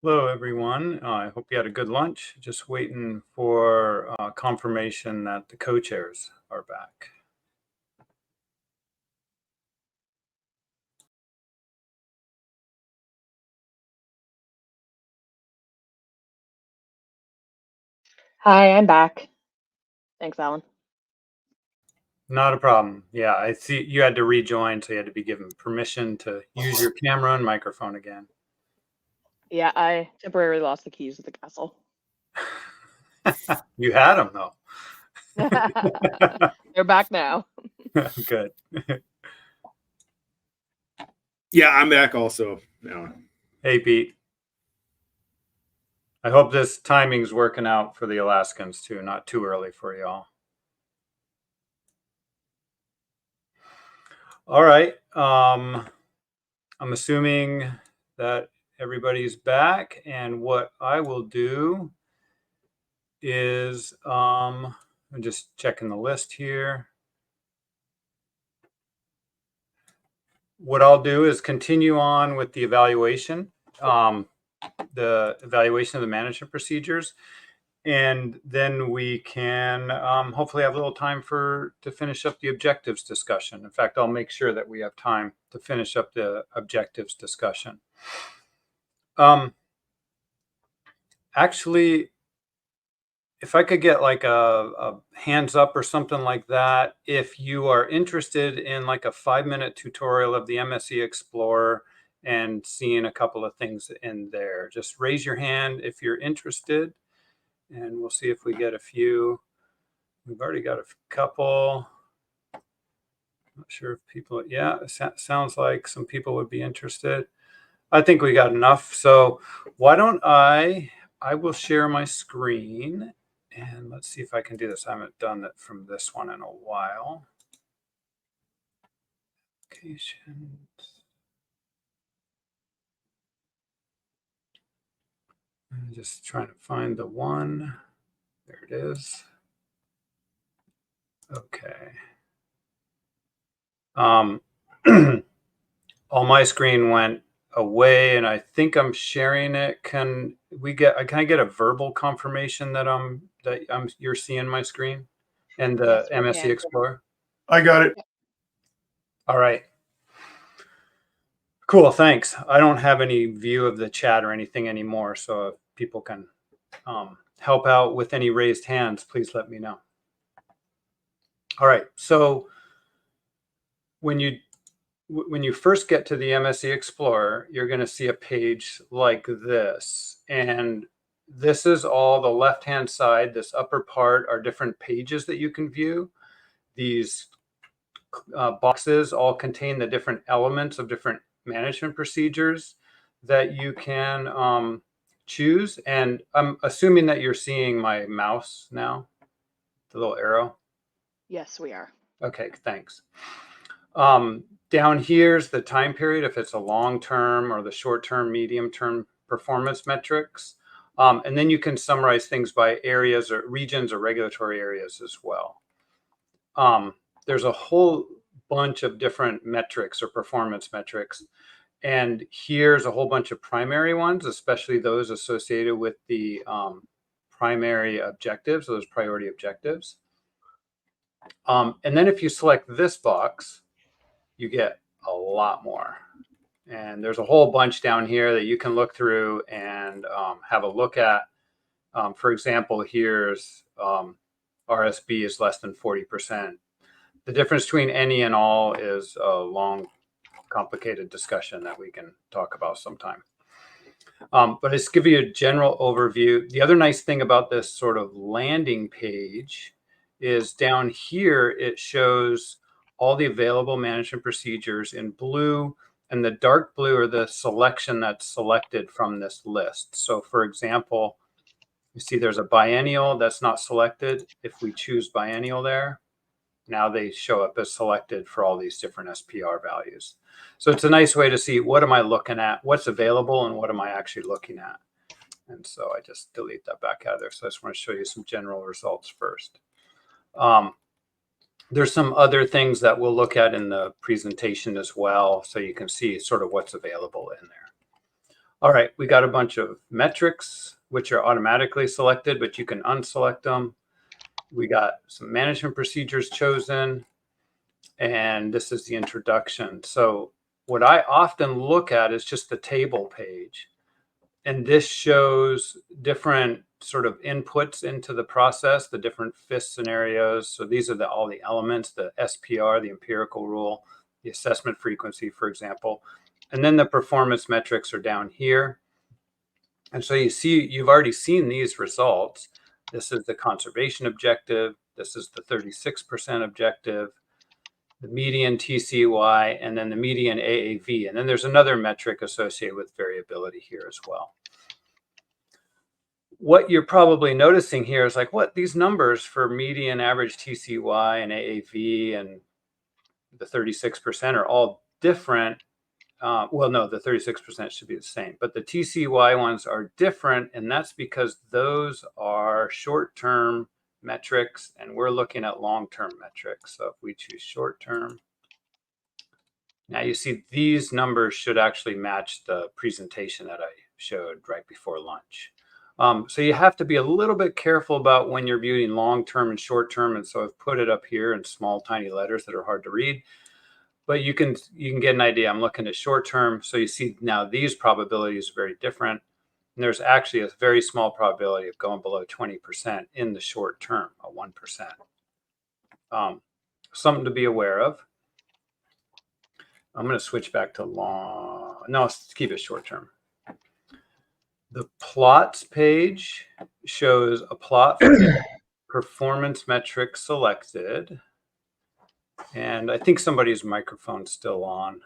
Hello, everyone. I hope you had a good lunch. Just waiting for confirmation that the co-chairs are back. Hi, I'm back. Thanks, Alan. Not a problem. Yeah, I see you had to rejoin, so you had to be given permission to use your camera and microphone again. Yeah, I temporarily lost the keys to the castle. You had them, though. They're back now. Good. Yeah, I'm back also now. Hey, Pete. I hope this timing's working out for the Alaskans, too. Not too early for y'all. All right. I'm assuming that everybody's back, and what I will do is I'm just checking the list here. What I'll do is continue on with the evaluation of the management procedures, and then we can hopefully have a little time to finish up the objectives discussion. In fact, I'll make sure that we have time to finish up the objectives discussion. Actually, if I could get like a hands up or something like that, if you are interested in like a 5-minute tutorial of the MSE Explorer and seeing a couple of things in there, just raise your hand if you're interested, and we'll see if we get a few. We've already got a couple. Not sure if people, yeah, sounds like some people would be interested. I think we got enough. So why don't I will share my screen. And let's see if I can do this. I haven't done it from this one in a while. Applications. I'm just trying to find the one. There it is. Okay. All my screen went away, and I think I'm sharing it. Can I get a verbal confirmation that you're seeing my screen and the Yes, we MSC can. Explorer? I got it. All right. Cool, thanks. I don't have any view of the chat or anything anymore, so if people can help out with any raised hands, please let me know. All right, so when you first get to the MSE Explorer, you're going to see a page like this, and this is all the left-hand side. This upper part are different pages that you can view. These boxes all contain the different elements of different management procedures that you can choose. And I'm assuming that you're seeing my mouse now, the little arrow. Yes, we are. Okay, thanks. Down here's the time period, if it's a long-term or the short-term, medium-term performance metrics. And then you can summarize things by areas or regions or regulatory areas as well. There's a whole bunch of different metrics or performance metrics. And here's a whole bunch of primary ones, especially those associated with the primary objectives, those priority objectives. And then if you select this box, you get a lot more. And there's a whole bunch down here that you can look through and have a look at. For example, here's RSB is less than 40%. The difference between any and all is a long, complicated discussion that we can talk about sometime. But just give you a general overview. The other nice thing about this sort of landing page is down here, it shows all the available management procedures in blue, and the dark blue are the selection that's selected from this list. So for example, you see there's a biennial that's not selected. If we choose biennial there, now they show up as selected for all these different SPR values. So it's a nice way to see what am I looking at, what's available, and what am I actually looking at. And so I just delete that back out of there. So I just want to show you some general results first. There's some other things that we'll look at in the presentation as well, so you can see sort of what's available in there. All right, we got a bunch of metrics, which are automatically selected, but you can unselect them. We got some management procedures chosen, and this is the introduction. So what I often look at is just the table page. And this shows different sort of inputs into the process, the different FIS scenarios. So these are all the elements, the SPR, the empirical rule, the assessment frequency, for example. And then the performance metrics are down here. And so you see, you've already seen these results. This is the conservation objective. This is the 36% objective, the median TCY, and then the median AAV. And then there's another metric associated with variability here as well. What you're probably noticing here is like, what, these numbers for median average TCY and AAV and the 36% are all different. Well, no, the 36% should be the same, but the TCY ones are different. And that's because those are short-term metrics and we're looking at long-term metrics. So if we choose short-term, now you see these numbers should actually match the presentation that I showed right before lunch. So you have to be a little bit careful about when you're viewing long-term and short-term. And so I've put it up here in small, tiny letters that are hard to read, but you can get an idea. I'm looking at short-term. So you see now these probabilities are very different. And there's actually a very small probability of going below 20% in the short term, a 1%. Something to be aware of. I'm going to switch back to long. No, let's keep it short term. The plots page shows a plot for the performance metric selected. And I think somebody's microphone's still on.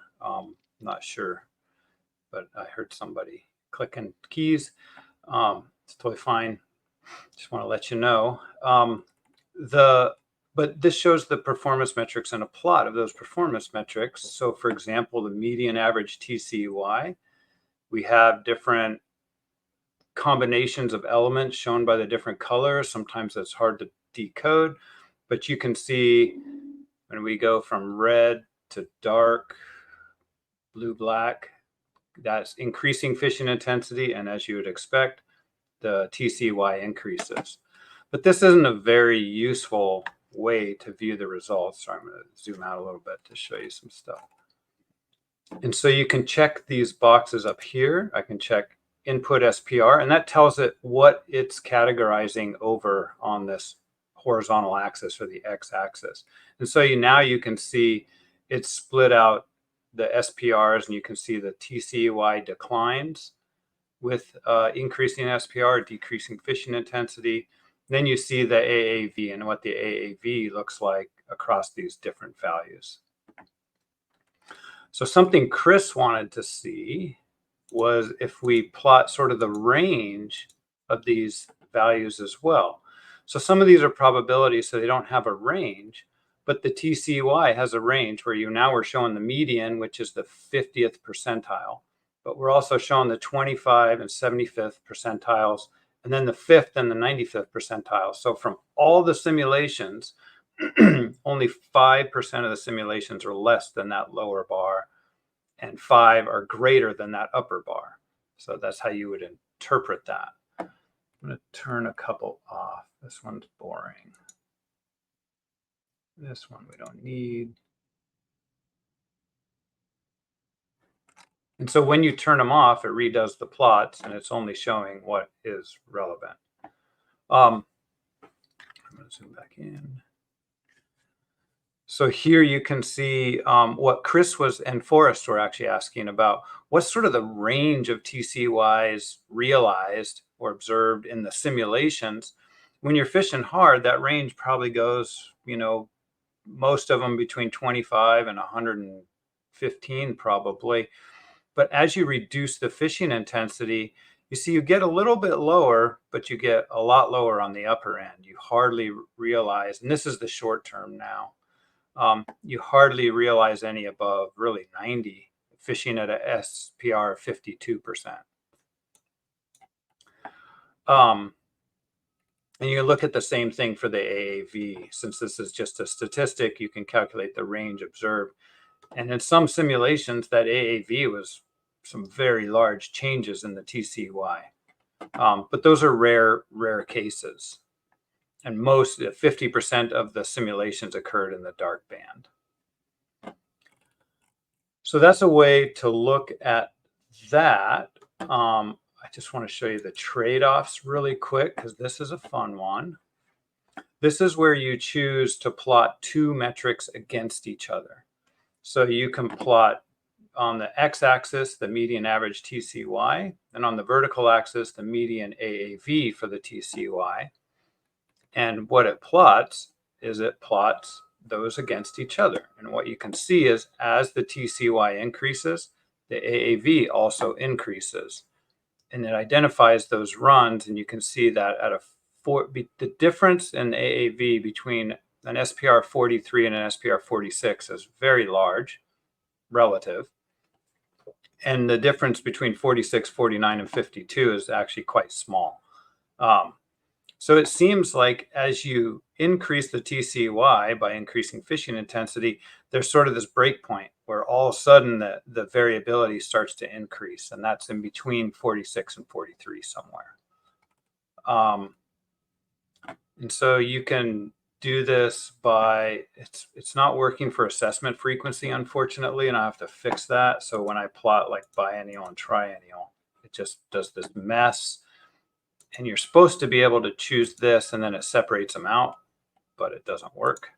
Not sure, but I heard somebody clicking keys. It's totally fine. Just want to let you know. But this shows the performance metrics and a plot of those performance metrics. So for example, the median average TCY, we have different combinations of elements shown by the different colors. Sometimes it's hard to decode, but you can see when we go from red to dark, blue, black, that's increasing fishing intensity. And as you would expect, the TCY increases. But this isn't a very useful way to view the results. So I'm going to zoom out a little bit to show you some stuff. And so you can check these boxes up here. I can check input SPR, and that tells it what it's categorizing over on this horizontal axis or the x-axis. And so now you can see it's split out the SPRs, and you can see the TCY declines with increasing SPR, decreasing fishing intensity. Then you see the AAV and what the AAV looks like across these different values. So something Chris wanted to see was if we plot sort of the range of these values as well. So some of these are probabilities, so they don't have a range, but the TCY has a range where we're showing the median, which is the 50th percentile, but we're also showing the 25 and 75th percentiles, and then the 5th and the 95th percentile. So from all the simulations, only 5% of the simulations are less than that lower bar, and 5 are greater than that upper bar. So that's how you would interpret that. I'm going to turn a couple off. This one's boring. This one we don't need. And so when you turn them off, it redoes the plots, and it's only showing what is relevant. I'm going to zoom back in. So here you can see what Chris and Forrest were actually asking about. What's sort of the range of TCYs realized or observed in the simulations? When you're fishing hard, that range probably goes, most of them between 25 and 115 probably. But as you reduce the fishing intensity, you see you get a little bit lower, but you get a lot lower on the upper end. You hardly realize, and this is the short term now, you hardly realize any above really 90, fishing at a SPR of 52%. And you look at the same thing for the AAV. Since this is just a statistic, you can calculate the range observed. And in some simulations, that AAV was some very large changes in the TCY. But those are rare cases. And most, 50% of the simulations occurred in the dark band. So that's a way to look at that. I just want to show you the trade-offs really quick because this is a fun one. This is where you choose to plot two metrics against each other. So you can plot on the x-axis the median average TCY, and on the vertical axis the median AAV for the TCY. And what it plots is it plots those against each other. And what you can see is as the TCY increases, the AAV also increases. And it identifies those runs, and you can see that at the difference in AAV between an SPR 43 and an SPR 46 is very large, relative. And the difference between 46, 49, and 52 is actually quite small. So it seems like as you increase the TCY by increasing fishing intensity, there's sort of this break point where all of a sudden the variability starts to increase, and that's in between 46 and 43 somewhere. And so you can do this by, it's not working for assessment frequency, unfortunately, and I have to fix that. So when I plot like biennial and triennial, it just does this mess. And you're supposed to be able to choose this, and then it separates them out, but it doesn't work.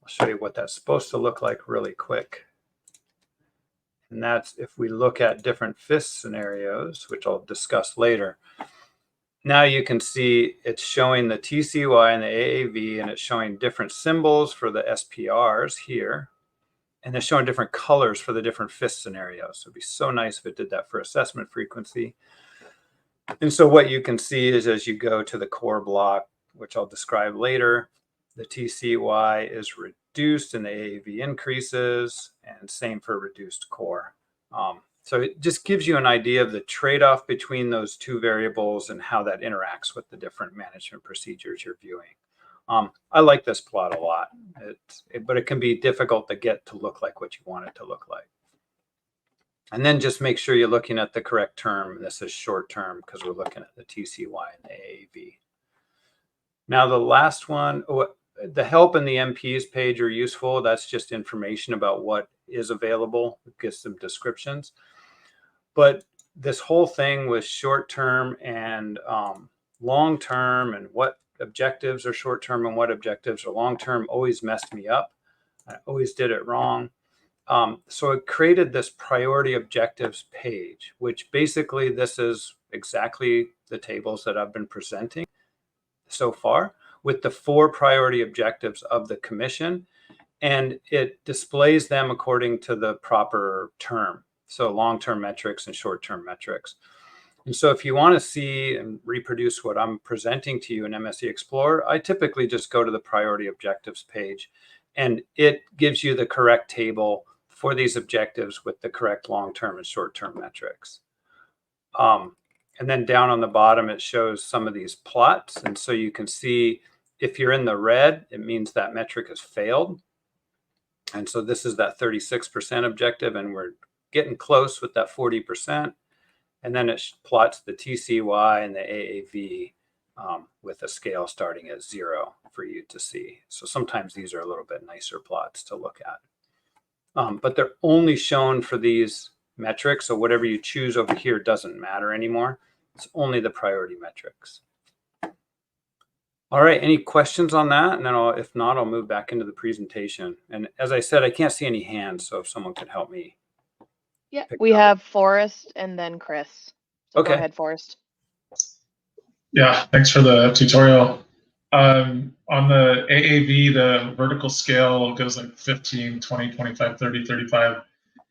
I'll show you what that's supposed to look like really quick. And that's if we look at different FIS scenarios, which I'll discuss later. Now you can see it's showing the TCY and the AAV, and it's showing different symbols for the SPRs here. And they're showing different colors for the different FIS scenarios. So it'd be so nice if it did that for assessment frequency. And so what you can see is as you go to the core block, which I'll describe later, the TCY is reduced and the AAV increases, and same for reduced core. So it just gives you an idea of the trade-off between those two variables and how that interacts with the different management procedures you're viewing. I like this plot a lot, but it can be difficult to get to look like what you want it to look like. And then just make sure you're looking at the correct term. This is short term because we're looking at the TCY and the AAV. Now the last one, the help in the MPs page are useful. That's just information about what is available. It gives some descriptions. But this whole thing with short term and long term, and what objectives are short term and what objectives are long term, always messed me up. I always did it wrong. So it created this priority objectives page, which basically this is exactly the tables that I've been presenting so far with the 4 priority objectives of the commission, and it displays them according to the proper term. So long-term metrics and short-term metrics. And so if you want to see and reproduce what I'm presenting to you in MSE Explorer, I typically just go to the priority objectives page, and it gives you the correct table for these objectives with the correct long-term and short-term metrics. And then down on the bottom, it shows some of these plots. And so you can see if you're in the red, it means that metric has failed. And so this is that 36% objective, and we're getting close with that 40%. And then it plots the TCY and the AAV with a scale starting at 0 for you to see. So sometimes these are a little bit nicer plots to look at. But they're only shown for these metrics. So whatever you choose over here doesn't matter anymore. It's only the priority metrics. All right, any questions on that? And then if not, I'll move back into the presentation. And as I said, I can't see any hands, so if someone could help me. Yeah, we have Forrest and then Chris. So Okay. Go ahead, Forrest. Yeah, thanks for the tutorial. On the AAV, the vertical scale goes like 15, 20, 25, 30, 35.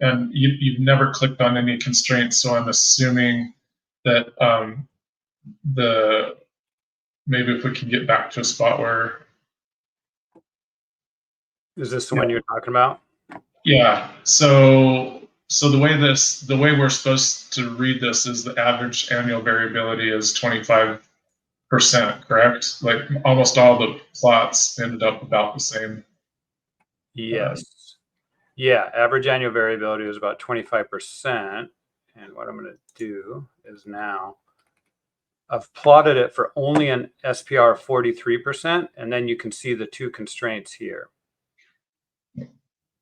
And you've never clicked on any constraints, so I'm assuming that maybe if we can get back to a spot where... Is this the one you're talking about? Yeah, so the way we're supposed to read this is the average annual variability is 25%, correct? Like almost all the plots ended up about the same. Yes. Yeah, average annual variability was about 25%. And what I'm going to do is now I've plotted it for only an SPR of 43%, and then you can see the two constraints here.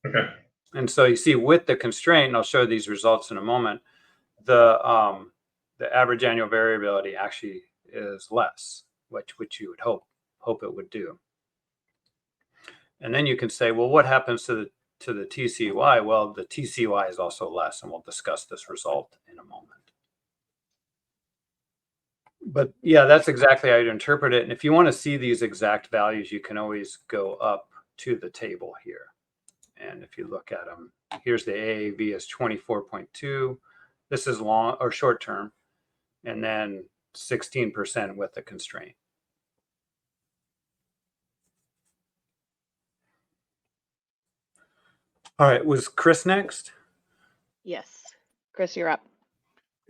Okay. And so you see with the constraint, and I'll show these results in a moment, the average annual variability actually is less, which you would hope it would do. And then you can say, well, what happens to the TCY? Well, the TCY is also less, and we'll discuss this result in a moment. But yeah, that's exactly how you interpret it. And if you want to see these exact values, you can always go up to the table here. And if you look at them, here's the AAV is 24.2. This is long or short term, and then 16% with the constraint. All right, was Chris next? Yes. Chris, you're up.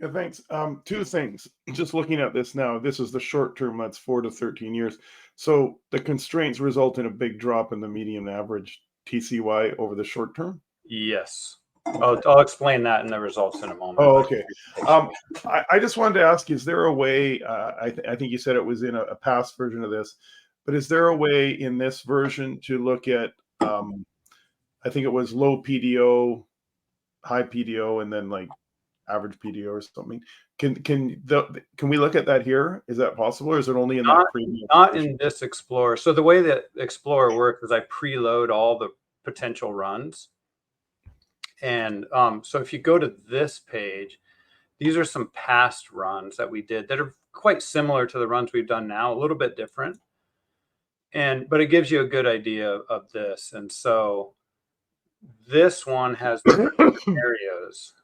Yeah, thanks. Two things. Just looking at this now, this is the short term, that's 4 to 13 years. So the constraints result in a big drop in the median average TCY over the short term? Yes. I'll explain that in the results in a moment. Oh, okay. I just wanted to ask, is there a way, I think you said it was in a past version of this, but is there a way in this version to look at, I think it was low PDO, high PDO, and then like average PDO or something? Can we look at that here? Is that possible, or is it only in that previous? Not in this Explorer. So the way that Explorer works is I preload all the potential runs. And so if you go to this page, these are some past runs that we did that are quite similar to the runs we've done now, a little bit different. But it gives you a good idea of this. And so this one has different scenarios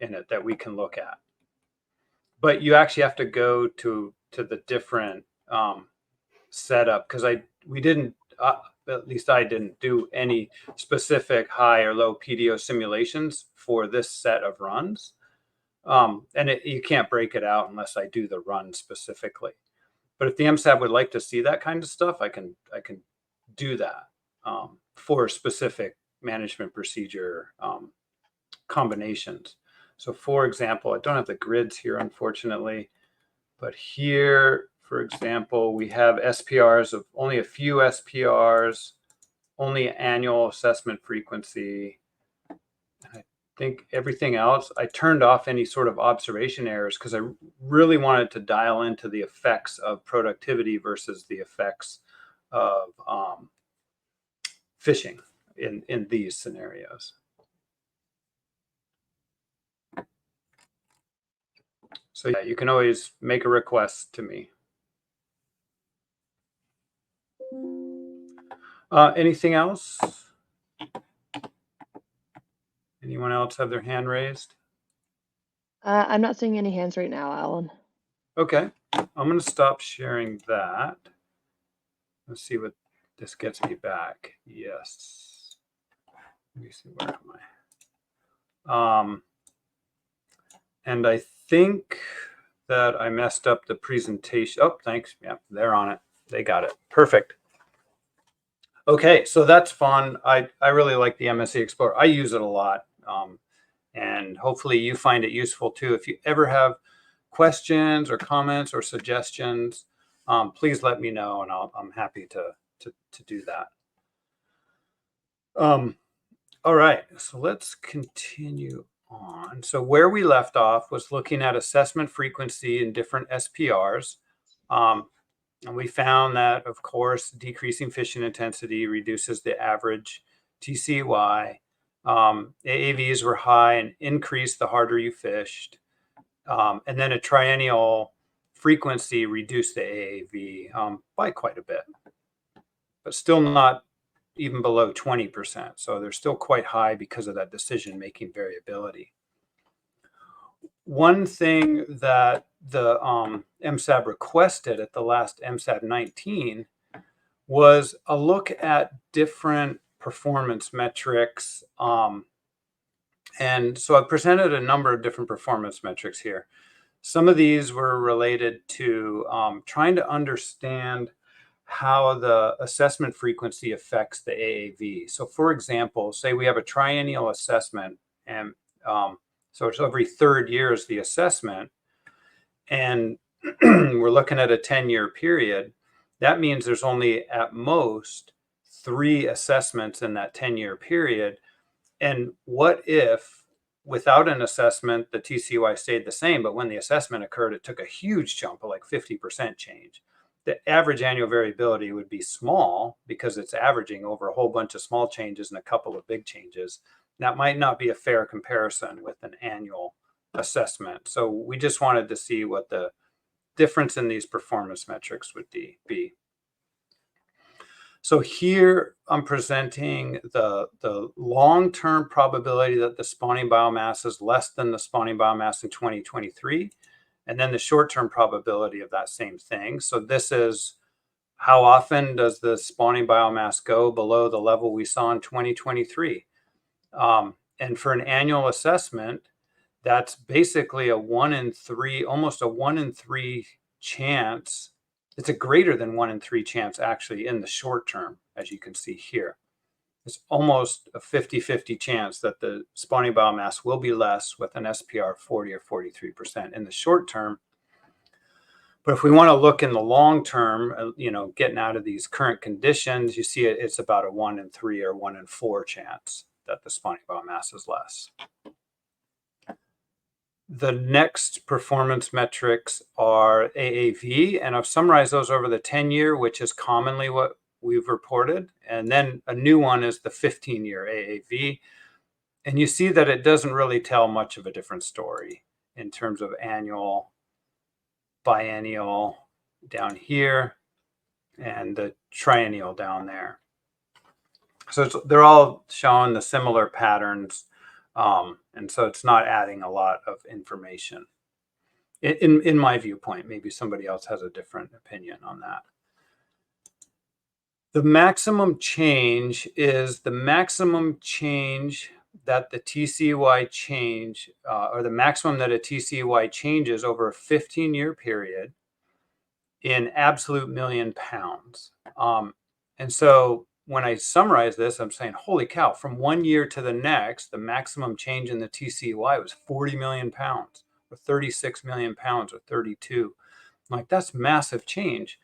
in it that we can look at. But you actually have to go to the different setup, because we didn't, at least I didn't do any specific high or low PDO simulations for this set of runs. And you can't break it out unless I do the run specifically. But if the MSAB would like to see that kind of stuff, I can do that for specific management procedure combinations. So for example, I don't have the grids here, unfortunately, but here, for example, we have SPRs of only a few SPRs, only annual assessment frequency. And I think everything else, I turned off any sort of observation errors because I really wanted to dial into the effects of productivity versus the effects of fishing in these scenarios. So yeah, you can always make a request to me. Anything else? Anyone else have their hand raised? I'm not seeing any hands right now, Alan. Okay, I'm going to stop sharing that. Let's see what this gets me back. Yes. Let me see, where am I? And I think that I messed up the presentation. Oh, thanks. Yeah, they're on it. They got it. Perfect. Okay, so that's fun. I really like the MSA Explorer. I use it a lot. And hopefully you find it useful too. If you ever have questions or comments or suggestions, please let me know, and I'm happy to do that. All right, so let's continue on. So where we left off was looking at assessment frequency in different SPRs. And we found that, of course, decreasing fishing intensity reduces the average TCY. AAVs were high and increased the harder you fished. And then a triennial frequency reduced the AAV by quite a bit, but still not even below 20%. So they're still quite high because of that decision-making variability. One thing that the MSAB requested at the last MSAB 19 was a look at different performance metrics. And so I presented a number of different performance metrics here. Some of these were related to trying to understand how the assessment frequency affects the AAV. So for example, say we have a triennial assessment, and so it's every third year is the assessment, and we're looking at a 10-year period. That means there's only at most 3 assessments in that 10-year period. And what if without an assessment, the TCY stayed the same, but when the assessment occurred, it took a huge jump of like 50% change? The average annual variability would be small because it's averaging over a whole bunch of small changes and a couple of big changes. That might not be a fair comparison with an annual assessment. So we just wanted to see what the difference in these performance metrics would be. So here I'm presenting the long-term probability that the spawning biomass is less than the spawning biomass in 2023, and then the short-term probability of that same thing. So this is how often does the spawning biomass go below the level we saw in 2023. And for an annual assessment, that's basically a 1 in 3, almost a 1 in 3 chance. It's a greater than 1 in 3 chance actually in the short term, as you can see here. It's almost a 50-50 chance that the spawning biomass will be less with an SPR of 40 or 43% in the short term. But if we want to look in the long term, getting out of these current conditions, you see it's about a 1 in 3 or 1 in 4 chance that the spawning biomass is less. The next performance metrics are AAV, and I've summarized those over the 10-year, which is commonly what we've reported. And then a new one is the 15-year AAV. And you see that it doesn't really tell much of a different story in terms of annual, biennial down here, and the triennial down there. So they're all showing the similar patterns. And so it's not adding a lot of information in my viewpoint. Maybe somebody else has a different opinion on that. The maximum change is the maximum change that the TCY change, or the maximum that a TCY changes over a 15-year period in absolute million pounds. And so when I summarize this, I'm saying, holy cow, from 1 year to the next, the maximum change in the TCY was 40 million pounds, or 36 million pounds, or 32. I'm like, that's massive change.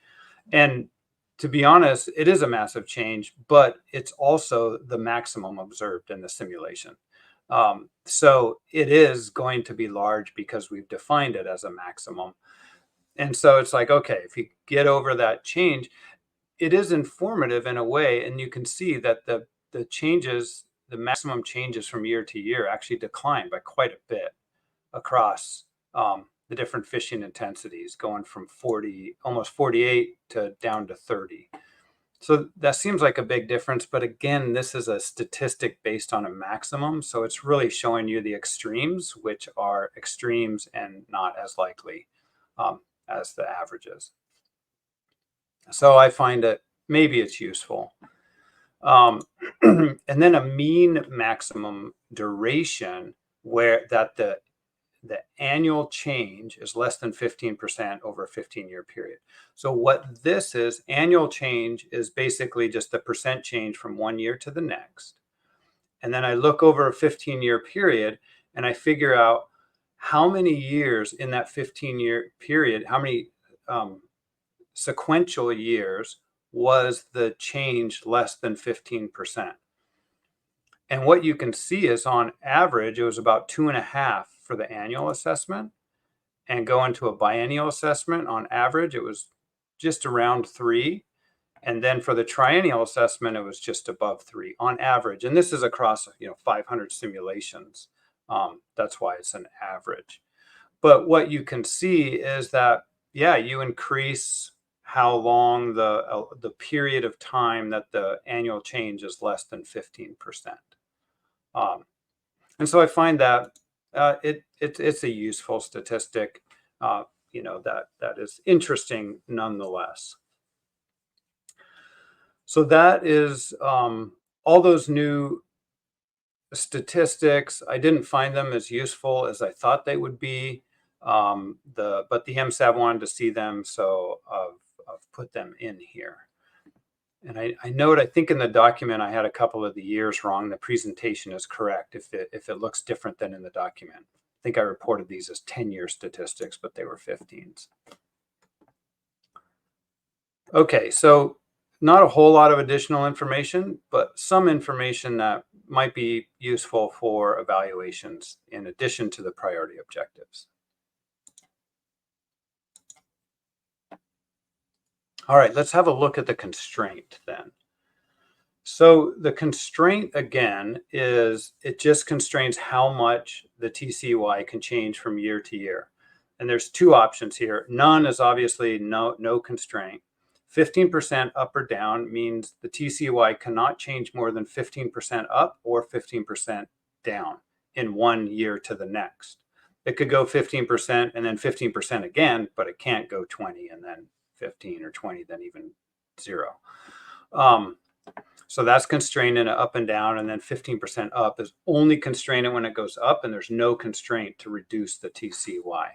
And to be honest, it is a massive change, but it's also the maximum observed in the simulation. So it is going to be large because we've defined it as a maximum. And so it's like, okay, if you get over that change, it is informative in a way, and you can see that the changes, the maximum changes from year to year actually decline by quite a bit across the different fishing intensities, going from 40, almost 48 to down to 30. So that seems like a big difference, but again, this is a statistic based on a maximum, so it's really showing you the extremes, which are extremes and not as likely as the averages. So I find that maybe it's useful. And then a mean maximum duration where that the annual change is less than 15% over a 15-year period. So what this is, annual change is basically just the percent change from 1 year to the next. And then I look over a 15-year period and I figure out how many years in that 15-year period, how many sequential years was the change less than 15%. And what you can see is on average, it was about 2.5 for the annual assessment, and going to a biennial assessment on average, it was just around 3. And then for the triennial assessment, it was just above 3 on average. And this is across 500 simulations. That's why it's an average. But what you can see is that, yeah, you increase how long the period of time that the annual change is less than 15%. And so I find that it's a useful statistic, that is interesting nonetheless. So that is all those new statistics. I didn't find them as useful as I thought they would be, but the MSAB wanted to see them, so I've put them in here. And I note, I think in the document, I had a couple of the years wrong. The presentation is correct if it looks different than in the document. I think I reported these as 10-year statistics, but they were 15s. Okay, so not a whole lot of additional information, but some information that might be useful for evaluations in addition to the priority objectives. All right, let's have a look at the constraint then. So the constraint, again, is it just constrains how much the TCY can change from year to year. And there's two options here. None is obviously no constraint. 15% up or down means the TCY cannot change more than 15% up or 15% down in 1 year to the next. It could go 15% and then 15% again, but it can't go 20 and then 15 or 20, then even 0. So that's constrained in up and down, and then 15% up is only constrained when it goes up, and there's no constraint to reduce the TCY.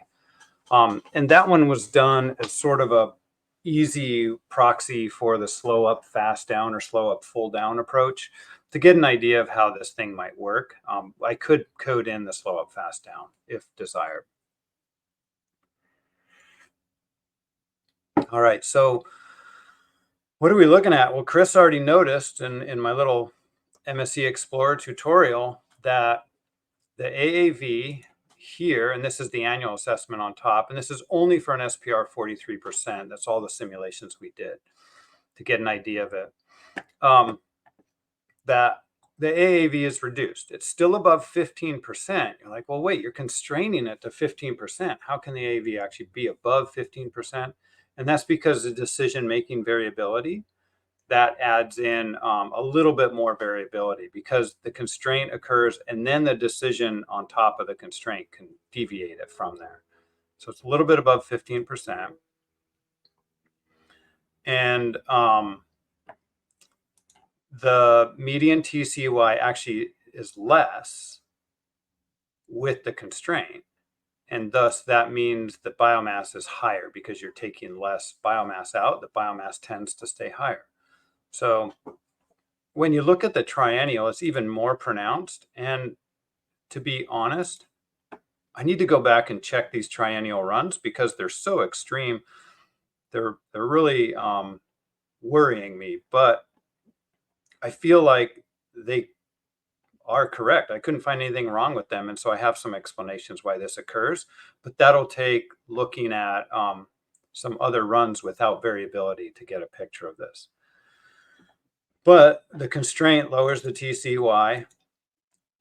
And that one was done as sort of a easy proxy for the slow up, fast down, or slow up, full down approach to get an idea of how this thing might work. I could code in the slow up, fast down if desired. All right, so what are we looking at? Well, Chris already noticed in my little MSE Explorer tutorial that the AAV here, and this is the annual assessment on top, and this is only for an SPR 43%. That's all the simulations we did to get an idea of it. That the AAV is reduced. It's still above 15%. You're like, well, wait, you're constraining it to 15%. How can the AAV actually be above 15%? And that's because of decision-making variability. That adds in a little bit more variability because the constraint occurs and then the decision on top of the constraint can deviate it from there. So it's a little bit above 15%. And the median TCY actually is less with the constraint. And thus that means the biomass is higher because you're taking less biomass out. The biomass tends to stay higher. So when you look at the triennial, it's even more pronounced. And to be honest, I need to go back and check these triennial runs because they're so extreme. They're really worrying me, but I feel like they are correct. I couldn't find anything wrong with them. And so I have some explanations why this occurs, but that'll take looking at some other runs without variability to get a picture of this. But the constraint lowers the TCY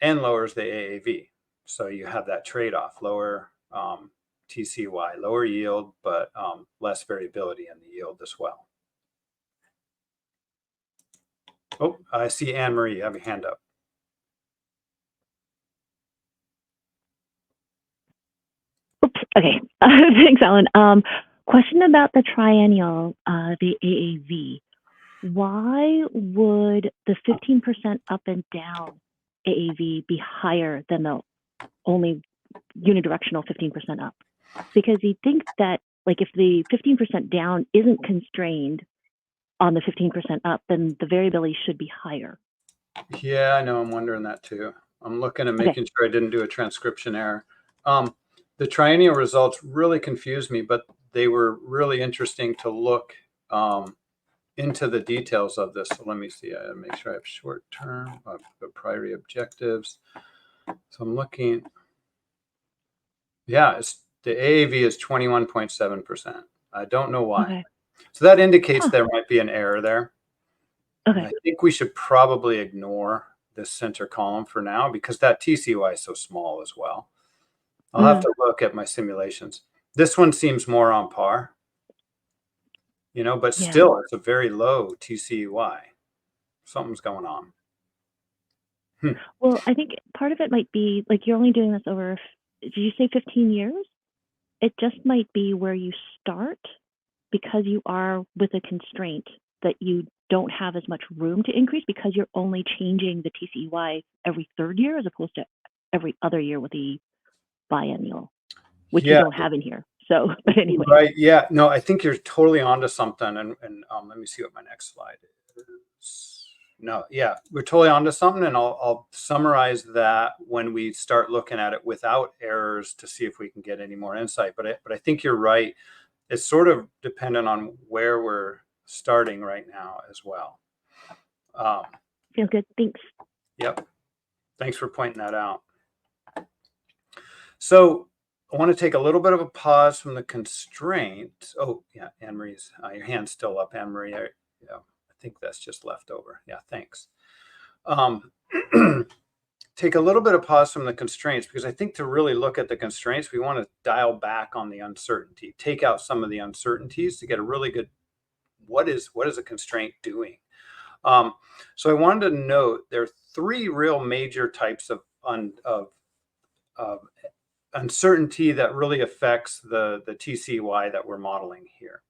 and lowers the AAV. So you have that trade-off, lower TCY, lower yield, but less variability in the yield as well. Oh, I see Anne-Marie, you have your hand up. Oops. Okay. Thanks, Alan. Question about the triennial, the AAV. Why would the 15% up and down AAV be higher than the only unidirectional 15% up? Because you'd think that, like, if the 15% down isn't constrained on the 15% up, then the variability should be higher. Yeah, I know. I'm wondering that too. I'm looking and making sure I didn't do a transcription error. The triennial results really confused me, but they were really interesting to look into the details of this. So let me see. I make sure I have short term, priority objectives. So I'm looking. Yeah, the AAV is 21.7%. I don't know why. Okay. So that indicates there might be an error there. Okay. I think we should probably ignore this center column for now because that TCY is so small as well. I'll have to look at my simulations. This one seems more on par, you know, but still it's a very low TCY. Something's going on. Well, I think part of it might be, like, you're only doing this over, did you say 15 years? It just might be where you start because you are with a constraint that you don't have as much room to increase because you're only changing the TCY every third year as opposed to every other year with the biennial, which you don't have in here. So, but anyway. Right. Yeah. No, I think you're totally onto something. And let me see what my next slide No, yeah, we're totally onto something, and I'll summarize that when we start looking at it without errors to see if we can get any more insight. But I think you're right. It's sort of dependent on where we're starting right now as well. Feel good. Thanks. Yep. Thanks for pointing that out. So I want to take a little bit of a pause from the constraint. Oh, yeah, Anne Marie's, your hand's still up, Anne Marie. Yeah, I think that's just left over. Yeah, thanks. Take a little bit of pause from the constraints, because I think to really look at the constraints, we want to dial back on the uncertainty, take out some of the uncertainties to get a really good, what is a constraint doing? So I wanted to note there are three real major types of uncertainty that really affects the TCY that we're modeling here.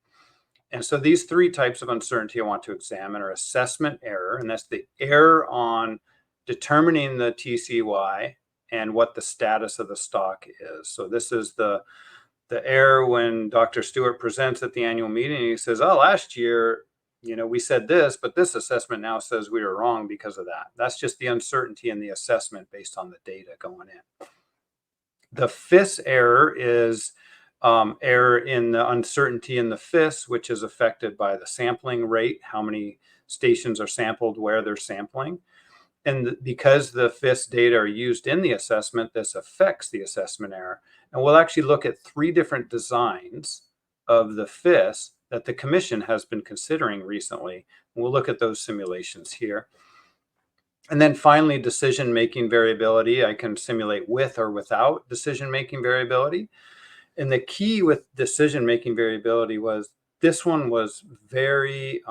And so these three types of uncertainty I want to examine are assessment error, and that's the error on determining the TCY and what the status of the stock is. So this is the error when Dr. Stewart presents at the annual meeting. He says, oh, last year, we said this, but this assessment now says we were wrong because of that. That's just the uncertainty in the assessment based on the data going in. The FIS error is error in the uncertainty in the FIS, which is affected by the sampling rate, how many stations are sampled, where they're sampling. And because the FIS data are used in the assessment, this affects the assessment error. And we'll actually look at three different designs of the FIS that the commission has been considering recently. We'll look at those simulations here. And then finally, decision-making variability. I can simulate with or without decision-making variability. And the key with decision-making variability was this one was very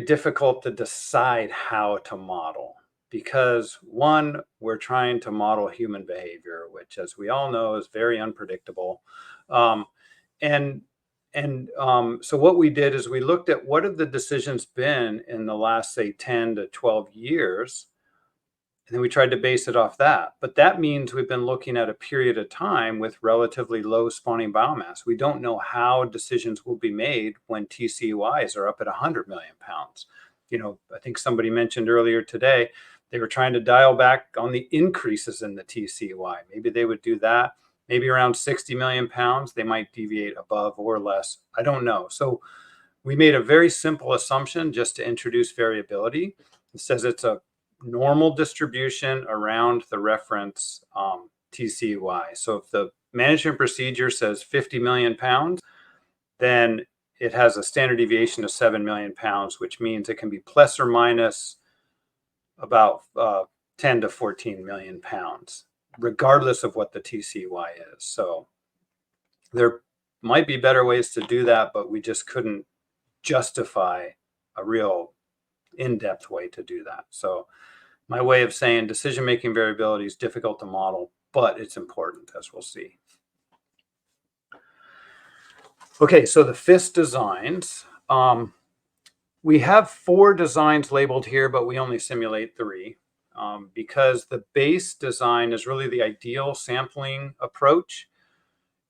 difficult to decide how to model, because one, we're trying to model human behavior, which, as we all know, is very unpredictable. So what we did is we looked at what have the decisions been in the last, say, 10 to 12 years, and then we tried to base it off that. But that means we've been looking at a period of time with relatively low spawning biomass. We don't know how decisions will be made when TCYs are up at 100 million pounds. I think somebody mentioned earlier today, they were trying to dial back on the increases in the TCY. Maybe they would do that. Maybe around 60 million pounds, they might deviate above or less. I don't know. So we made a very simple assumption just to introduce variability. It says it's a normal distribution around the reference TCY. So if the management procedure says 50 million pounds, then it has a standard deviation of 7 million pounds, which means it can be plus or minus about 10 to 14 million pounds, regardless of what the TCY is. So there might be better ways to do that, but we just couldn't justify a real in-depth way to do that. So my way of saying decision-making variability is difficult to model, but it's important, as we'll see. Okay, so the FIS designs. We have 4 designs labeled here, but we only simulate 3 because the base design is really the ideal sampling approach.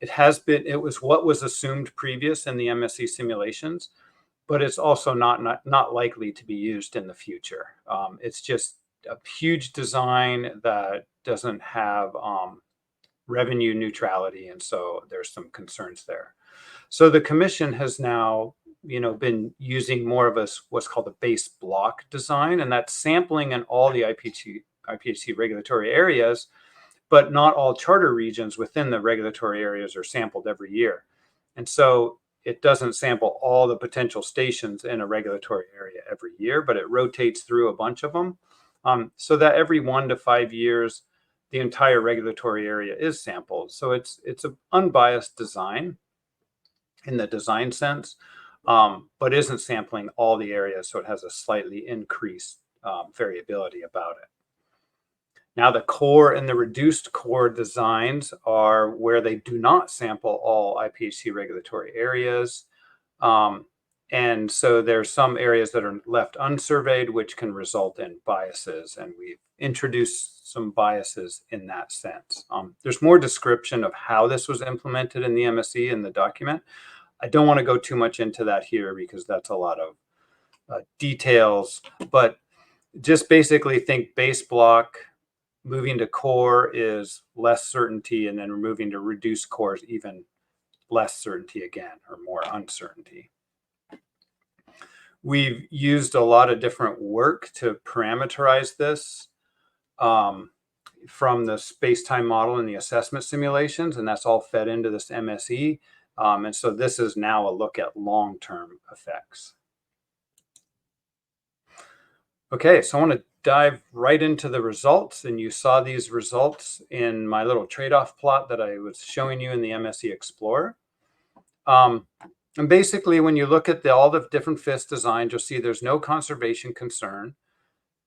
It was what was assumed previous in the MSE simulations, but it's also not likely to be used in the future. It's just a huge design that doesn't have revenue neutrality, and so there's some concerns there. So the commission has now, been using more of what's called a base block design, and that's sampling in all the IPHC regulatory areas, but not all charter regions within the regulatory areas are sampled every year. And so it doesn't sample all the potential stations in a regulatory area every year, but it rotates through a bunch of them. So that every 1 to 5 years, the entire regulatory area is sampled. So it's an unbiased design in the design sense, but isn't sampling all the areas. So it has a slightly increased variability about it. Now the core and the reduced core designs are where they do not sample all IPHC regulatory areas. And so there's some areas that are left unsurveyed, which can result in biases. And we've introduced some biases in that sense. There's more description of how this was implemented in the MSE in the document. I don't want to go too much into that here because that's a lot of details, but just basically think base block moving to core is less certainty, and then moving to reduced core is even less certainty again, or more uncertainty. We've used a lot of different work to parameterize this from the space-time model and the assessment simulations, and that's all fed into this MSE. And so this is now a look at long-term effects. Okay, so I want to dive right into the results, and you saw these results in my little trade-off plot that I was showing you in the MSE Explorer. And basically, when you look at all the different FIS designs, you'll see there's no conservation concern.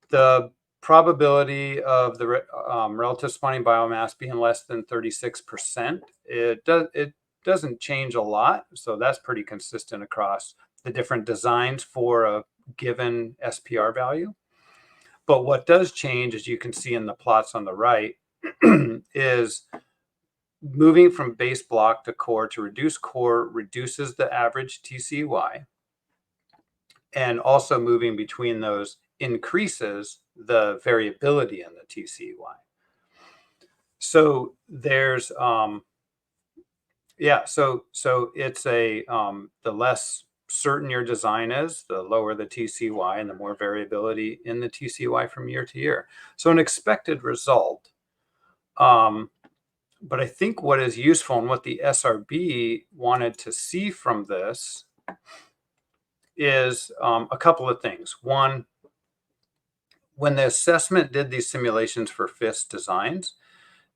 The probability of the relative spawning biomass being less than 36%, it doesn't change a lot. So that's pretty consistent across the different designs for a given SPR value. But what does change, as you can see in the plots on the right, is moving from base block to core to reduce core reduces the average TCY, and also moving between those increases the variability in the TCY. So there's so it's a the less certain your design is, the lower the TCY and the more variability in the TCY from year to year. So an expected result. But I think what is useful and what the SRB wanted to see from this is a couple of things. One, when the assessment did these simulations for FIS designs,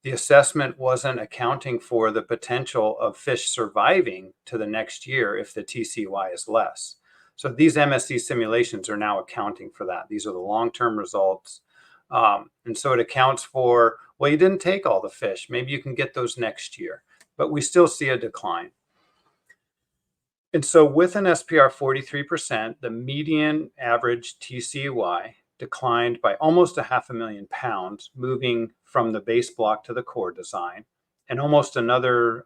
the assessment wasn't accounting for the potential of fish surviving to the next year if the TCY is less. So these MSC simulations are now accounting for that. These are the long-term results. And so it accounts for, well, you didn't take all the fish. Maybe you can get those next year, but we still see a decline. And so with an SPR 43%, the median average TCY declined by almost 500,000 pounds, moving from the base block to the core design, and almost another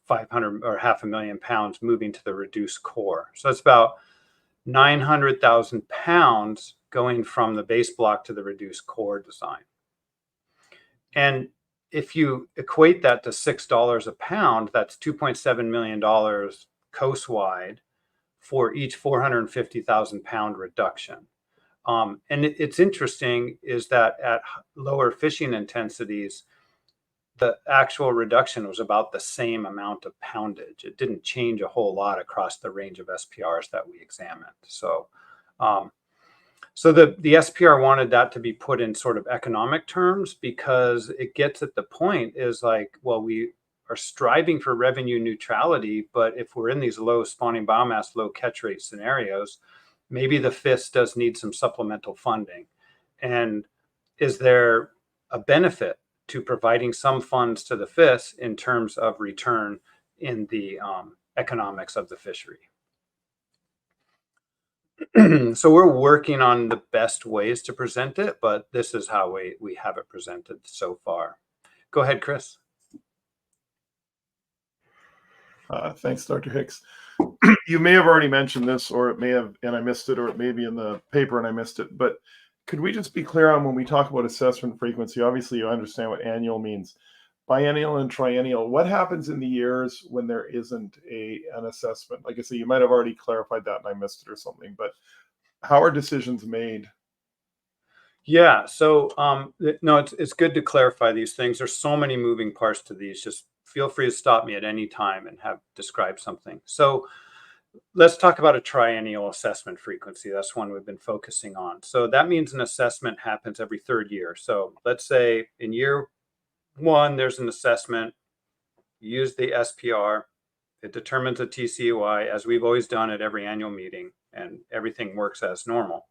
500 or 500,000 pounds moving to the reduced core. So that's about 900,000 pounds going from the base block to the reduced core design. And if you equate that to $6 a pound, that's $2.7 million coast-wide for each 450,000 pound reduction. And it's interesting is that at lower fishing intensities, the actual reduction was about the same amount of poundage. It didn't change a whole lot across the range of SPRs that we examined. So, so the SPR wanted that to be put in sort of economic terms, because it gets at the point is like, well, we are striving for revenue neutrality, but if we're in these low spawning biomass, low catch rate scenarios, maybe the FIS does need some supplemental funding. And is there a benefit to providing some funds to the FIS in terms of return in the economics of the fishery? So we're working on the best ways to present it, but this is how we have it presented so far. Go ahead, Chris. Thanks, Dr. Hicks. You may have already mentioned this, or it may have, and I missed it, or it may be in the paper and I missed it, but could we just be clear on when we talk about assessment frequency? Obviously, you understand what annual means. Biennial and triennial, what happens in the years when there isn't an assessment? Like I say, you might have already clarified that and I missed it or something, but how are decisions made? Yeah, so no, it's good to clarify these things. There's so many moving parts to these. Just feel free to stop me at any time and describe something. So let's talk about a triennial assessment frequency. That's one we've been focusing on. So that means an assessment happens every third year. So let's say in year one, there's an assessment, use the SPR, it determines a TCY, as we've always done at every annual meeting, and everything works as normal.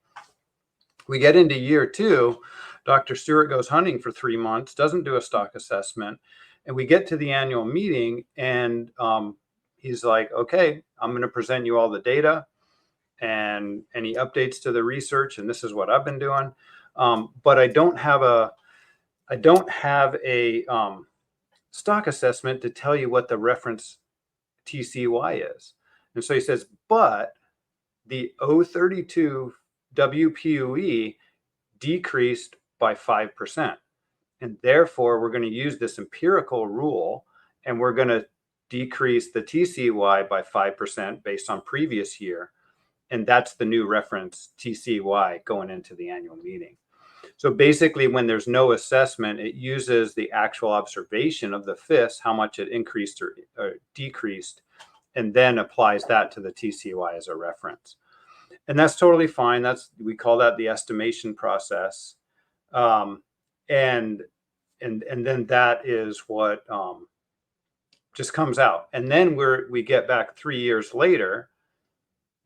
We get into year two, Dr. Stewart goes hunting for 3 months, doesn't do a stock assessment, and we get to the annual meeting, and he's like, okay, I'm going to present you all the data and any updates to the research, and this is what I've been doing. But I don't have a stock assessment to tell you what the reference TCY is. And so he says, but the 032 WPUE decreased by 5%. And therefore, we're going to use this empirical rule, and we're going to decrease the TCY by 5% based on previous year. And that's the new reference TCY going into the annual meeting. So basically, when there's no assessment, it uses the actual observation of the FIS, how much it increased or decreased, and then applies that to the TCY as a reference. And that's totally fine. We call that the estimation process. And then that is what just comes out. And then we get back 3 years later,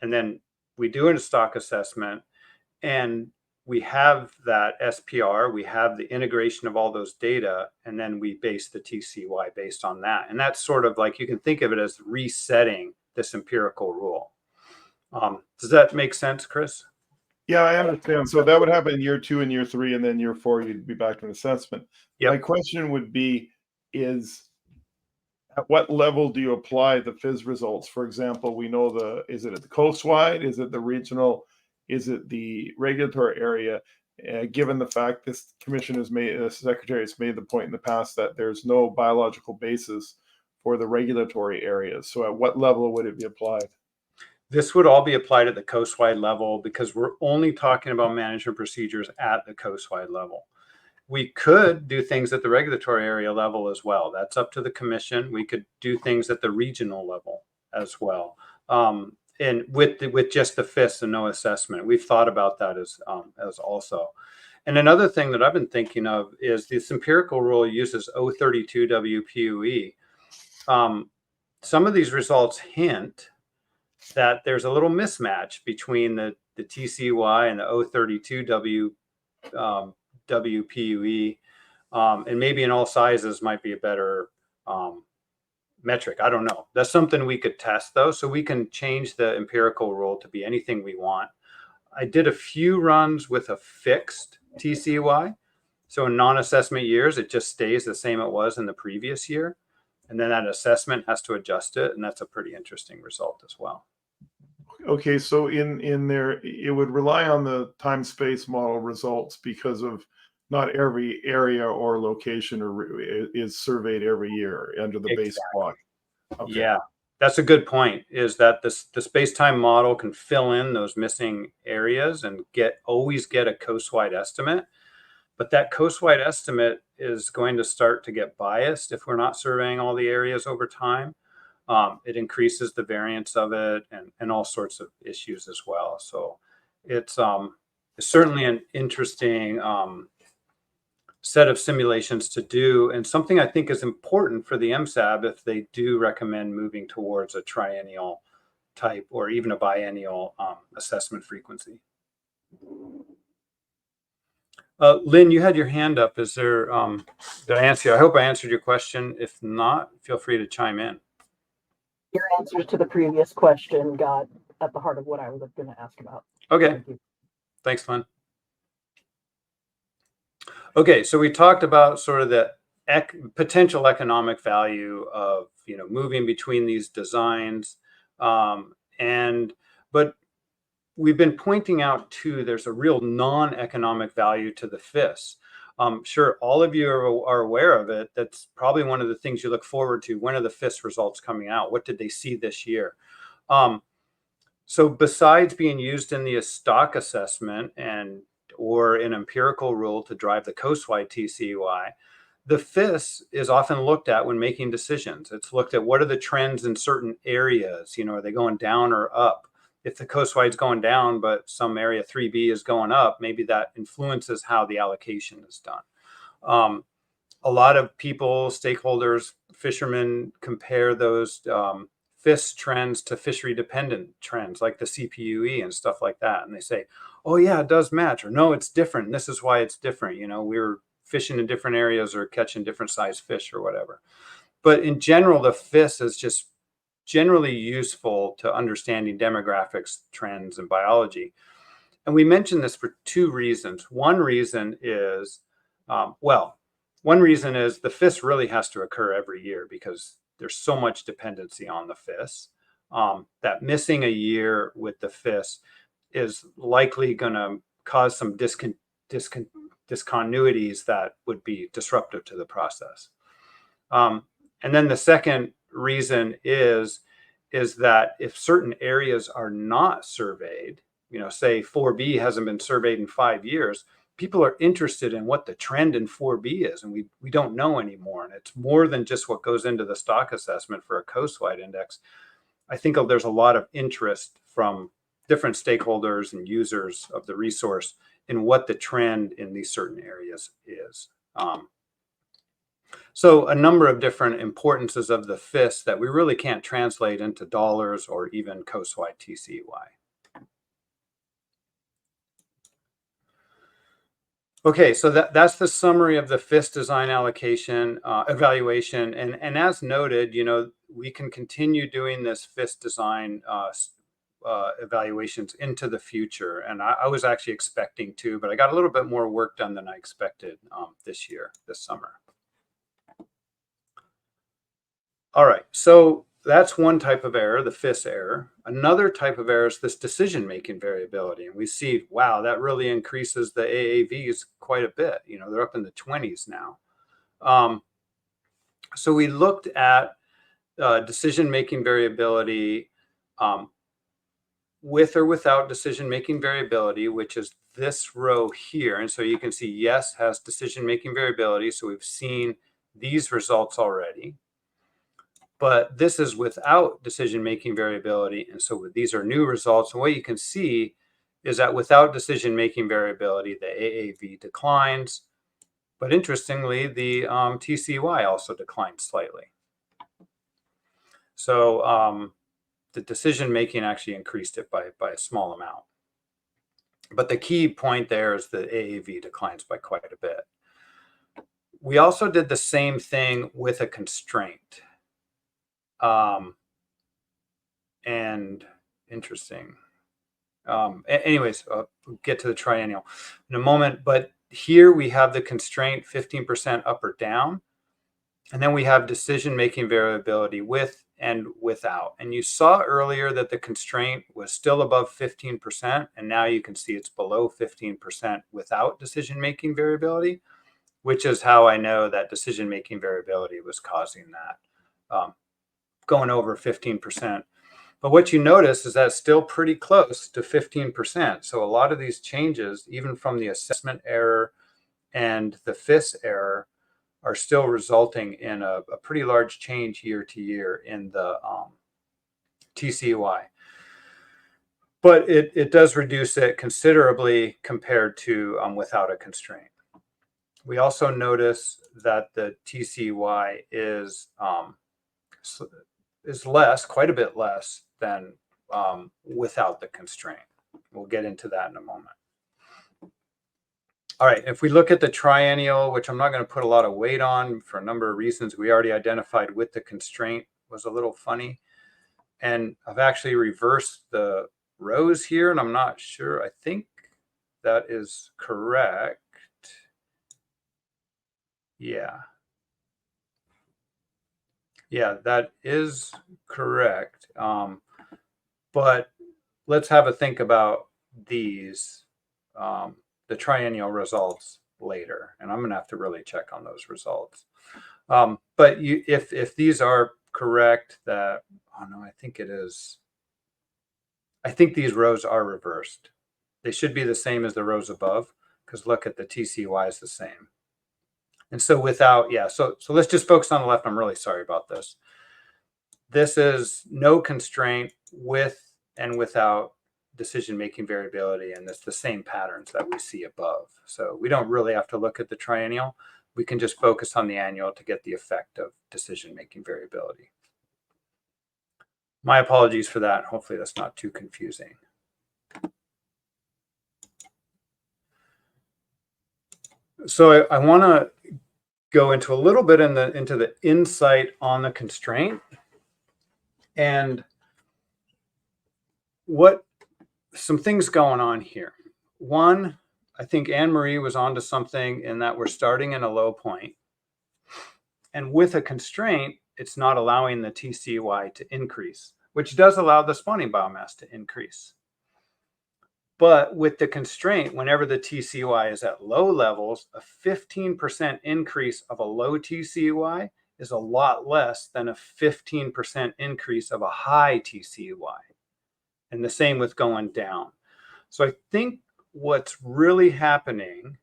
and then we do a stock assessment, and we have that SPR, we have the integration of all those data, and then we base the TCY based on that. And that's sort of like, you can think of it as resetting this empirical rule. Does that make sense, Chris? Yeah, I understand. So that would happen in year 2 and year 3, and then year 4, you'd be back to an assessment. Yep. My question would be, at what level do you apply the FIS results? For example, we know is it at the coastwide? Is it the regional? Is it the regulatory area? Given the fact this commission has made, the secretary has made the point in the past that there's no biological basis for the regulatory areas. So at what level would it be applied? This would all be applied at the coastwide level, because we're only talking about management procedures at the coastwide level. We could do things at the regulatory area level as well. That's up to the commission. We could do things at the regional level as well. And with just the FIS and no assessment, we've thought about that as also. And another thing that I've been thinking of is this empirical rule uses 032 WPUE. Some of these results hint that there's a little mismatch between the TCY and the 032 WPUE, and maybe in all sizes might be a better metric. I don't know. That's something we could test, though, so we can change the empirical rule to be anything we want. I did a few runs with a fixed TCY. So in non-assessment years, it just stays the same it was in the previous year. And then that assessment has to adjust it. And that's a pretty interesting result as well. Okay, so in there, it would rely on the time-space model results, because of not every area or location is surveyed every year under the base block. Okay. Yeah, that's a good point, is that the space-time model can fill in those missing areas and always get a coastwide estimate. But that coastwide estimate is going to start to get biased if we're not surveying all the areas over time. It increases the variance of it and all sorts of issues as well. So it's certainly an interesting set of simulations to do, and something I think is important for the MSAB if they do recommend moving towards a triennial type or even a biennial assessment frequency. Lynn, you had your hand up. Is there, did I answer you? I hope I answered your question. If not, feel free to chime in. Your answers to the previous question got at the heart of what I was going to ask about. Okay. Thanks, Lynn. Okay, so we talked about sort of the potential economic value of moving between these designs, but we've been pointing out too, there's a real non-economic value to the FIS. Sure, all of you are aware of it. That's probably one of the things you look forward to. When are the FIS results coming out? What did they see this year? So besides being used in the stock assessment or an empirical rule to drive the coastwide TCY, the FIS is often looked at when making decisions. It's looked at what are the trends in certain areas. Are they going down or up? If the coastwide's going down, but some area 3B is going up, maybe that influences how the allocation is done. A lot of people, stakeholders, fishermen compare those FIS trends to fishery-dependent trends like the CPUE and stuff like that. And they say, oh, yeah, it does match, or no, it's different. This is why it's different. We're fishing in different areas or catching different size fish or whatever. But in general, the FIS is just generally useful to understanding demographics, trends, and biology. And we mention this for two reasons. One reason is the FIS really has to occur every year because There's so much dependency on the FIS that missing a year with the FIS is likely going to cause some discontinuities that would be disruptive to the process. And then the second reason is that if certain areas are not surveyed, say 4B hasn't been surveyed in 5 years, people are interested in what the trend in 4B is, and we don't know anymore. And it's more than just what goes into the stock assessment for a coast-wide index. I think there's a lot of interest from different stakeholders and users of the resource in what the trend in these certain areas is. So a number of different importances of the FIS that we really can't translate into dollars or even coast-wide TCY. Okay, so that's the summary of the FIS design allocation evaluation. And as noted, we can continue doing this FIS design evaluations into the future. And I was actually expecting to, but I got a little bit more work done than I expected this summer. All right, so that's one type of error, the FIS error. Another type of error is this decision-making variability. And we see, wow, that really increases the AAVs quite a bit. They're up in the 20s now. So we looked at decision-making variability with or without decision-making variability, which is this row here. And so you can see yes has decision-making variability. So we've seen these results already. But this is without decision-making variability. And so these are new results. And what you can see is that without decision-making variability, the AAV declines. But interestingly, the TCY also declines slightly. So the decision-making actually increased it by a small amount. But the key point there is the AAV declines by quite a bit. We also did the same thing with a constraint. And interesting. Anyways, we'll get to the triennial in a moment, but here we have the constraint 15% up or down, and then we have decision-making variability with and without. And you saw earlier that the constraint was still above 15%, and now you can see it's below 15% without decision-making variability, which is how I know that decision-making variability was causing that. Going over 15%. But what you notice is that it's still pretty close to 15%. So a lot of these changes, even from the assessment error and the FIS error, are still resulting in a pretty large change year to year in the TCY. But it does reduce it considerably compared to without a constraint. We also notice that the TCY is less, quite a bit less than without the constraint. We'll get into that in a moment. All right, if we look at the triennial, which I'm not going to put a lot of weight on for a number of reasons we already identified with the constraint, was a little funny. And I've actually reversed the rows here, and I'm not sure. I think that is correct. Yeah. Yeah, that is correct. But let's have a think about these, the triennial results later. And I'm going to have to really check on those results. But if these are correct, that, oh no, I think it is. I think these rows are reversed. They should be the same as the rows above, because look at the TCY is the same. And so without, yeah, so let's just focus on the left. I'm really sorry about this. This is no constraint with and without decision-making variability, and it's the same patterns that we see above. So we don't really have to look at the triennial. We can just focus on the annual to get the effect of decision-making variability. My apologies for that. Hopefully that's not too confusing. So I want to go into a little bit into the insight on the constraint and some things going on here. One, I think Anne-Marie was onto something in that we're starting in a low point. And with a constraint, it's not allowing the TCY to increase, which does allow the spawning biomass to increase. But with the constraint, whenever the TCY is at low levels, a 15% increase of a low TCY is a lot less than a 15% increase of a high TCY. And the same with going down. So I think what's really happening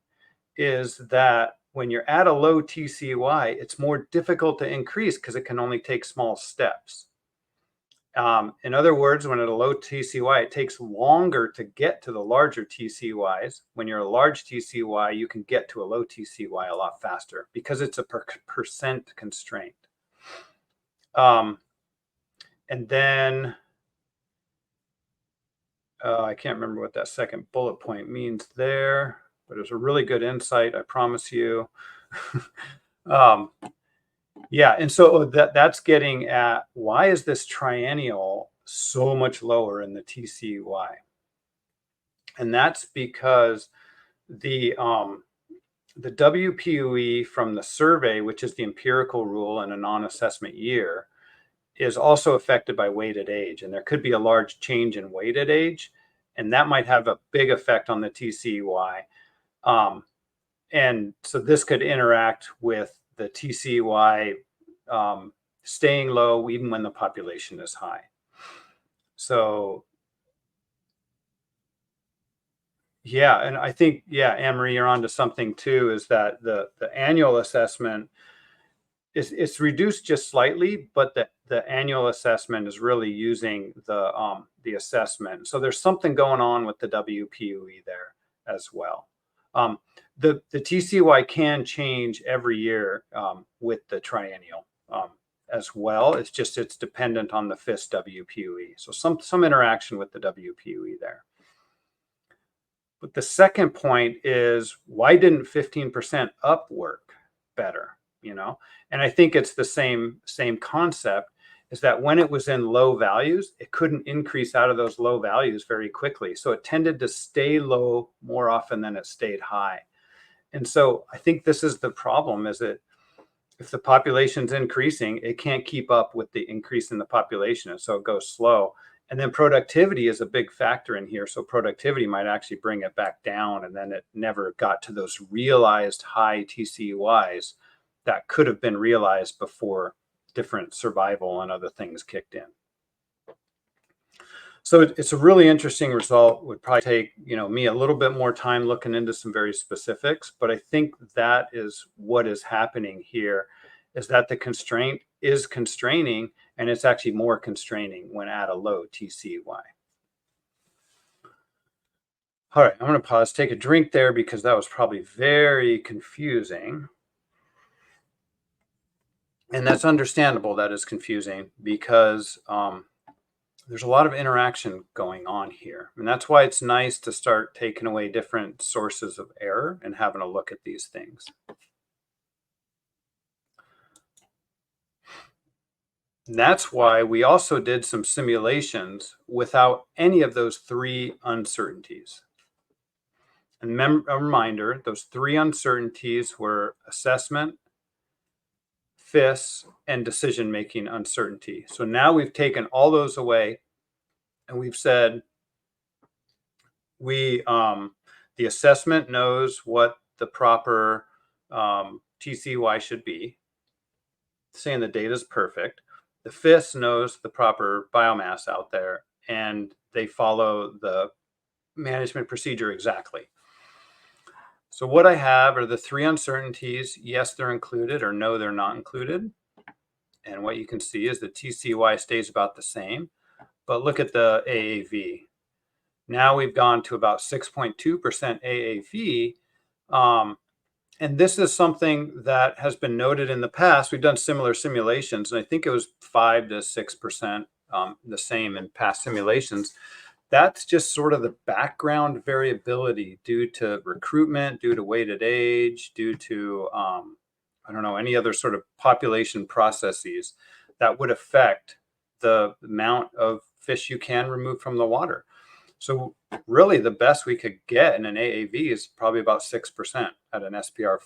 is that when you're at a low TCY, it's more difficult to increase because it can only take small steps. In other words, when at a low TCY, it takes longer to get to the larger TCYs. When you're a large TCY, you can get to a low TCY a lot faster because it's a percent constraint. And then I can't remember what that second bullet point means there, but it was a really good insight, I promise you. Yeah, and so that's getting at why is this triennial so much lower in the TCY? And that's because the WPUE from the survey, which is the empirical rule in a non-assessment year, is also affected by weighted age. And there could be a large change in weighted age, and that might have a big effect on the TCY. And so this could interact with the TCY staying low even when the population is high. So yeah, and I think, yeah, Anne-Marie, you're onto something too, is that the annual assessment it's reduced just slightly, but the annual assessment is really using the assessment. So there's something going on with the WPUE there as well. The TCY can change every year with the triennial as well. It's just it's dependent on the FIS WPUE. So some interaction with the WPUE there. But the second point is, why didn't 15% up work better? You know, and I think it's the same concept, is that when it was in low values, it couldn't increase out of those low values very quickly. So it tended to stay low more often than it stayed high. And so I think this is the problem, is that if the population's increasing, it can't keep up with the increase in the population. And so it goes slow. And then productivity is a big factor in here. So productivity might actually bring it back down. And then it never got to those realized high TCYs that could have been realized before different survival and other things kicked in. So it's a really interesting result. Would probably take, you know, me a little bit more time looking into some very specifics, but I think that is what is happening here, is that the constraint is constraining, and it's actually more constraining when at a low TCY. All right, I'm going to pause, take a drink there, because that was probably very confusing. And that's understandable that is confusing, because there's a lot of interaction going on here. And that's why it's nice to start taking away different sources of error and having a look at these things. And that's why we also did some simulations without any of those three uncertainties. And a reminder, those three uncertainties were assessment, FIS, and decision-making uncertainty. So now we've taken all those away, and we've said the assessment knows what the proper TCY should be, saying the data is perfect. The FIS knows the proper biomass out there, and they follow the management procedure exactly. So what I have are the three uncertainties. Yes, they're included, or no, they're not included. And what you can see is the TCY stays about the same. But look at the AAV. Now we've gone to about 6.2% AAV. And this is something that has been noted in the past. We've done similar simulations, and I think it was 5 to 6%, the same in past simulations. That's just sort of the background variability due to recruitment, due to weighted age, due to, I don't know, any other sort of population processes that would affect the amount of fish you can remove from the water. So really the best we could get in an AAV is probably about 6% at an SPR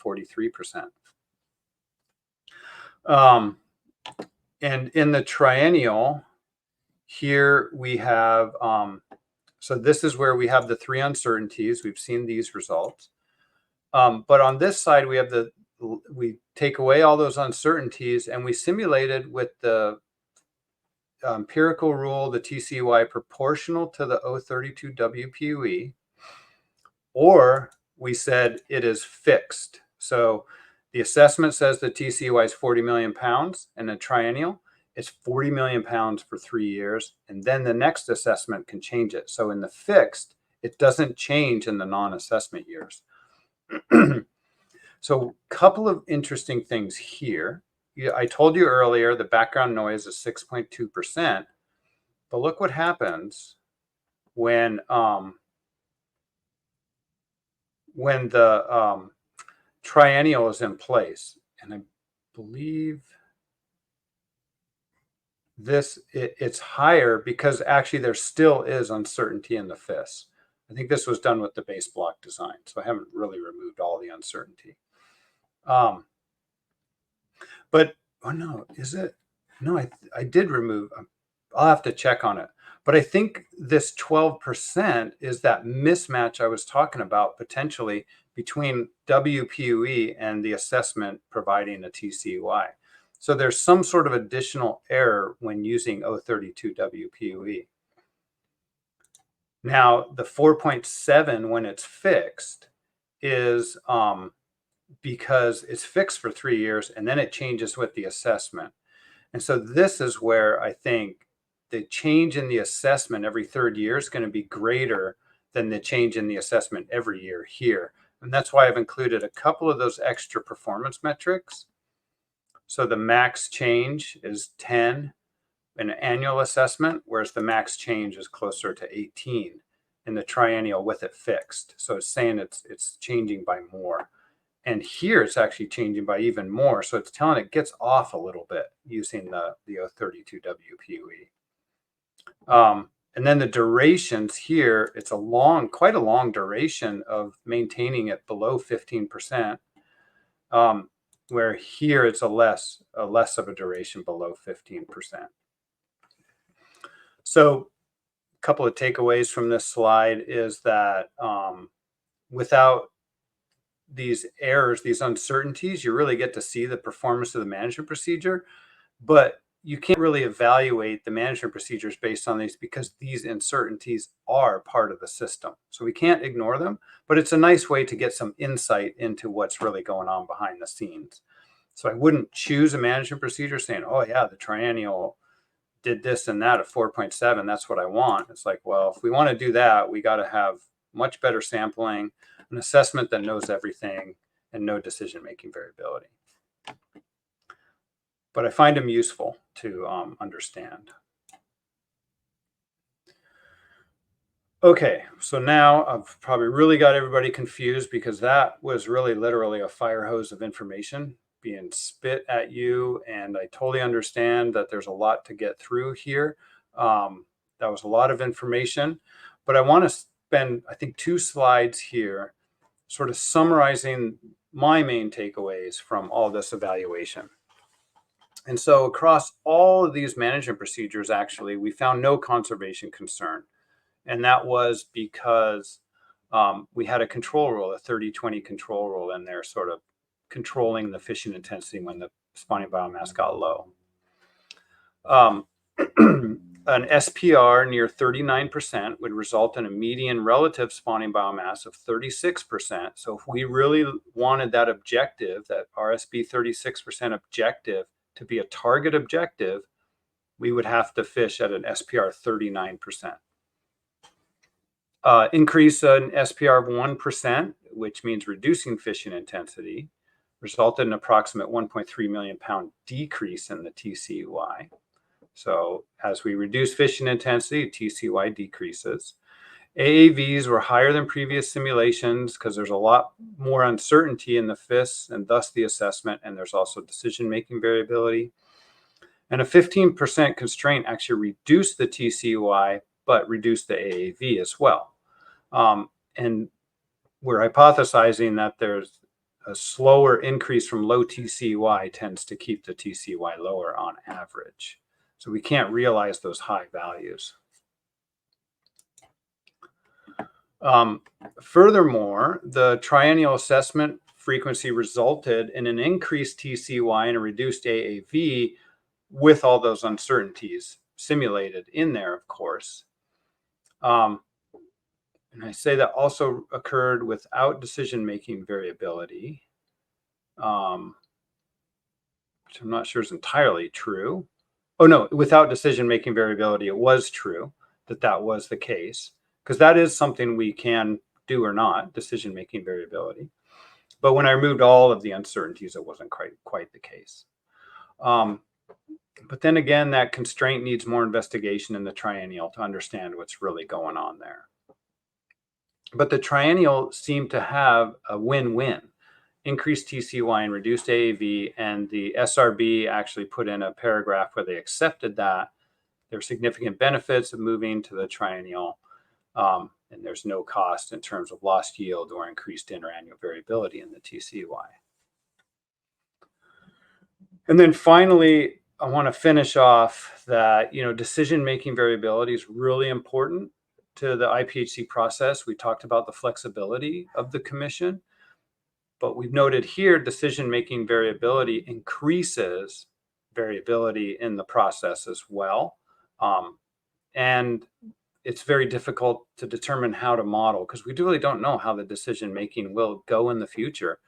43%. And in the triennial, here we have, so this is where we have the 3 uncertainties. We've seen these results. But on this side, we take away all those uncertainties and we simulated with the empirical rule, the TCY proportional to the 032 WPUE, or we said it is fixed. So the assessment says the TCY is 40 million pounds, and the triennial is 40 million pounds for 3 years. And then the next assessment can change it. So in the fixed, it doesn't change in the non-assessment years. So a couple of interesting things here. I told you earlier, the background noise is 6.2%, but look what happens when the triennial is in place. And I believe it's higher because actually there still is uncertainty in the FIS. I think this was done with the base block design, so I haven't really removed all the uncertainty. But, oh no, is it? No, I did remove, I'll have to check on it. But I think this 12% is that mismatch I was talking about potentially between WPUE and the assessment providing a TCY. So there's some sort of additional error when using 032 WPUE. Now, the 4.7 when it's fixed is because it's fixed for 3 years and then it changes with the assessment. And so this is where I think the change in the assessment every 3rd year is going to be greater than the change in the assessment every year here. And that's why I've included a couple of those extra performance metrics. So the max change is 10 in an annual assessment, whereas the max change is closer to 18 in the triennial with it fixed. So it's saying it's changing by more. And here it's actually changing by even more. So it's telling it gets off a little bit using the 032 WPUE. And then the durations here, it's quite a long duration of maintaining it below 15%, where here it's a less of a duration below 15%. So a couple of takeaways from this slide is that without these errors, these uncertainties, you really get to see the performance of the management procedure, but you can't really evaluate the management procedures based on these because these uncertainties are part of the system. So we can't ignore them, but it's a nice way to get some insight into what's really going on behind the scenes. So I wouldn't choose a management procedure saying, oh yeah, the triennial did this and that at 4.7, that's what I want. It's like, well, if we want to do that, we got to have much better sampling, an assessment that knows everything, and no decision-making variability. But I find them useful to understand. Okay, so now I've probably really got everybody confused because that was really literally a fire hose of information being spit at you. And I totally understand that there's a lot to get through here. That was a lot of information, but I want to spend, I think, 2 slides here sort of summarizing my main takeaways from all this evaluation. And so across all of these management procedures, actually, we found no conservation concern. And that was because we had a control rule, a 30-20 control rule in there, sort of controlling the fishing intensity when the spawning biomass got low. An SPR near 39% would result in a median relative spawning biomass of 36%. So if we really wanted that objective, that RSB 36% objective to be a target objective, we would have to fish at an SPR 39%. Increase an SPR of 1%, which means reducing fishing intensity, resulted in an approximate 1.3 million pound decrease in the TCY. So as we reduce fishing intensity, TCY decreases. AAVs were higher than previous simulations because there's a lot more uncertainty in the FIS and thus the assessment, and there's also decision-making variability. And a 15% constraint actually reduced the TCY, but reduced the AAV as well. And we're hypothesizing that there's a slower increase from low TCY tends to keep the TCY lower on average. So we can't realize those high values. Furthermore, the triennial assessment frequency resulted in an increased TCY and a reduced AAV with all those uncertainties simulated in there, of course. And I say that also occurred without decision-making variability, which I'm not sure is entirely true. Oh no, without decision-making variability, it was true that that was the case, because that is something we can do or not, decision-making variability. But when I removed all of the uncertainties, it wasn't quite the case. But then again, that constraint needs more investigation in the triennial to understand what's really going on there. But the triennial seemed to have a win-win, increased TCY and reduced AAV, and the SRB actually put in a paragraph where they accepted that there are significant benefits of moving to the triennial, and there's no cost in terms of lost yield or increased interannual variability in the TCY. And then finally, I want to finish off that, decision-making variability is really important to the IPHC process. We talked about the flexibility of the commission, but we've noted here decision-making variability increases variability in the process as well. And it's very difficult to determine how to model because we really don't know how the decision-making will go in the future.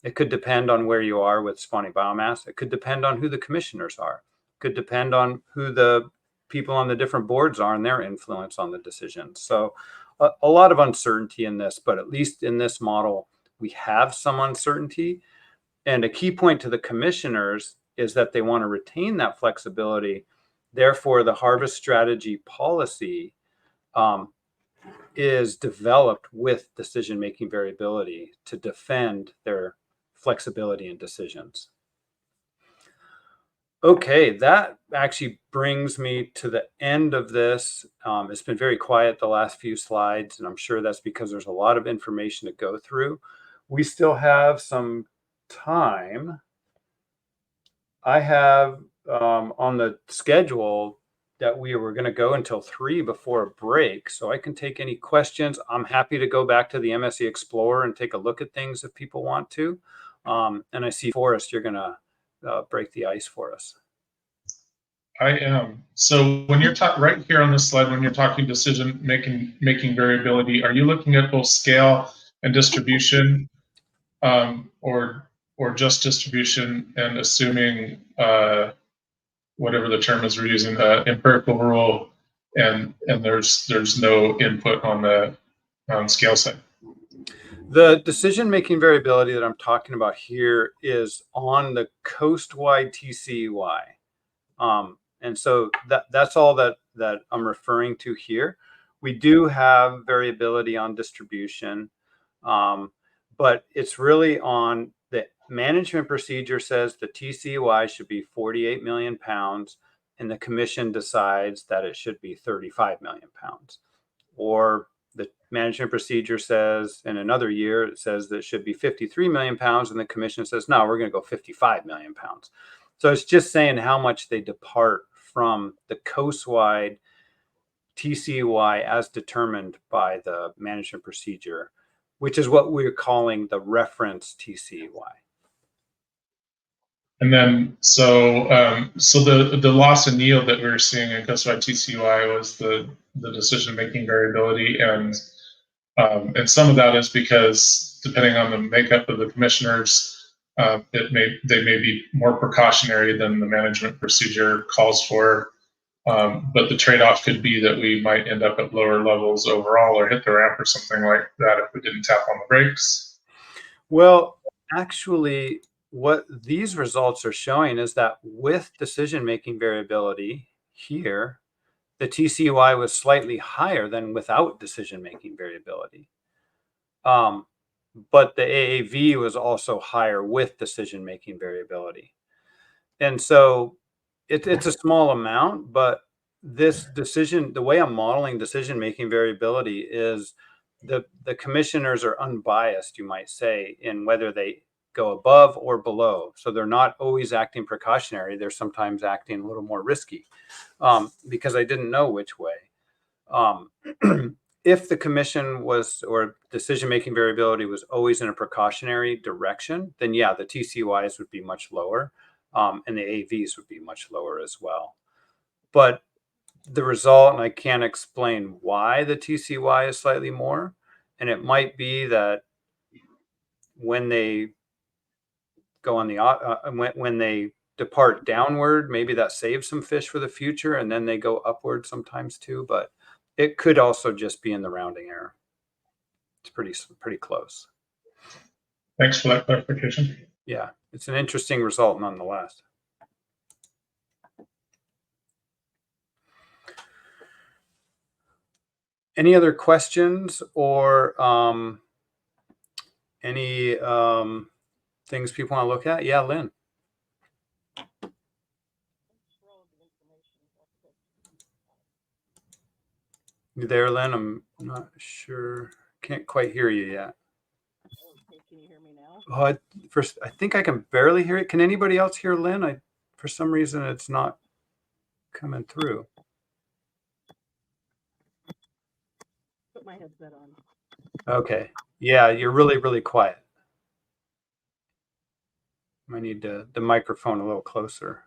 It could depend on where you are with spawning biomass. It could depend on who the commissioners are. It could depend on who the people on the different boards are and their influence on the decisions. So a lot of uncertainty in this, but at least in this model, we have some uncertainty. And a key point to the commissioners is that they want to retain that flexibility. Therefore, the harvest strategy policy is developed with decision-making variability to defend their flexibility in decisions. Okay, that actually brings me to the end of this. It's been very quiet the last few slides, and I'm sure that's because there's a lot of information to go through. We still have some time. I have on the schedule that we were going to go until 3 before a break, so I can take any questions. I'm happy to go back to the MSE Explorer and take a look at things if people want to. And I see, Forrest, you're going to break the ice for us. I am. So when you're right here on this slide, when you're talking decision-making variability, are you looking at both scale and distribution, or just distribution and assuming whatever the term is we're using, the empirical rule, and there's no input on the scale side? The decision-making variability that I'm talking about here is on the coast-wide TCY. And so that's all that I'm referring to here. We do have variability on distribution, but it's really on the management procedure says the TCY should be 48 million pounds, and the commission decides that it should be 35 million pounds. Or the management procedure says in another year, it says that it should be 53 million pounds, and the commission says, no, we're going to go 55 million pounds. So it's just saying how much they depart from the coast-wide TCY as determined by the management procedure, which is what we're calling the reference TCY. And then, so the loss in yield that we were seeing in coast-wide TCY was the decision-making variability, and some of that is because depending on the makeup of the commissioners, they may be more precautionary than the management procedure calls for. But the trade-off could be that we might end up at lower levels overall or hit the ramp or something like that if we didn't tap on the brakes. Well, actually, what these results are showing is that with decision-making variability here, the TCY was slightly higher than without decision-making variability. But the AAV was also higher with decision-making variability. And so it's a small amount, but this decision, the way I'm modeling decision-making variability is the commissioners are unbiased, you might say, in whether they go above or below. So they're not always acting precautionary. They're sometimes acting a little more risky because I didn't know which way. If the commission was, or decision-making variability was always in a precautionary direction, then yeah, the TCYs would be much lower and the AVs would be much lower as well. But the result, and I can't explain why the TCY is slightly more, and it might be that when they go on the when they depart downward, maybe that saves some fish for the future, and then they go upward sometimes too. But it could also just be in the rounding error. It's pretty close. Thanks for that clarification. Yeah, it's an interesting result nonetheless. Any other questions or any things people want to look at? Yeah, Lynn. You there, Lynn? I'm not sure. Can't quite hear you yet. Can you hear me now? Oh, first, I think I can barely hear it. Can anybody else hear Lynn? For some reason, it's not coming through. Put my headset on. Okay. Yeah, you're really, really quiet. I need the microphone a little closer.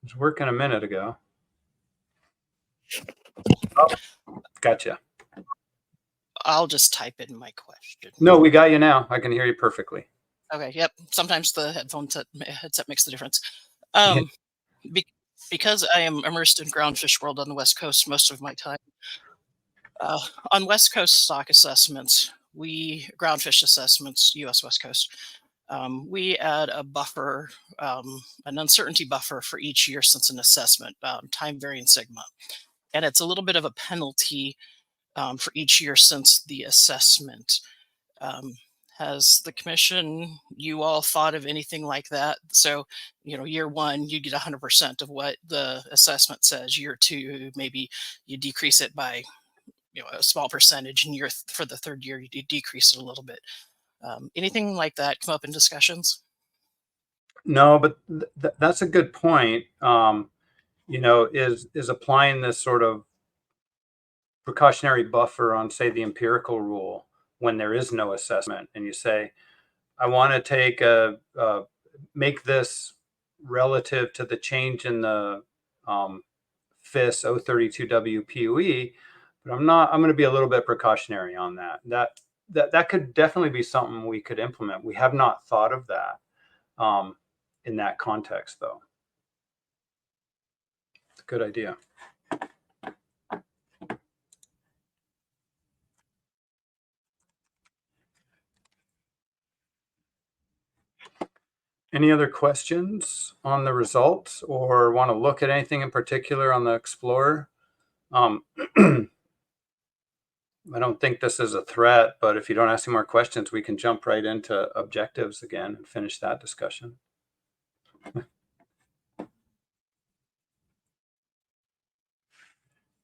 It was working a minute ago. Oh, gotcha. I'll just type in my question. No, we got you now. I can hear you perfectly. Okay. Yep. Sometimes the headset makes the difference. Because I am immersed in groundfish world on the West Coast most of my time. On West Coast stock assessments, groundfish assessments, U.S. West Coast, we add a buffer, an uncertainty buffer for each year since an assessment, time varying sigma. And it's a little bit of a penalty for each year since the assessment. Has the commission, you all thought of anything like that? So, year one, you get 100% of what the assessment says. Year two, maybe you decrease it by, a small percentage, and for the third year, you decrease it a little bit. Anything like that come up in discussions? No, but that's a good point. Is applying this sort of precautionary buffer on, say, the empirical rule when there is no assessment, and you say, I want to take make this relative to the change in the FIS 032W PUE, but I'm going to be a little bit precautionary on that. That could definitely be something we could implement. We have not thought of that in that context, though. It's a good idea. Any other questions on the results or want to look at anything in particular on the Explorer? I don't think this is a threat, but if you don't ask any more questions, we can jump right into objectives again and finish that discussion.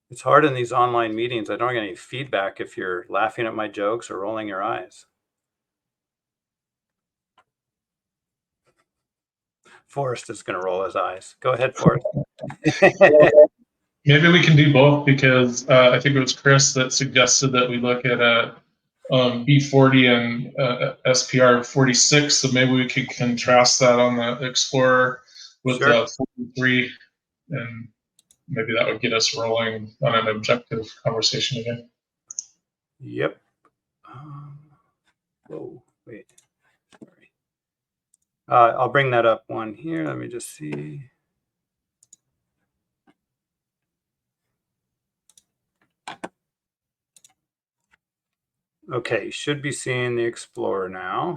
It's hard in these online meetings. I don't get any feedback if you're laughing at my jokes or rolling your eyes. Forrest is going to roll his eyes. Go ahead, Forrest. Maybe we can do both because I think it was Chris that suggested that we look at B40 and SPR 46. So maybe we could contrast that on the Explorer with Sure. 43, and maybe that would get us rolling on an objective conversation again. Yep. Whoa, wait. Sorry. I'll bring that up one here. Let me just see. Okay, you should be seeing the Explorer now.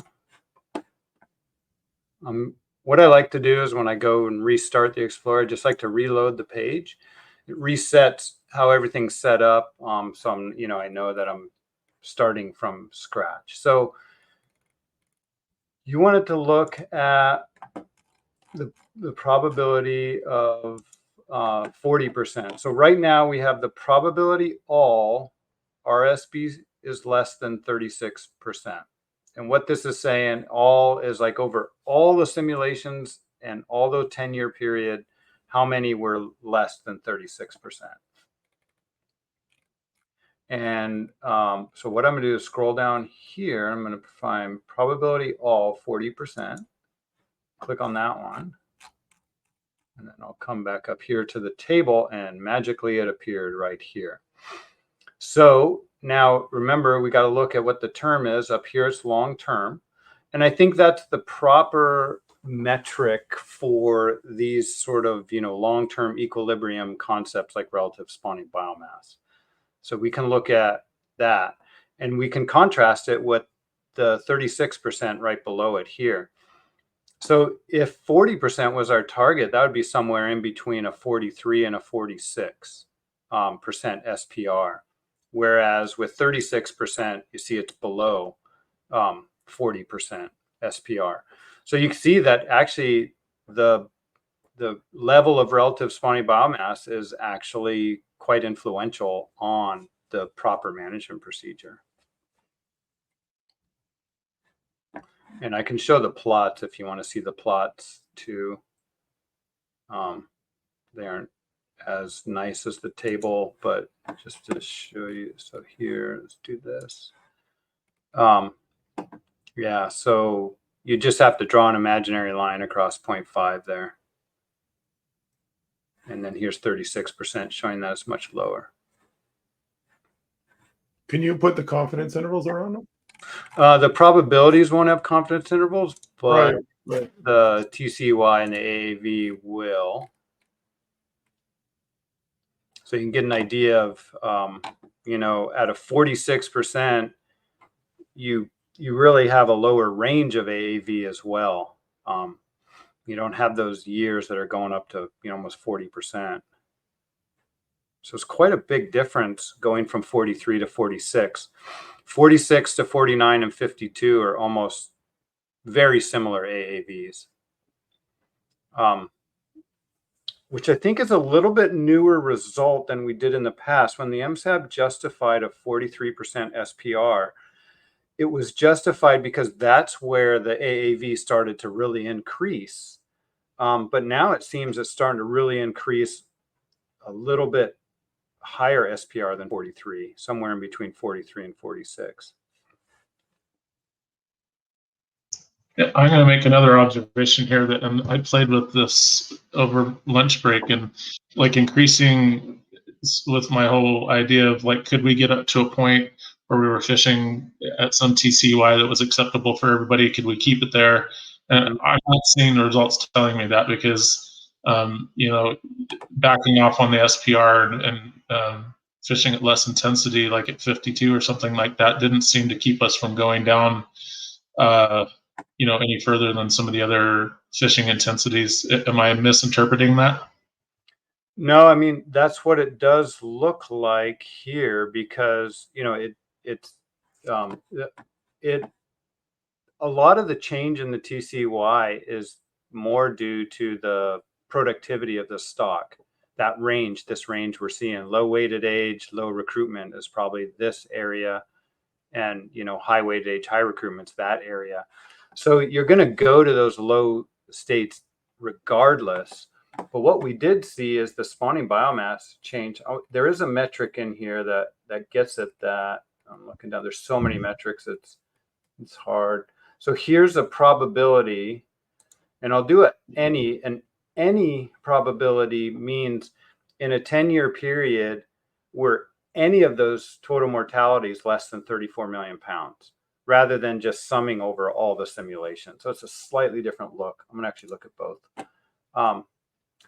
What I like to do is when I go and restart the Explorer, I just like to reload the page. It resets how everything's set up. So I know that I'm starting from scratch. So you wanted to look at the probability of 40%. So right now we have the probability all RSB is less than 36%. And what this is saying all is like over all the simulations and all the 10-year period, how many were less than 36%. And so what I'm going to do is scroll down here. I'm going to find probability all 40%. Click on that one. And then I'll come back up here to the table, and magically it appeared right here. So now remember, we got to look at what the term is. Up here it's long term. And I think that's the proper metric for these sort of, long-term equilibrium concepts like relative spawning biomass. So we can look at that, and we can contrast it with the 36% right below it here. So if 40% was our target, that would be somewhere in between a 43 and a 46 percent SPR. Whereas with 36%, you see it's below 40% SPR. So you can see that actually the level of relative spawning biomass is actually quite influential on the proper management procedure. And I can show the plots if you want to see the plots too. They aren't as nice as the table, but just to show you. So here, let's do this. Yeah, so you just have to draw an imaginary line across 0.5 there. And then here's 36% showing that it's much lower. Can you put the confidence intervals around them? The probabilities won't have confidence intervals, but Right. the TCY and the AAV will. So you can get an idea of, at a 46%, you really have a lower range of AAV as well. You don't have those years that are going up to almost 40%. So it's quite a big difference going from 43 to 46. 46 to 49 and 52 are almost very similar AAVs, which I think is a little bit newer result than we did in the past. When the MSAB justified a 43% SPR, it was justified because that's where the AAV started to really increase. But now it seems it's starting to really increase a little bit higher SPR than 43, somewhere in between 43 and 46. Yeah, I'm going to make another observation here that I played with this over lunch break, and like increasing with my whole idea of like, could we get up to a point where we were fishing at some TCY that was acceptable for everybody? Could we keep it there? And I'm not seeing the results telling me that, because backing off on the SPR and fishing at less intensity, like at 52 or something like that, didn't seem to keep us from going down any further than some of the other fishing intensities. Am I misinterpreting that? No, I mean, that's what it does look like here, because a lot of the change in the TCY is more due to the productivity of the stock. This range we're seeing, low weighted age, low recruitment is probably this area, and high weighted age, high recruitment's that area. So you're going to go to those low states regardless. But what we did see is the spawning biomass change. Oh, there is a metric in here that gets at that. I'm looking down. There's so many metrics. It's hard. So here's a probability, and I'll do it any probability means in a 10-year period where any of those total mortalities less than 34 million pounds, rather than just summing over all the simulations. So it's a slightly different look. I'm going to actually look at both.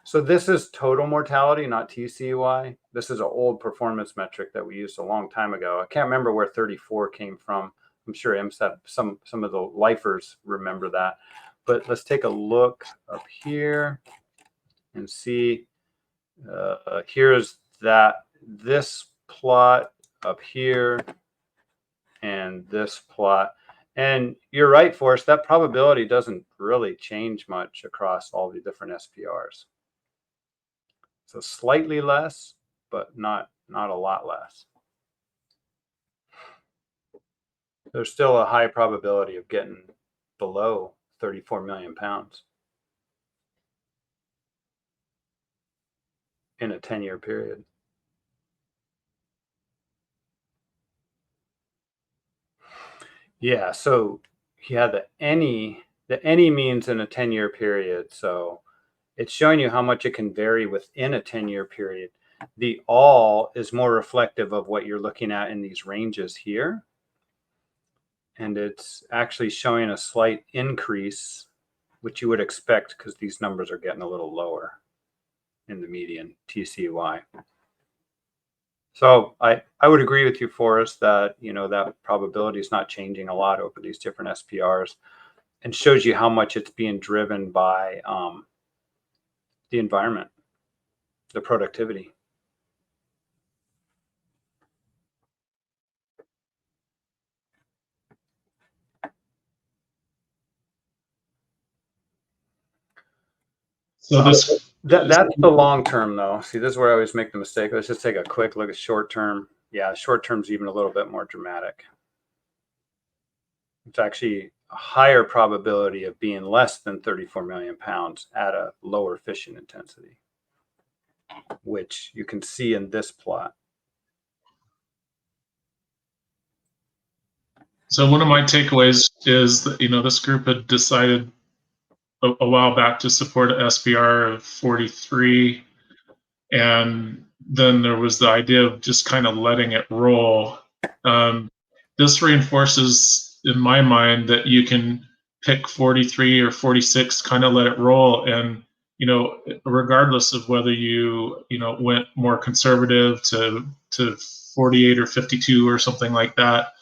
So this is total mortality, not TCY. This is an old performance metric that we used a long time ago. I can't remember where 34 came from. I'm sure MSAB, some of the lifers remember that. But let's take a look up here and see. Here's this plot up here and this plot. And you're right, Forrest, that probability doesn't really change much across all the different SPRs. So slightly less, but not a lot less. There's still a high probability of getting below 34 million pounds in a 10-year period. Yeah, so yeah, the any means in a 10-year period. So it's showing you how much it can vary within a 10-year period. The all is more reflective of what you're looking at in these ranges here. And it's actually showing a slight increase, which you would expect because these numbers are getting a little lower in the median TCY. So I would agree with you, Forrest, that that probability is not changing a lot over these different SPRs, and shows you how much it's being driven by the environment, the productivity. So this That's the long term, though. See, this is where I always make the mistake. Let's just take a quick look at short term. Yeah, short term's even a little bit more dramatic. It's actually a higher probability of being less than 34 million pounds at a lower fishing intensity, which you can see in this plot. So one of my takeaways is that this group had decided a while back to support an SPR of 43, and then there was the idea of just kind of letting it roll. This reinforces, in my mind, that you can pick 43 or 46, kind of let it roll, and regardless of whether you went more conservative to 48 or 52 or something like that,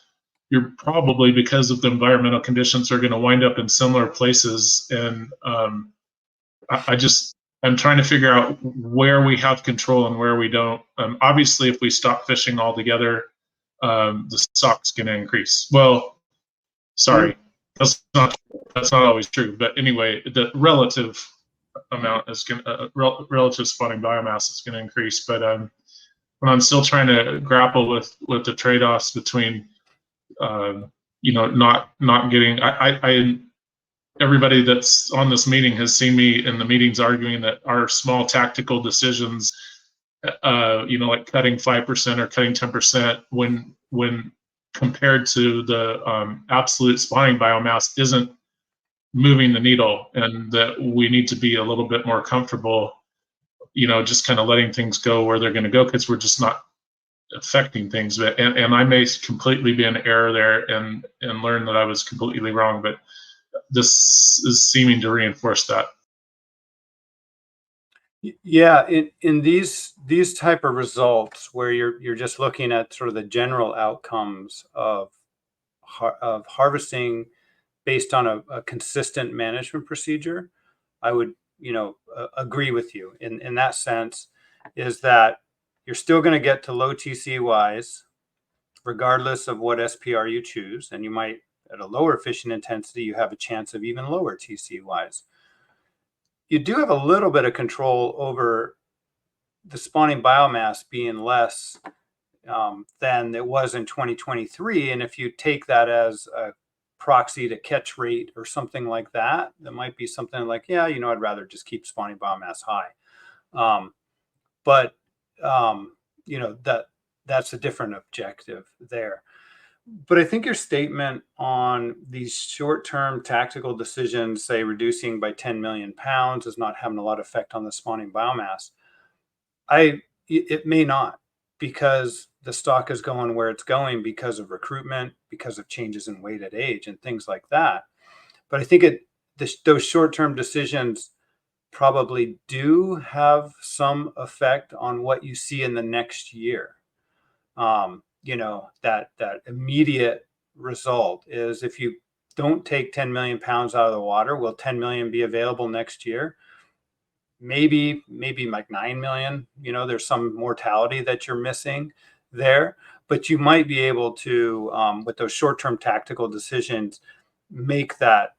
you're probably, because of the environmental conditions, are going to wind up in similar places. And I'm trying to figure out where we have control and where we don't. Obviously, if we stop fishing altogether, the stock's going to increase. Well, sorry, that's not always true. But anyway, the relative amount is going relative spawning biomass is going to increase. But when I'm still trying to grapple with the trade-offs between not getting. Everybody that's on this meeting has seen me in the meetings arguing that our small tactical decisions, like cutting 5% or cutting 10%, when compared to the absolute spawning biomass, isn't moving the needle, and that we need to be a little bit more comfortable, just kind of letting things go where they're going to go, because we're just not affecting things. But and I may completely be in error there and learn that I was completely wrong, but this is seeming to reinforce that. Yeah, in these type of results where you're just looking at sort of the general outcomes of harvesting based on a consistent management procedure, I would agree with you in that sense, is that you're still going to get to low TCYs regardless of what SPR you choose, and you might, at a lower fishing intensity, you have a chance of even lower TCYs. You do have a little bit of control over the spawning biomass being less than it was in 2023. And if you take that as a proxy to catch rate or something like that, that might be something like, yeah, I'd rather just keep spawning biomass high. But that's a different objective there. But I think your statement on these short-term tactical decisions, say reducing by 10 million pounds, is not having a lot of effect on the spawning biomass. It may not, because the stock is going where it's going because of recruitment, because of changes in weighted age and things like that. But I think those short-term decisions probably do have some effect on what you see in the next year. That immediate result is, if you don't take 10 million pounds out of the water, will 10 million be available next year? Maybe like 9 million. There's some mortality that you're missing there, but you might be able to, with those short-term tactical decisions, make that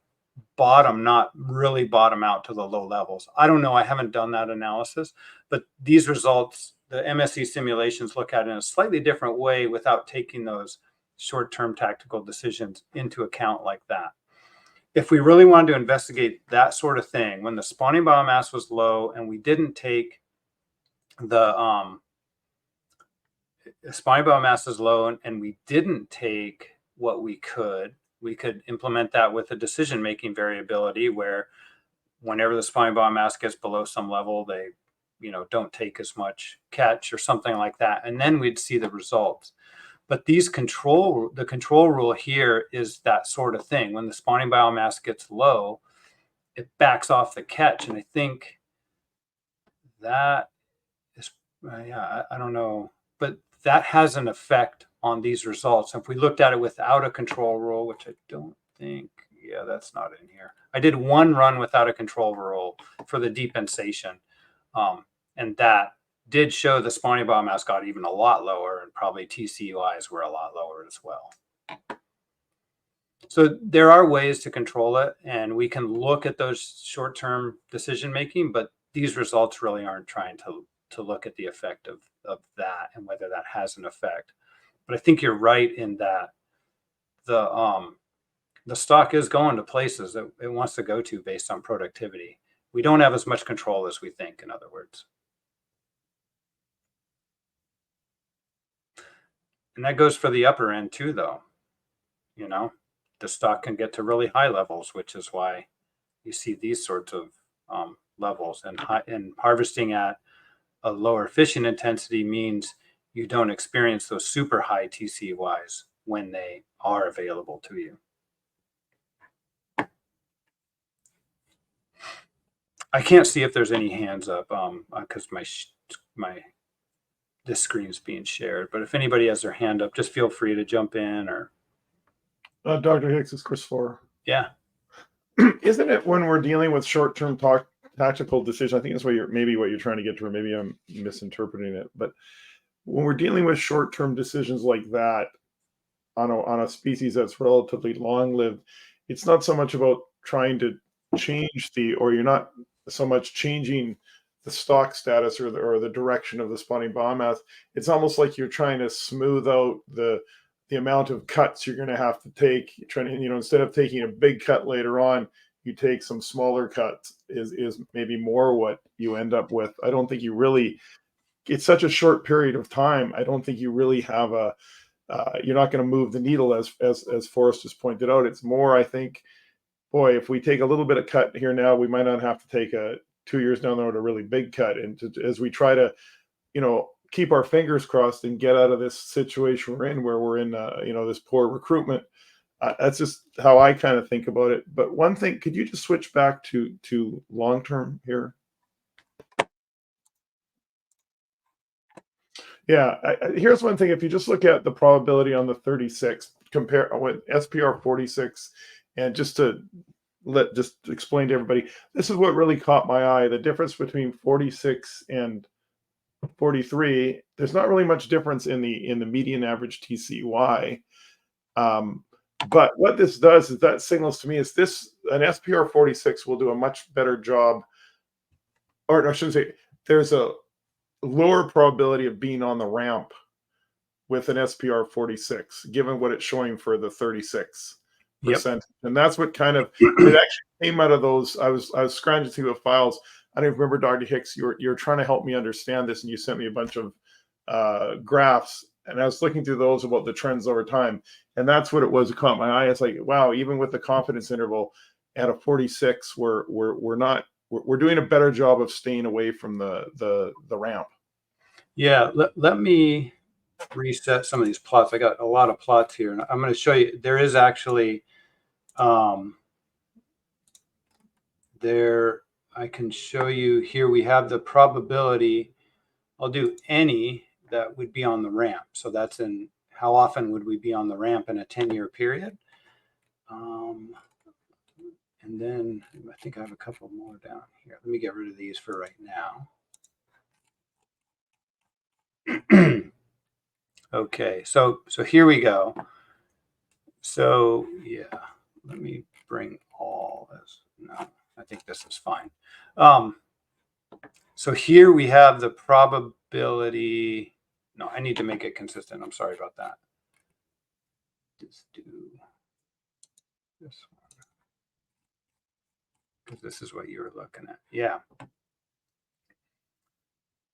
bottom not really bottom out to the low levels. I don't know. I haven't done that analysis, but these results, the MSE simulations look at it in a slightly different way without taking those short-term tactical decisions into account like that. If we really wanted to investigate that sort of thing, when the spawning biomass was low and we didn't take the spawning biomass is low and we didn't take what we could implement that with a decision-making variability where whenever the spawning biomass gets below some level, they, don't take as much catch or something like that. And then we'd see the results. But the control rule here is that sort of thing. When the spawning biomass gets low, it backs off the catch. And I think that is, I don't know, but that has an effect on these results. If we looked at it without a control rule, which I don't think, that's not in here. I did one run without a control rule for the depensation. And that did show the spawning biomass got even a lot lower, and probably TCUIs were a lot lower as well. So there are ways to control it, and we can look at those short-term decision-making, but these results really aren't trying to look at the effect of that and whether that has an effect. But I think you're right in that the stock is going to places that it wants to go to based on productivity. We don't have as much control as we think, in other words. And that goes for the upper end too, though. The stock can get to really high levels, which is why you see these sorts of levels. And harvesting at a lower fishing intensity means you don't experience those super high TCUIs when they are available to you. I can't see if there's any hands up because this screen's being shared. But if anybody has their hand up, just feel free to jump in. Or Dr. Hicks, is Chris Four. Yeah. Isn't it when we're dealing with short-term tactical decisions? I think that's what you're trying to get to, or maybe I'm misinterpreting it. But when we're dealing with short-term decisions like that on a species that's relatively long-lived, it's not so much about trying to change or you're not so much changing the stock status or the direction of the spawning biomass. It's almost like you're trying to smooth out the amount of cuts you're going to have to take. You're trying to, instead of taking a big cut later on, you take some smaller cuts is maybe more what you end up with. I don't think you really, it's such a short period of time. I don't think you really have you're not going to move the needle as Forrest has pointed out. It's more, I think, boy, if we take a little bit of cut here now, we might not have to take 2 years down the road a really big cut. And as we try to, keep our fingers crossed and get out of this situation we're in, where we're in, this poor recruitment. That's just how I kind of think about it. But one thing, could you just switch back to long term here? Yeah, here's one thing. If you just look at the probability on the 36, compare with SPR 46, and just explain to everybody, this is what really caught my eye. The difference between 46 and 43, there's not really much difference in the median average TCUI. But what this does is that signals to me is an SPR 46 will do a much better job, or I shouldn't say, there's a lower probability of being on the ramp with an SPR 46, given what it's showing for the 36%. Yep. And that's what kind of, it actually came out of those. I was scrounging through the files. I don't remember, Dr. Hicks, you're trying to help me understand this, and you sent me a bunch of graphs, and I was looking through those about the trends over time, and that's what it was that caught my eye. It's like, wow, even with the confidence interval at a 46, we're doing a better job of staying away from the ramp. Yeah, let me reset some of these plots. I got a lot of plots here, and I'm going to show you. There is actually I can show you here. We have the probability. I'll do any that would be on the ramp. So that's in how often would we be on the ramp in a 10-year period. And then I think I have a couple more down here. Let me get rid of these for right now. Okay, so here we go. So yeah, let me bring all this. No, I think this is fine. So here we have the probability. No, I need to make it consistent. I'm sorry about that. just do this one, because this is what you were looking at. Yeah.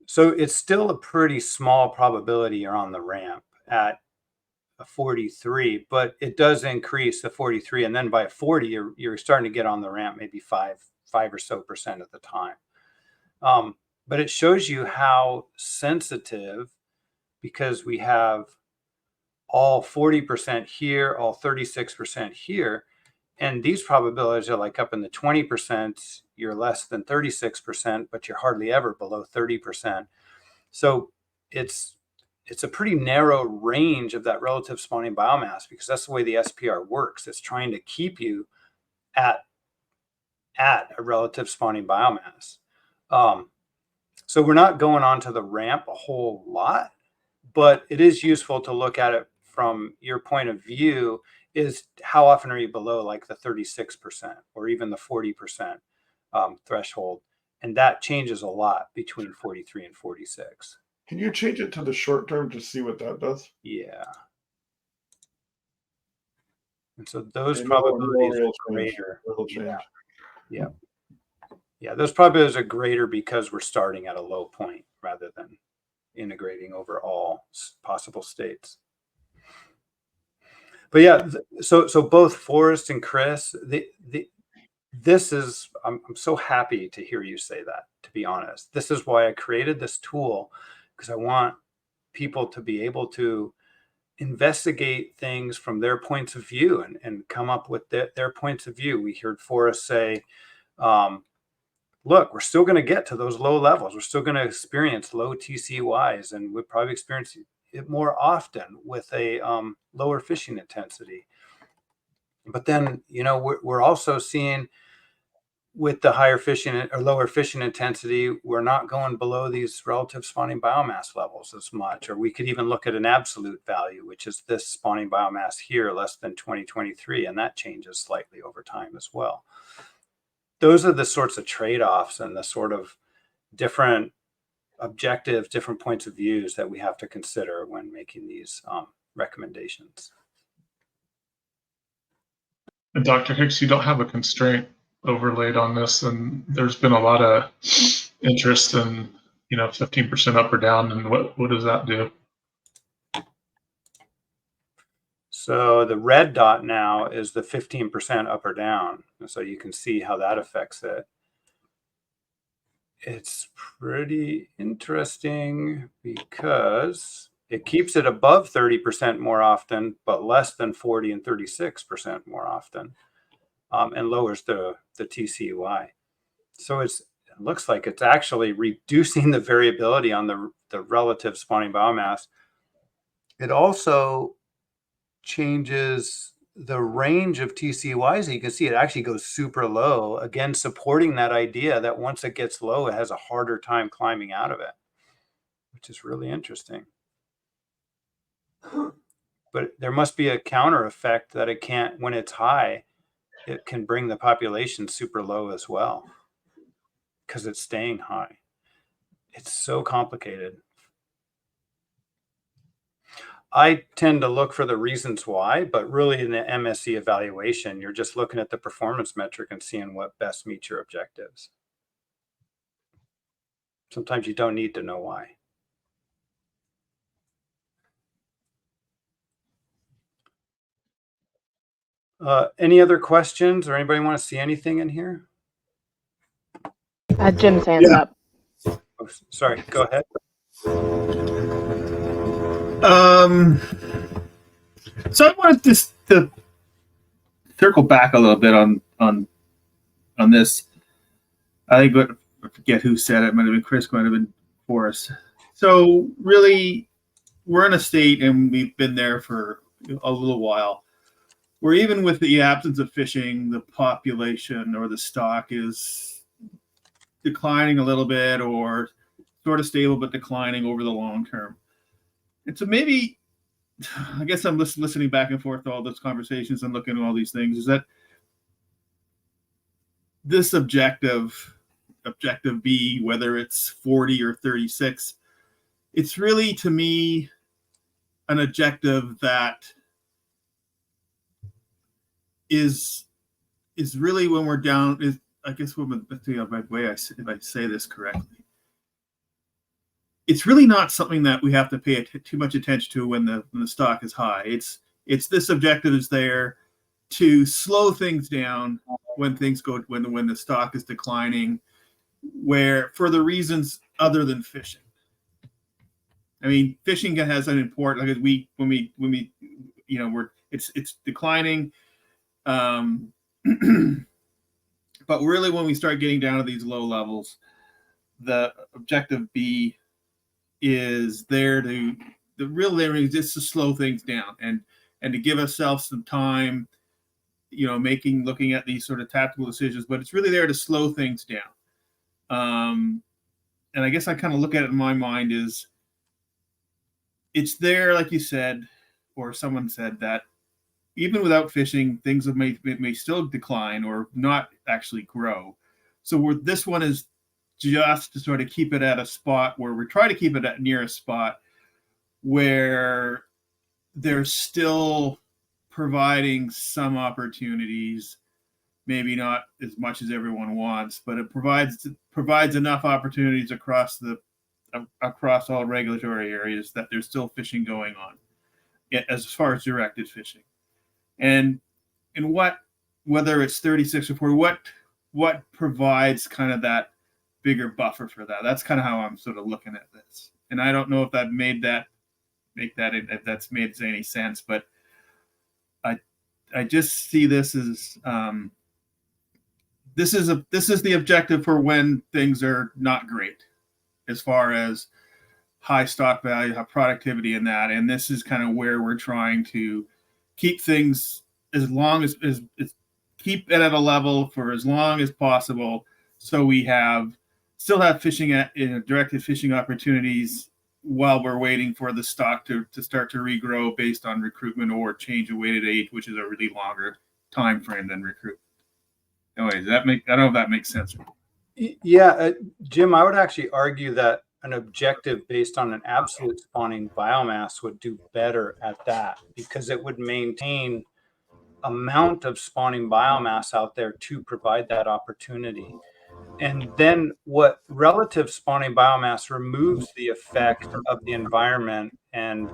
So it's still a pretty small probability you're on the ramp at a 43, but it does increase to 43, and then by 40 you're starting to get on the ramp maybe 5 or so percent of the time. But it shows you how sensitive, because we have all 40% here, all 36% here, and these probabilities are like up in the 20%. You're less than 36%, but you're hardly ever below 30%. So it's a pretty narrow range of that relative spawning biomass, because that's the way the SPR works. It's trying to keep you at a relative spawning biomass. So we're not going onto the ramp a whole lot, but it is useful to look at it from your point of view. Is how often are you below like the 36% or even the 40% threshold? And that changes a lot between 43 and 46. Can you change it to the short term to see what that does? Yeah. And so those Okay, probabilities real are greater. change. Yeah, those probabilities are greater because we're starting at a low point rather than integrating over all possible states. But yeah, so both Forrest and Chris, this is, I'm so happy to hear you say that, to be honest. This is why I created this tool, because I want people to be able to investigate things from their points of view and come up with their points of view. We heard Forrest say, look, we're still going to get to those low levels. We're still going to experience low TCYs, and we'll probably experience it more often with a lower fishing intensity. But then, you know, we're also seeing with the higher fishing or lower fishing intensity, we're not going below these relative spawning biomass levels as much. Or we could even look at an absolute value, which is this spawning biomass here, less than 2023, and that changes slightly over time as well. Those are the sorts of trade-offs and the sort of different objectives, different points of views that we have to consider when making these recommendations. And Dr. Hicks, you don't have a constraint overlaid on this, and there's been a lot of interest in, 15% up or down, and what does that do? So the red dot now is the 15% up or down. And so you can see how that affects it. It's pretty interesting because it keeps it above 30% more often, but less than 40 and 36% more often, and lowers the TCUI. So it looks like it's actually reducing the variability on the relative spawning biomass. It also changes the range of TCYs. You can see it actually goes super low, again, supporting that idea that once it gets low, it has a harder time climbing out of it, which is really interesting. But there must be a counter effect that it can't, when it's high, it can bring the population super low as well because it's staying high. It's so complicated. I tend to look for the reasons why, but really in the MSE evaluation, you're just looking at the performance metric and seeing what best meets your objectives. Sometimes you don't need to know why. Any other questions, or anybody want to see anything in here? Jim's hands up. Oh, sorry, go ahead. So I wanted to circle back a little bit on this. I think I forget who said it. It might have been Chris, might have been Forrest. So really, we're in a state, and we've been there for a little while, where even with the absence of fishing, the population or the stock is declining a little bit, or sort of stable but declining over the long term. And so maybe, I guess I'm listening back and forth to all those conversations and looking at all these things, is that this objective B, whether it's 40 or 36, it's really, to me, an objective that is really when we're down. Is I guess if I say this correctly, it's really not something that we have to pay too much attention to when the stock is high. It's this objective is there to slow things down when things go when the stock is declining, where for the reasons other than fishing. I mean, fishing has an important like when we it's declining, but really when we start getting down to these low levels, the objective B is there to the real there is just to slow things down and to give ourselves some time, looking at these sort of tactical decisions, but it's really there to slow things down. And I guess I kind of look at it in my mind is it's there, like you said, or someone said that even without fishing, things may still decline or not actually grow. So this one is just to sort of keep it at a spot where we try to keep it at near a spot where they're still providing some opportunities, maybe not as much as everyone wants, but it provides enough opportunities across all regulatory areas that there's still fishing going on as far as directed fishing. And whether it's 36 or 40, what provides kind of that bigger buffer for that? That's kind of how I'm sort of looking at this. And I don't know if that if that's made any sense, but I just see this as this is the objective for when things are not great as far as high stock value, high productivity in that. And this is kind of where we're trying to keep things as long as keep it at a level for as long as possible. So we still have fishing directed fishing opportunities while we're waiting for the stock to start to regrow based on recruitment or change of weighted age, which is a really longer time frame than recruitment. Anyways, I don't know if that makes sense. Yeah, Jim, I would actually argue that an objective based on an absolute spawning biomass would do better at that because it would maintain amount of spawning biomass out there to provide that opportunity. And then what relative spawning biomass removes the effect of the environment and,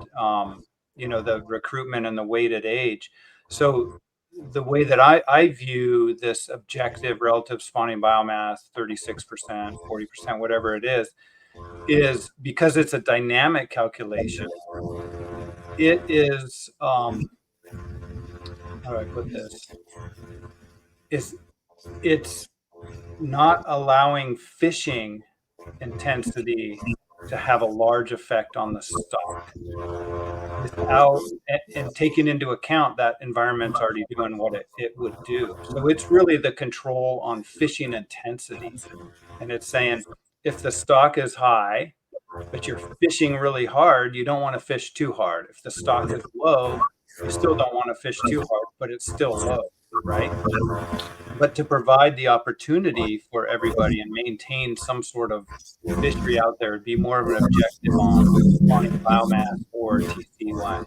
the recruitment and the weighted age. So the way that I view this objective relative spawning biomass, 36%, 40%, whatever it is because it's a dynamic calculation. It is, how do I put this? It's not allowing fishing intensity to have a large effect on the stock without and taking into account that environment's already doing what it would do. So it's really the control on fishing intensity. And it's saying if the stock is high, but you're fishing really hard, you don't want to fish too hard. If the stock is low, you still don't want to fish too hard, but it's still low, right? But to provide the opportunity for everybody and maintain some sort of fishery out there would be more of an objective on spawning biomass or TC1.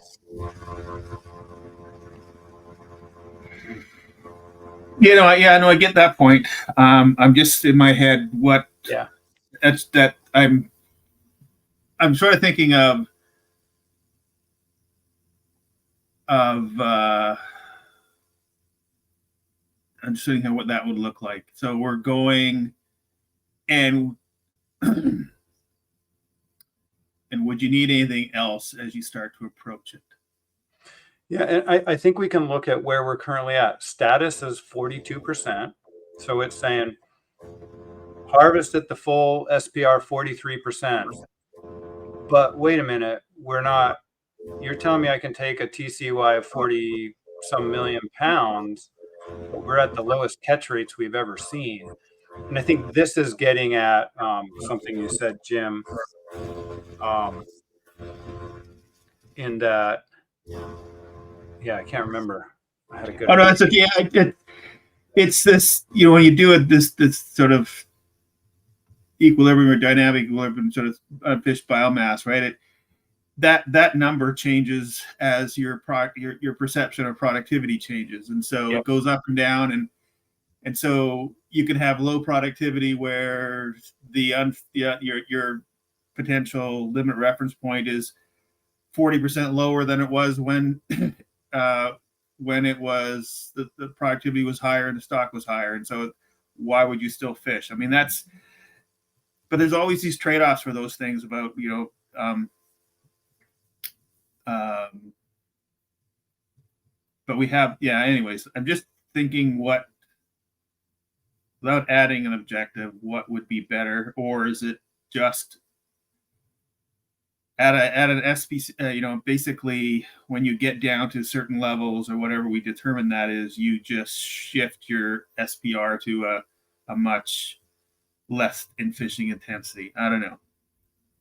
I get that point. I'm just in my head I'm sort of thinking of I'm just thinking what that would look like. So we're going and and would you need anything else as you start to approach it? Yeah, and I think we can look at where we're currently at. Status is 42%. So it's saying harvest at the full SPR 43%. But wait a minute, you're telling me I can take a TCY of 40 some million pounds, but we're at the lowest catch rates we've ever seen. And I think this is getting at something you said, Jim, in that, I can't remember. I had a good. Oh no, that's okay. It's this, when you do it, this sort of equilibrium or dynamic equilibrium sort of fish biomass, right? that number changes as your perception of productivity changes, and so Yep. it goes up and down, and so you can have low productivity where your potential limit reference point is 40% lower than it was when it was the productivity was higher and the stock was higher, and so why would you still fish? I mean, but there's always these trade-offs for those things about but we have, anyways, I'm just thinking without adding an objective, what would be better? Or is it just at an SPC, basically when you get down to certain levels or whatever we determine that is, you just shift your SPR to a much less in fishing intensity. I don't know.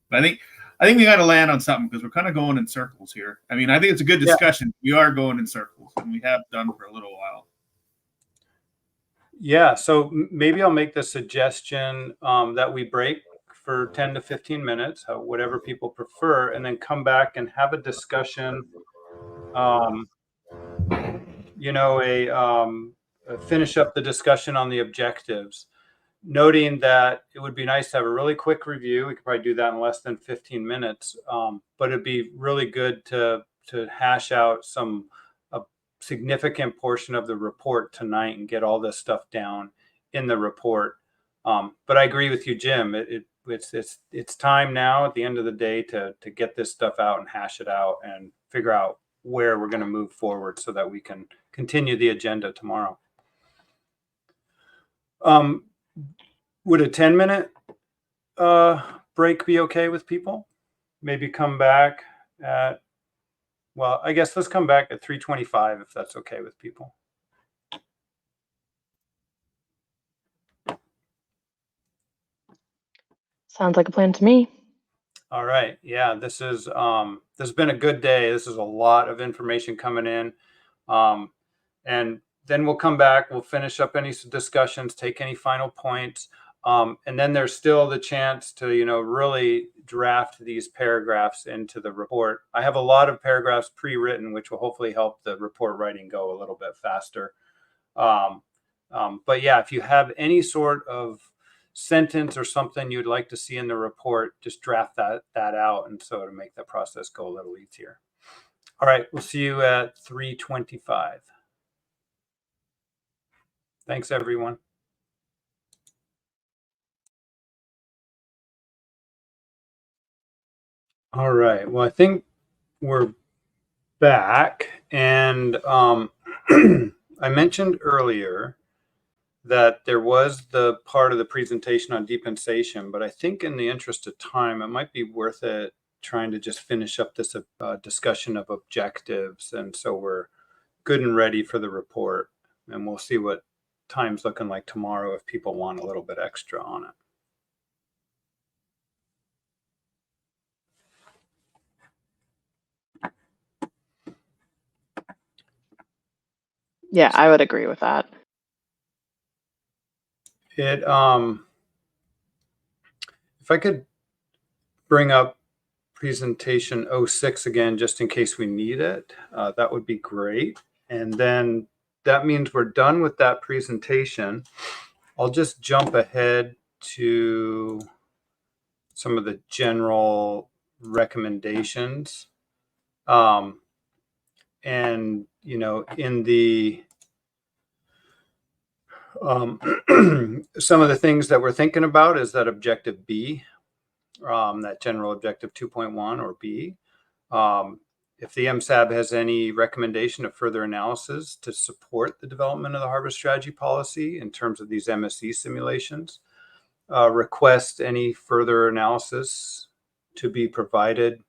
But I think we got to land on something because we're kind of going in circles here. I mean, I think it's a good discussion. Yeah. We are going in circles, and we have done for a little while. Yeah, so maybe I'll make the suggestion that we break for 10 to 15 minutes, whatever people prefer, and then come back and have a discussion, finish up the discussion on the objectives, noting that it would be nice to have a really quick review. We could probably do that in less than 15 minutes, but it'd be really good to hash out a significant portion of the report tonight and get all this stuff down in the report. But I agree with you, Jim. It's time now at the end of the day to get this stuff out and hash it out and figure out where we're going to move forward so that we can continue the agenda tomorrow. Would a 10-minute break be okay with people? Maybe come back at, well, I guess let's come back at 3:25 if that's okay with people. Sounds like a plan to me. All right. Yeah, this has been a good day. This is a lot of information coming in. And then we'll come back, we'll finish up any discussions, take any final points. And then there's still the chance to, really draft these paragraphs into the report. I have a lot of paragraphs pre-written, which will hopefully help the report writing go a little bit faster. But yeah, if you have any sort of sentence or something you'd like to see in the report, just draft that out, and so to make the process go a little easier. All right, we'll see you at 3:25. Thanks, everyone. All right, well, I think we're back, and I mentioned earlier that there was the part of the presentation on depensation, but I think in the interest of time, it might be worth it trying to just finish up this discussion of objectives. And so we're good and ready for the report, and we'll see what time's looking like tomorrow if people want a little bit extra on it. Yeah, I would agree with that. If I could bring up presentation 06 again, just in case we need it, that would be great. And then that means we're done with that presentation. I'll just jump ahead to some of the general recommendations. And, in the some of the things that we're thinking about is that objective B, that general objective 2.1 or B. If the MSAB has any recommendation of further analysis to support the development of the harvest strategy policy in terms of these MSE simulations, request any further analysis to be provided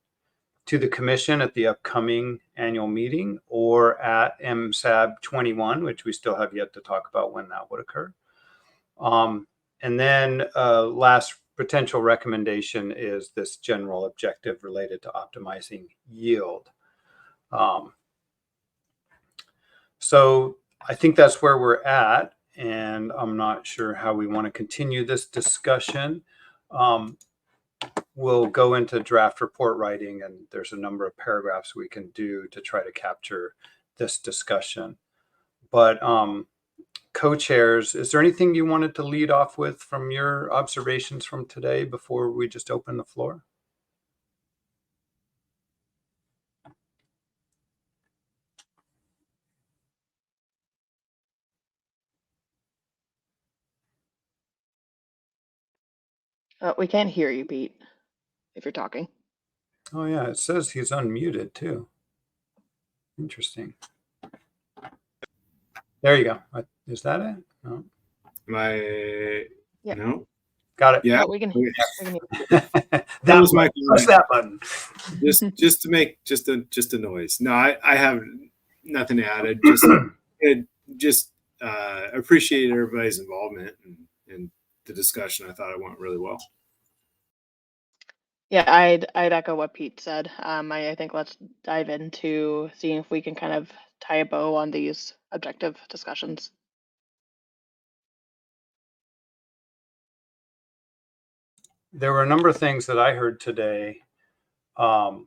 to the commission at the upcoming annual meeting or at MSAB020, which we still have yet to talk about when that would occur. And then last potential recommendation is this general objective related to optimizing yield. So I think that's where we're at, and I'm not sure how we want to continue this discussion. we'll go into draft report writing, and there's a number of paragraphs we can do to try to capture this discussion. But co-chairs, is there anything you wanted to lead off with from your observations from today before we just open the floor? We can't hear you, Pete, if you're talking. Oh yeah, it says he's unmuted too. Interesting. There you go. Is that it? No. Yeah. No. Got it. Yeah. Oh, we can Okay. hear you. That was my Press that button. just to make just a noise. No, I have nothing to add. Just appreciate everybody's involvement and the discussion. I thought it went really well. Yeah, I'd echo what Pete said. I think let's dive into seeing if we can kind of tie a bow on these objective discussions. There were a number of things that I heard today. One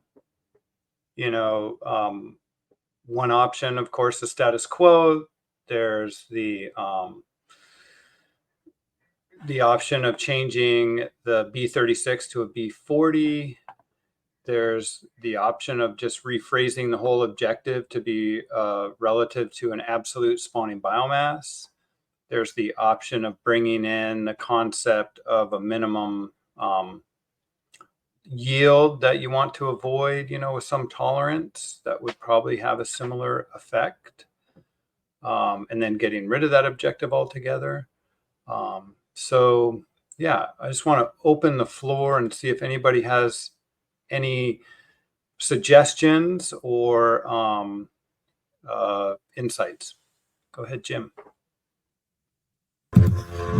option, of course, the status quo. There's the option of changing the B36 to a B40. There's the option of just rephrasing the whole objective to be relative to an absolute spawning biomass. There's the option of bringing in the concept of a minimum yield that you want to avoid, with some tolerance that would probably have a similar effect. And then getting rid of that objective altogether. So yeah, I just want to open the floor and see if anybody has any suggestions or insights. Go ahead, Jim.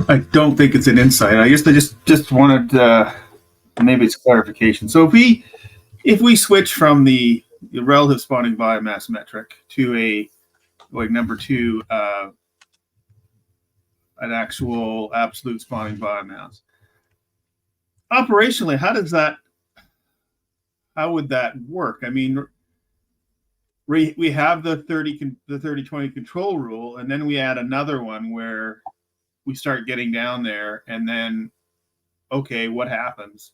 I don't think it's an insight. I just wanted maybe it's clarification. So if we switch from the relative spawning biomass metric to a number 2, an actual absolute spawning biomass, operationally, how would that work? I mean, we have the 30-20 control rule, and then we add another one where we start getting down there, and then okay, what happens?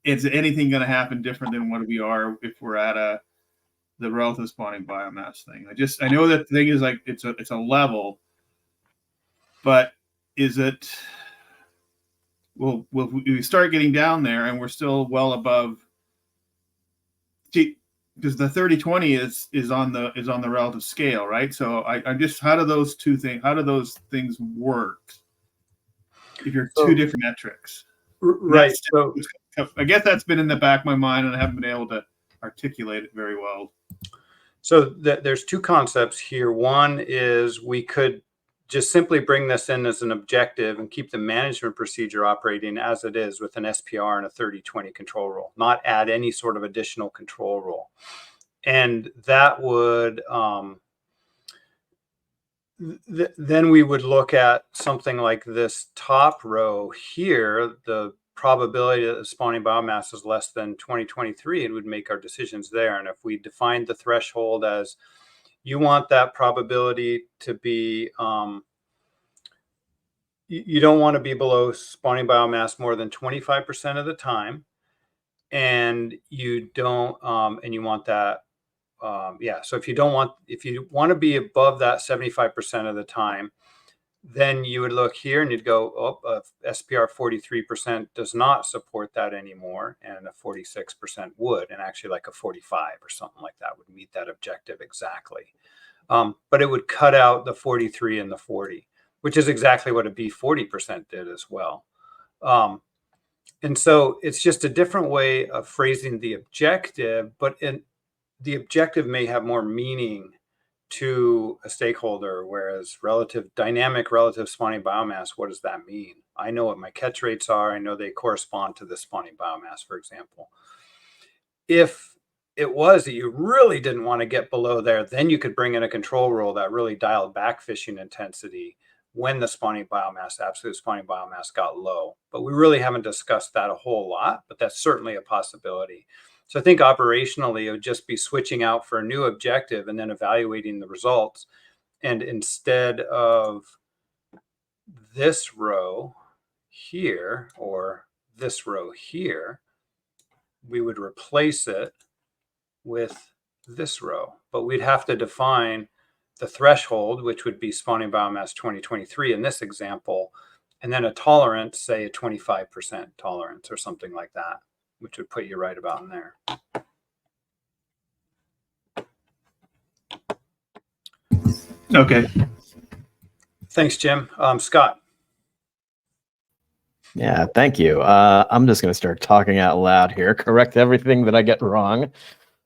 Is anything going to happen different than what we are if we're at the relative spawning biomass thing? I know that the thing is like it's a level, but is it? Will we start getting down there and we're still well above? Because the 30-20 is on the relative scale, right? So I'm just how do those things work? If you're two different metrics, right? So I guess that's been in the back of my mind, and I haven't been able to articulate it very well. So there's two concepts here. One is we could just simply bring this in as an objective and keep the management procedure operating as it is with an SPR and a 30-20 control rule, not add any sort of additional control rule. And that would, then we would look at something like this top row here, the probability that the spawning biomass is less than 2023, and would make our decisions there. And if we defined the threshold as you want that probability to be, you don't want to be below spawning biomass more than 25% of the time. And you don't, and you want that, so if you want to be above that 75% of the time, then you would look here and you'd go, SPR 43% does not support that anymore, and a 46% would, and actually like a 45 or something like that would meet that objective exactly. But it would cut out the 43 and the 40, which is exactly what a B40% did as well. And so it's just a different way of phrasing the objective, but the objective may have more meaning to a stakeholder, whereas dynamic relative spawning biomass, what does that mean? I know what my catch rates are. I know they correspond to the spawning biomass, for example. If it was that you really didn't want to get below there, then you could bring in a control rule that really dialed back fishing intensity. when the spawning biomass, absolute spawning biomass, got low. But we really haven't discussed that a whole lot, but that's certainly a possibility. So I think operationally, it would just be switching out for a new objective and then evaluating the results. And instead of this row here or this row here, we would replace it with this row. But we'd have to define the threshold, which would be spawning biomass 2023 in this example, and then a tolerance, say a 25% tolerance or something like that, which would put you right about in there. Okay. Thanks, Jim. Scott. Yeah, thank you. I'm just going to start talking out loud here, correct everything that I get wrong.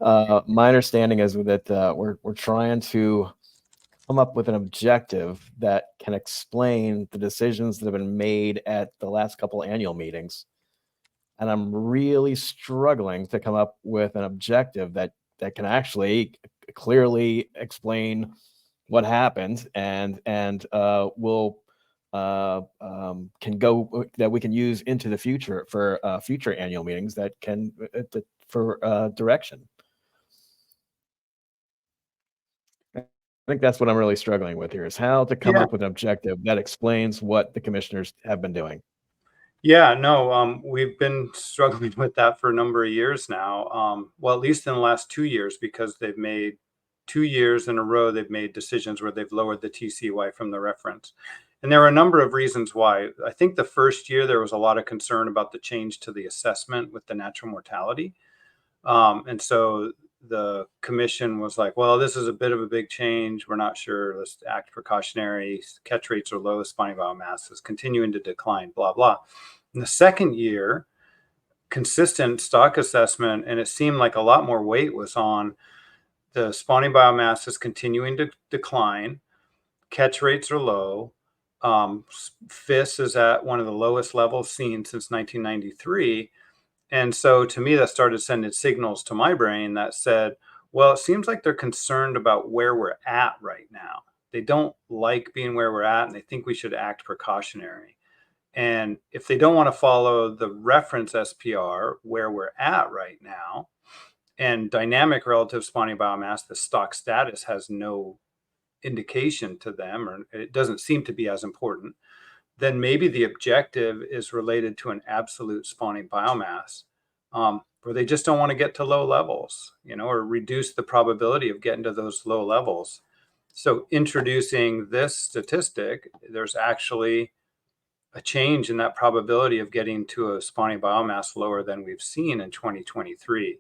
My understanding is that we're trying to come up with an objective that can explain the decisions that have been made at the last couple annual meetings. And I'm really struggling to come up with an objective that can actually clearly explain what happened and will can go that we can use into the future for future annual meetings that can for direction. I think that's what I'm really struggling with here is how to come up with an objective that explains what the commissioners have been doing. Yeah, no, we've been struggling with that for a number of years now. Well, at least in the last 2 years, because they've made 2 years in a row, they've made decisions where they've lowered the TCY from the reference. And there are a number of reasons why. I think the first year there was a lot of concern about the change to the assessment with the natural mortality. And so the commission was like, well, this is a bit of a big change. We're not sure. Let's act precautionary. Catch rates are low. Spawning biomass is continuing to decline, blah, blah. In the second year, consistent stock assessment, and it seemed like a lot more weight was on the spawning biomass is continuing to decline. Catch rates are low. FIS is at one of the lowest levels seen since 1993. And so to me, that started sending signals to my brain that said, well, it seems like they're concerned about where we're at right now. They don't like being where we're at, and they think we should act precautionary. And if they don't want to follow the reference SPR where we're at right now, and dynamic relative spawning biomass, the stock status has no indication to them, or it doesn't seem to be as important, then maybe the objective is related to an absolute spawning biomass, where they just don't want to get to low levels, or reduce the probability of getting to those low levels. So introducing this statistic, there's actually a change in that probability of getting to a spawning biomass lower than we've seen in 2023.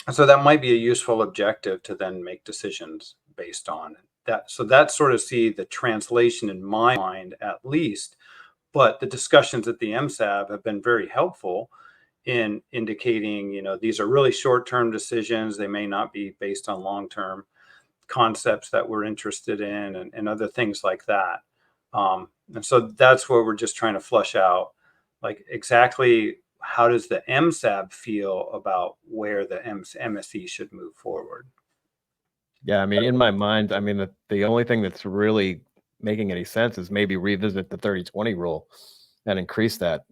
And so that might be a useful objective to then make decisions based on that. So that sort of see the translation in my mind, at least. But the discussions at the MSAB have been very helpful in indicating, these are really short-term decisions. They may not be based on long-term concepts that we're interested in, and other things like that. And so that's where we're just trying to flush out, like, exactly how does the MSAB feel about where the MSE should move forward? Yeah, I mean, in my mind, I mean, the only thing that's really making any sense is maybe revisit the 30-20 rule and increase that.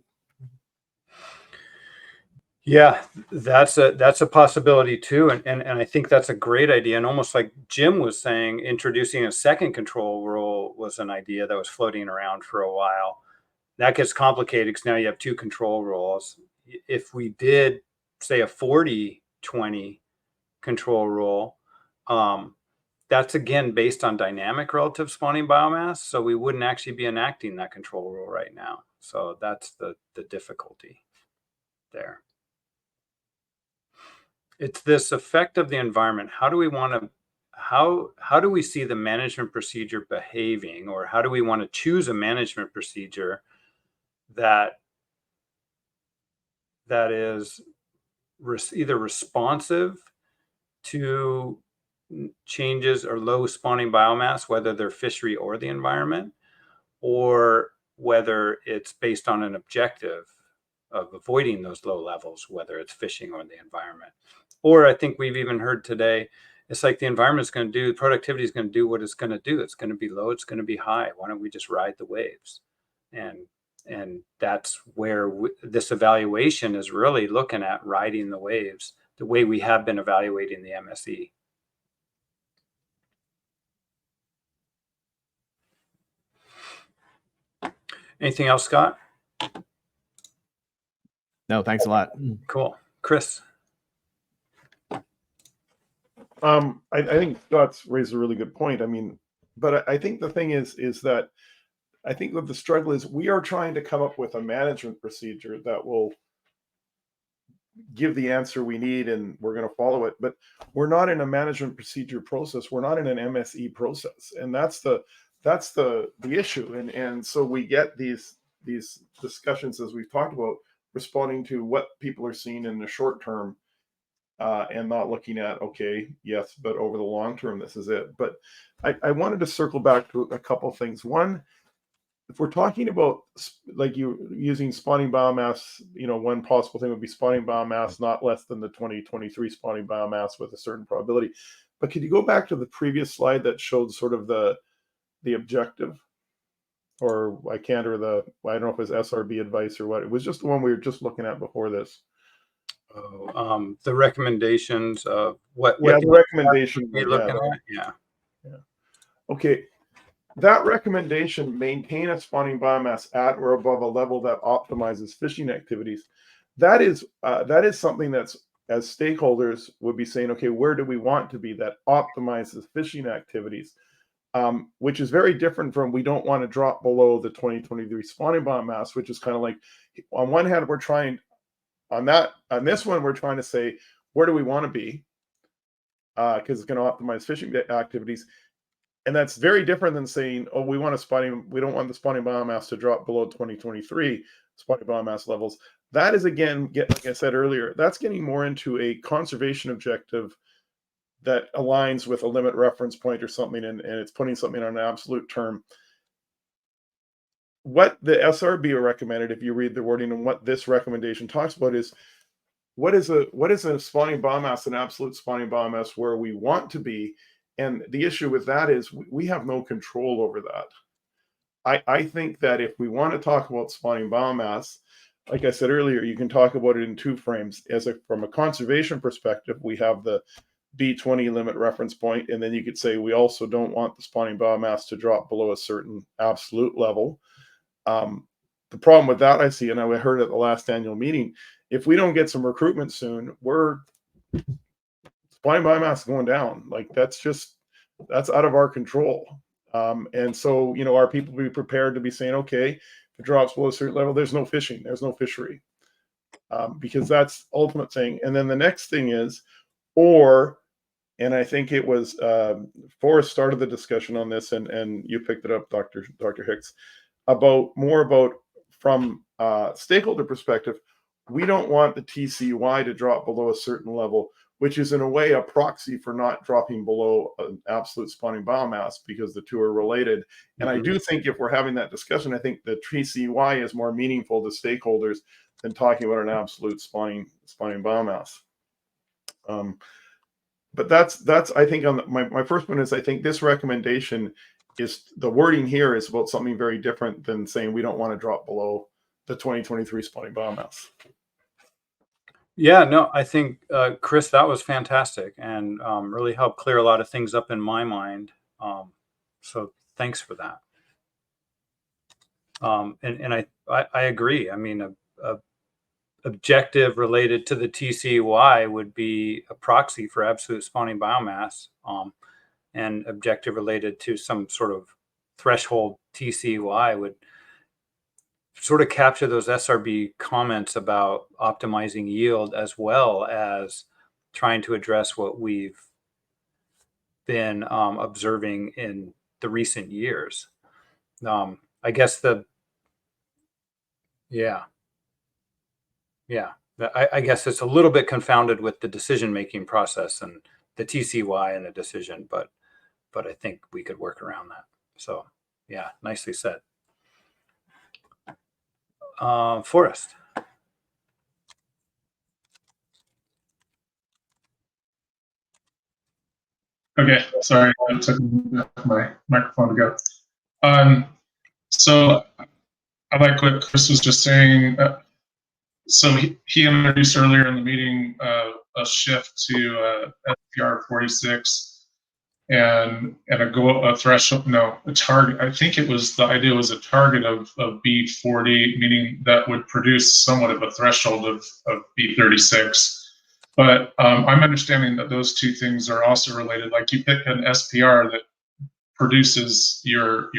Yeah, that's a possibility too. And I think that's a great idea. And almost like Jim was saying, introducing a second control rule was an idea that was floating around for a while. That gets complicated because now you have 2 control rules. If we did, say, a 40-20 control rule, that's again based on dynamic relative spawning biomass. So we wouldn't actually be enacting that control rule right now. So that's the difficulty there. It's this effect of the environment. How do we want to, how do we see the management procedure behaving, or how do we want to choose a management procedure that is either responsive to changes or low spawning biomass, whether they're fishery or the environment, or whether it's based on an objective of avoiding those low levels, whether it's fishing or the environment. Or I think we've even heard today, it's like the environment's going to do, productivity is going to do what it's going to do. It's going to be low, it's going to be high. Why don't we just ride the waves? And that's where this evaluation is really looking at riding the waves the way we have been evaluating the MSE. Anything else, Scott? No, thanks a lot. Cool. Chris? I think Scott's raised a really good point. I mean, but I think the thing is that I think that the struggle is we are trying to come up with a management procedure that will give the answer we need, and we're going to follow it. But we're not in a management procedure process. We're not in an MSE process, and that's the issue. And so we get these discussions, as we've talked about, responding to what people are seeing in the short term. And not looking at, okay, yes, but over the long term, this is it. But I wanted to circle back to a couple of things. One, if we're talking about like you using spawning biomass, one possible thing would be spawning biomass not less than the 2023 spawning biomass with a certain probability. But could you go back to the previous slide that showed sort of the objective? Or I don't know if it was SRB advice or what. It was just the one we were just looking at before this. The recommendations of what the recommendation you're looking at. Yeah. Okay. That recommendation, maintain a spawning biomass at or above a level that optimizes fishing activities. That is something that's, as stakeholders would be saying, okay, where do we want to be that optimizes fishing activities? Which is very different from, we don't want to drop below the 2023 spawning biomass, which is kind of like, on one hand, we're trying on this one, we're trying to say, where do we want to be? Because it's going to optimize fishing activities. And that's very different than saying, oh, we don't want the spawning biomass to drop below 2023 spawning biomass levels. That is, again, like I said earlier, that's getting more into a conservation objective that aligns with a limit reference point or something, and it's putting something on an absolute term. What the SRB recommended, if you read the wording, and what this recommendation talks about is, what is a spawning biomass, an absolute spawning biomass where we want to be? And the issue with that is we have no control over that. I think that if we want to talk about spawning biomass, like I said earlier, you can talk about it in two frames. From a conservation perspective, we have the B20 limit reference point, and then you could say we also don't want the spawning biomass to drop below a certain absolute level. The problem with that I see, and I heard at the last annual meeting, if we don't get some recruitment soon, spawning biomass is going down. Like that's out of our control. And so, are people be prepared to be saying, okay, if it drops below a certain level, there's no fishing, there's no fishery, because that's the ultimate thing. And then the next thing is, and I think it was Forrest started the discussion on this, and you picked it up, Dr. Hicks, about from stakeholder perspective. We don't want the TCY to drop below a certain level, which is in a way a proxy for not dropping below an absolute spawning biomass, because the two are related. And I do think if we're having that discussion, I think the TCY is more meaningful to stakeholders than talking about an absolute spawning biomass. But that's I think on my first one is, I think this recommendation is, the wording here is about something very different than saying we don't want to drop below the 2023 spawning biomass. Yeah, no, I think, Chris, that was fantastic, and really helped clear a lot of things up in my mind. So thanks for that. And I agree. I mean, a objective related to the TCY would be a proxy for absolute spawning biomass, and objective related to some sort of threshold TCY would sort of capture those SRB comments about optimizing yield, as well as trying to address what we've been observing in the recent years. I guess I guess it's a little bit confounded with the decision-making process and the TCY and the decision, but I think we could work around that. So yeah, nicely said. Forrest. Okay, sorry, it took my microphone to go. So I like what Chris was just saying. So he introduced earlier in the meeting a shift to SPR 46 and a threshold, no, a target. I think it was, the idea was a target of B40, meaning that would produce somewhat of a threshold of B36. But I'm understanding that those two things are also related. Like you pick an SPR that produces your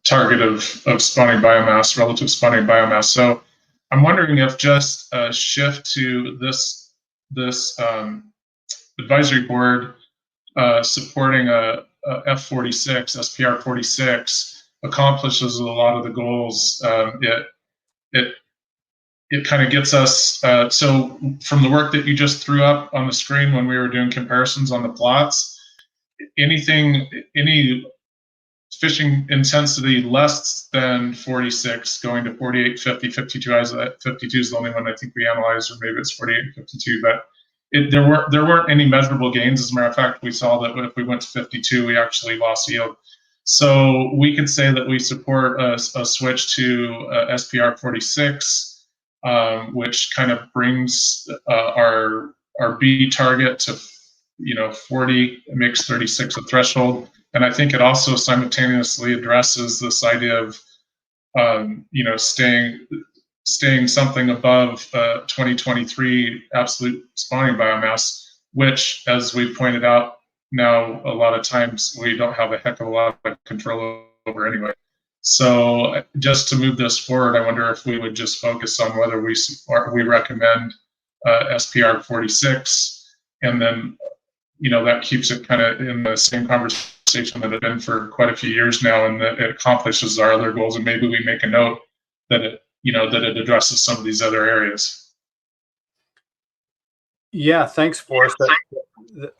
target of spawning biomass, relative spawning biomass. So I'm wondering if just a shift to this advisory board supporting a F46, SPR 46 accomplishes a lot of the goals. It kind of gets us, so from the work that you just threw up on the screen when we were doing comparisons on the plots, any fishing intensity less than 46 going to 48, 50, 52, 52 is the only one I think we analyzed, or maybe it's 48 and 52, but there weren't any measurable gains. As a matter of fact, we saw that if we went to 52, we actually lost yield. So we could say that we support a switch to SPR 46, which kind of brings our B target to 40, it makes 36 a threshold. And I think it also simultaneously addresses this idea of staying something above 2023 absolute spawning biomass, which, as we pointed out, now a lot of times we don't have a heck of a lot of control over anyway. So just to move this forward, I wonder if we would just focus on whether we recommend SPR 46, and then that keeps it kind of in the same conversation that it's been for quite a few years now, and that it accomplishes our other goals. And maybe we make a note that it addresses some of these other areas. Yeah, thanks, Forrest.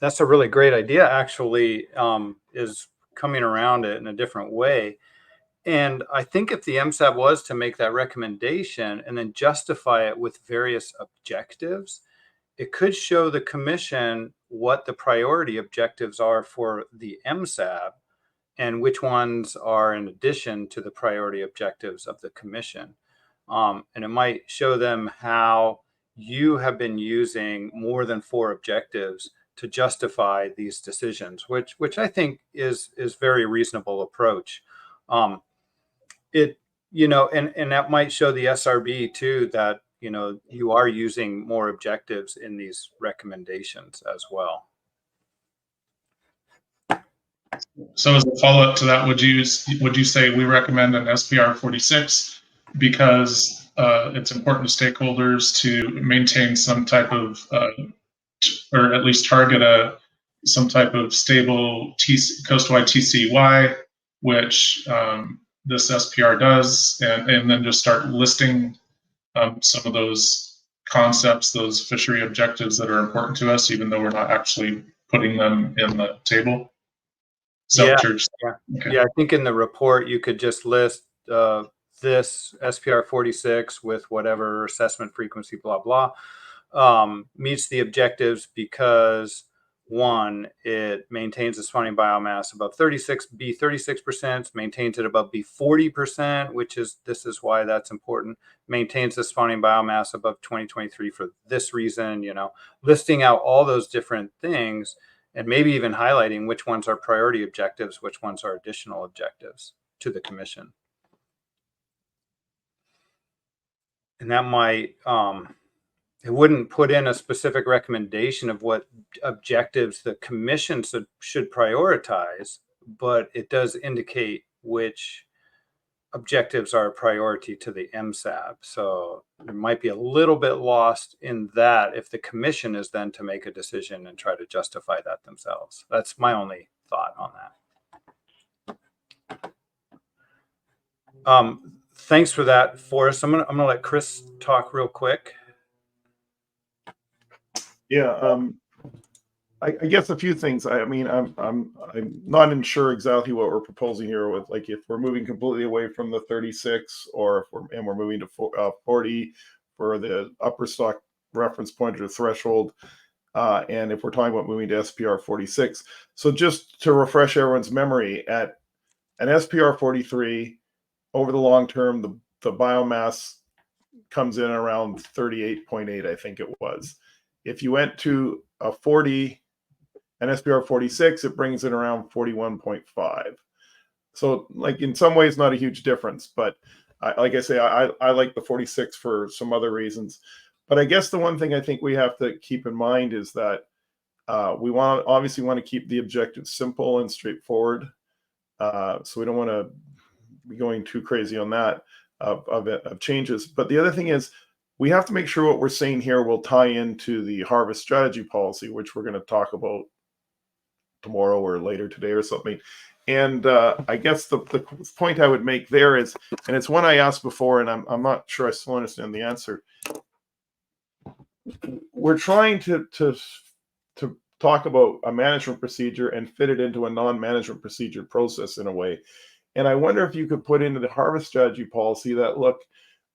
That's a really great idea, actually, is coming around it in a different way. And I think if the MSAB was to make that recommendation and then justify it with various objectives, it could show the commission what the priority objectives are for the MSAB and which ones are in addition to the priority objectives of the commission. And it might show them how you have been using more than 4 objectives to justify these decisions, which I think is very reasonable approach. And that might show the SRB too that you are using more objectives in these recommendations as well. So as a follow-up to that, would you say we recommend an SPR 46 because it's important to stakeholders to maintain some type of, or at least target some type of stable coast-wide TCY, which this SPR does, and then just start listing some of those concepts, those fishery objectives that are important to us, even though we're not actually putting them in the table? Yeah, I think in the report you could just list this SPR 46 with whatever assessment frequency, blah, blah, meets the objectives because 1, it maintains the spawning biomass above 36%, maintains it above B 40%, this is why that's important, maintains the spawning biomass above 2023 for this reason, listing out all those different things and maybe even highlighting which ones are priority objectives, which ones are additional objectives to the commission. And that might, it wouldn't put in a specific recommendation of what objectives the commission should prioritize, but it does indicate which objectives are a priority to the MSAB. So there might be a little bit lost in that if the commission is then to make a decision and try to justify that themselves. That's my only thought on that. Thanks for that, Forrest. I'm gonna let Chris talk real quick. Yeah, I guess a few things. I mean, I'm not sure exactly what we're proposing here with, like, if we're moving completely away from the 36, or if we're moving to 40 for the upper stock reference point or threshold. And if we're talking about moving to SPR 46, so just to refresh everyone's memory, at an SPR 43, over the long term, the biomass comes in around 38.8, I think it was. If you went to a 40, an SPR 46, it brings in around 41.5. So, like, in some ways, not a huge difference, but like I say, I like the 46 for some other reasons. But I guess the one thing I think we have to keep in mind is that we obviously want to keep the objectives simple and straightforward. So we don't want to be going too crazy on that of changes. But the other thing is, we have to make sure what we're saying here will tie into the harvest strategy policy, which we're going to talk about tomorrow or later today or something. And I guess the point I would make there is, and it's one I asked before, and I'm not sure I still understand the answer. We're trying to talk about a management procedure and fit it into a non-management procedure process in a way. And I wonder if you could put into the harvest strategy policy that, look,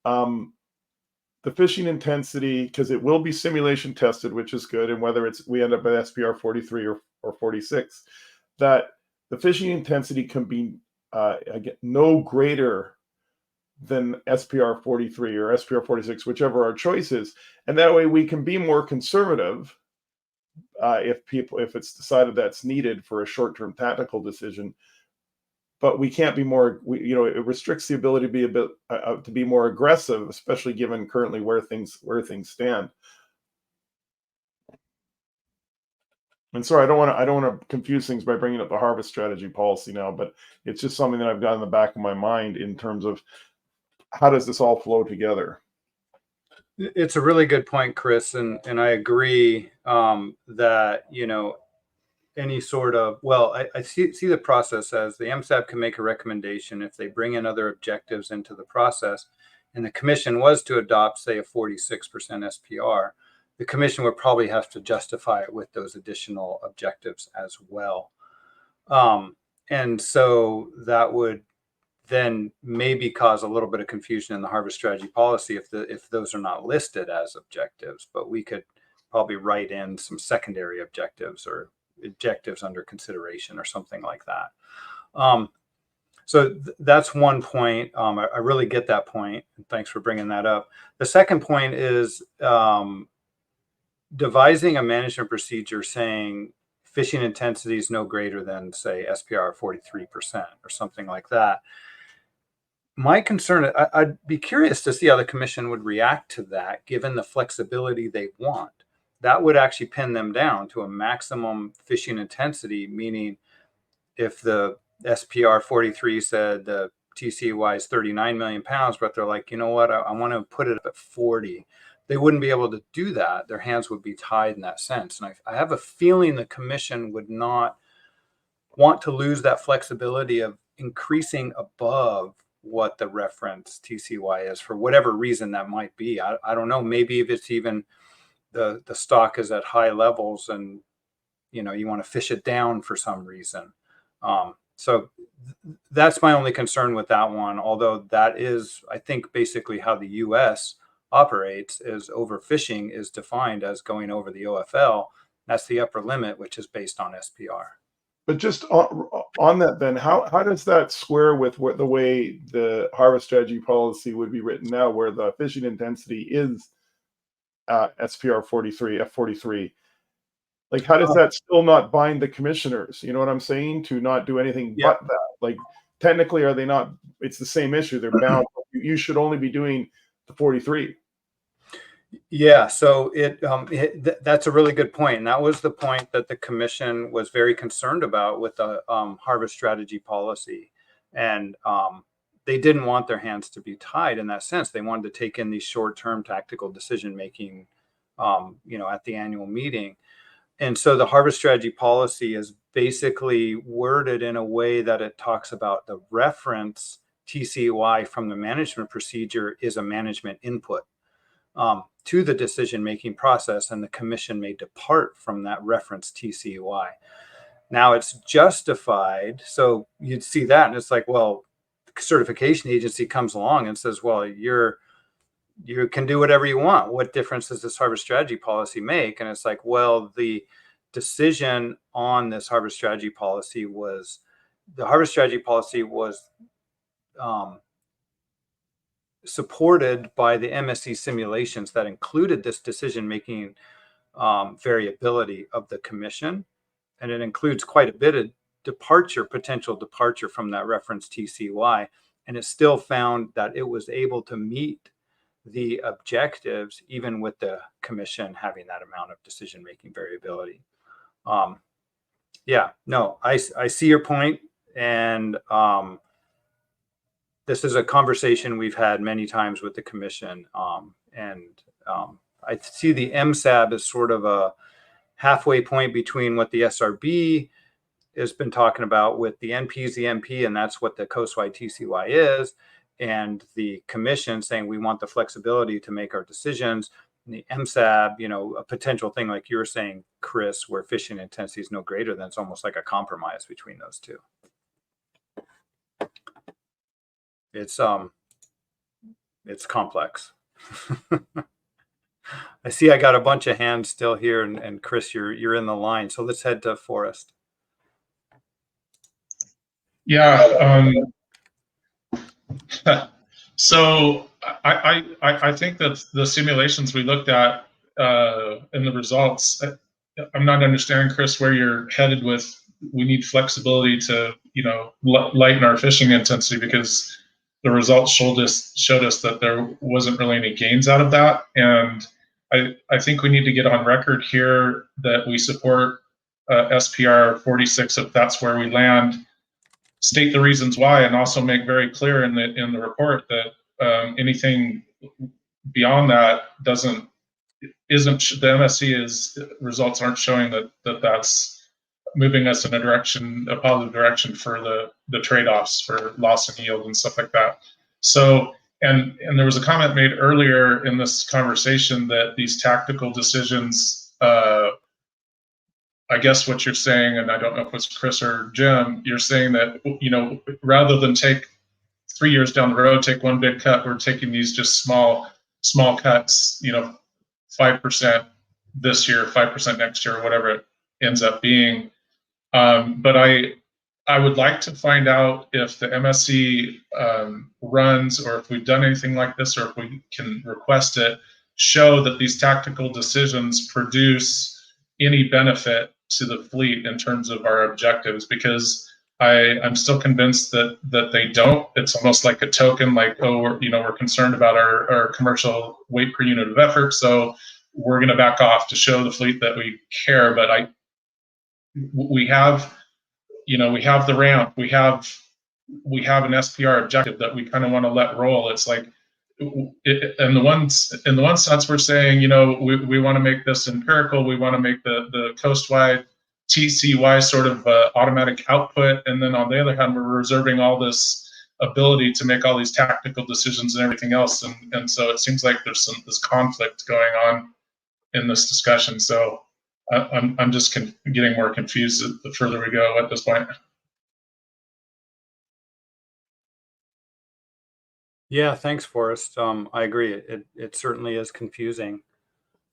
the fishing intensity, because it will be simulation tested, which is good, and whether we end up at SPR 43 or 46, that the fishing intensity can be again, no greater than SPR 43 or SPR 46, whichever our choice is. And that way we can be more conservative if it's decided that's needed for a short-term tactical decision. But we can't be more, it restricts the ability to be to be more aggressive, especially given currently where things stand. And sorry, I don't want to confuse things by bringing up the harvest strategy policy now, but it's just something that I've got in the back of my mind in terms of how does this all flow together. It's a really good point, Chris, and I agree that any sort of, well, I see the process as the MSAB can make a recommendation if they bring in other objectives into the process, and the commission was to adopt, say, a 46% SPR. The commission would probably have to justify it with those additional objectives as well. And so that would then maybe cause a little bit of confusion in the harvest strategy policy if those are not listed as objectives, but we could probably write in some secondary objectives or objectives under consideration or something like that. So that's one point. I really get that point. And thanks for bringing that up. The second point is devising a management procedure saying fishing intensity is no greater than, say, SPR 43% or something like that. My concern, I'd be curious to see how the commission would react to that, given the flexibility they want. That would actually pin them down to a maximum fishing intensity, meaning if the SPR 43 said the TCY is 39 million pounds, but they're like, you know what, I want to put it up at 40. They wouldn't be able to do that. Their hands would be tied in that sense. And I have a feeling the commission would not want to lose that flexibility of increasing above what the reference TCY is for whatever reason that might be. I don't know. Maybe if it's even the stock is at high levels and you want to fish it down for some reason. So that's my only concern with that one. Although that is, I think, basically how the U.S. operates, is overfishing is defined as going over the OFL. That's the upper limit, which is based on SPR. But just on that, then, how does that square with the way the harvest strategy policy would be written now, where the fishing intensity is SPR 43, F43? Like, how does that still not bind the commissioners? You know what I'm saying? To not do anything but that. Like, technically, are they not? It's the same issue. They're bound. You should only be doing the 43. Yeah, so that's a really good point. And that was the point that the commission was very concerned about with the harvest strategy policy. And they didn't want their hands to be tied in that sense. They wanted to take in these short-term tactical decision-making, at the annual meeting. And so the harvest strategy policy is basically worded in a way that it talks about the reference TCY from the management procedure is a management input to the decision-making process, and the commission may depart from that reference TCY. Now it's justified. So you'd see that, and it's like, well, the certification agency comes along and says, well, you're you can do whatever you want. What difference does this harbor strategy policy make? And it's like, well, the decision on this harbor strategy policy was supported by the MSC simulations that included this decision-making variability of the commission. And it includes quite a bit of potential departure from that reference TCY. And it still found that it was able to meet the objectives, even with the commission having that amount of decision-making variability. Yeah, no, I see your point. And this is a conversation we've had many times with the commission. I see the MSAB as sort of a halfway point between what the SRB has been talking about with the NPs, the MP, and that's what the coastwide TCY is, and the commission saying we want the flexibility to make our decisions. And the MSAB, you know, a potential thing like you were saying, Chris, where fishing intensity is no greater than, it's almost like a compromise between those two. It's complex. I see I got a bunch of hands still here, and Chris, you're in the line. So let's head to Forrest. Yeah. So I think that the simulations we looked at in the results, I'm not understanding, Chris, where you're headed with. We need flexibility to, you know, lighten our fishing intensity, because the results showed us that there wasn't really any gains out of that. And I think we need to get on record here that we support SPR 46 if that's where we land. State the reasons why, and also make very clear in the report that anything beyond that isn't the MSC results aren't showing that that's moving us in a positive direction for the trade-offs for loss and yield and stuff like that. So, and there was a comment made earlier in this conversation that these tactical decisions, I guess what you're saying, and I don't know if it's Chris or Jim, you're saying that, you know, rather than take 3 years down the road, take one big cut, we're taking these just small cuts, you know, 5% this year, 5% next year, whatever it ends up being. But I would like to find out if the MSC runs, or if we've done anything like this, or if we can request it, show that these tactical decisions produce any benefit to the fleet in terms of our objectives, because I'm still convinced that they don't. It's almost like a token, like, oh, we're concerned about our commercial weight per unit of effort, so we're going to back off to show the fleet that we care. But we have the ramp, we have an SPR objective that we kind of want to let roll. It's like, in the one sense, we're saying, you know, we want to make this empirical. We want to make the coastwide TCY sort of automatic output, and then on the other hand, we're reserving all this ability to make all these tactical decisions and everything else. And so it seems like there's this conflict going on in this discussion. So I'm just getting more confused the further we go at this point. Yeah, thanks, Forrest. I agree. It certainly is confusing.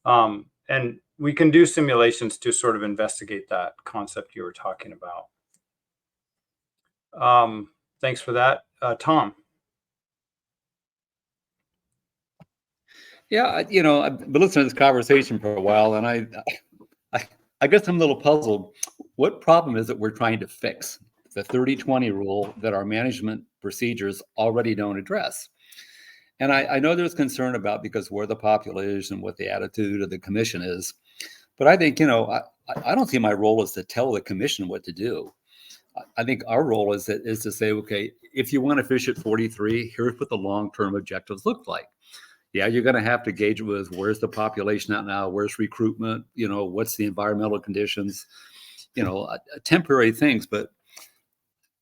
And we can do simulations to sort of investigate that concept you were talking about. Thanks for that. Tom. Yeah, you know, I've been listening to this conversation for a while, and I guess I'm a little puzzled. What problem is it we're trying to fix? The 30-20 rule that our management procedures already don't address. And I know there's concern about, because where the population and what the attitude of the commission is. But I think, you know, I don't see my role as to tell the commission what to do. I think our role is to say, okay, if you want to fish at 43, here's what the long-term objectives look like. Yeah, you're going to have to gauge it with where's the population at now, where's recruitment, you know, what's the environmental conditions, you know, temporary things. But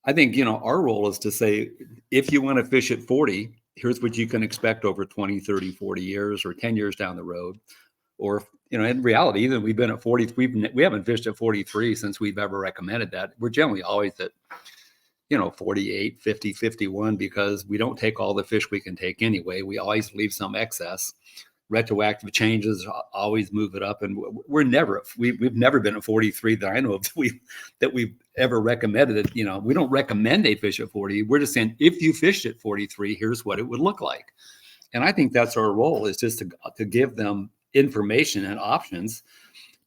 I think, you know, our role is to say, if you want to fish at 40, here's what you can expect over 20, 30, 40 years or 10 years down the road. Or, you know, in reality, even we've been at 40, we haven't fished at 43 since we've ever recommended that. We're generally always at 48, 50, 51, because we don't take all the fish we can take anyway. We always leave some excess. Retroactive changes always move it up, and we've never been at 43 that I know of that we've ever recommended it. We don't recommend they fish at 40. We're just saying, if you fished at 43, here's what it would look like. And I think that's our role, is just to give them information and options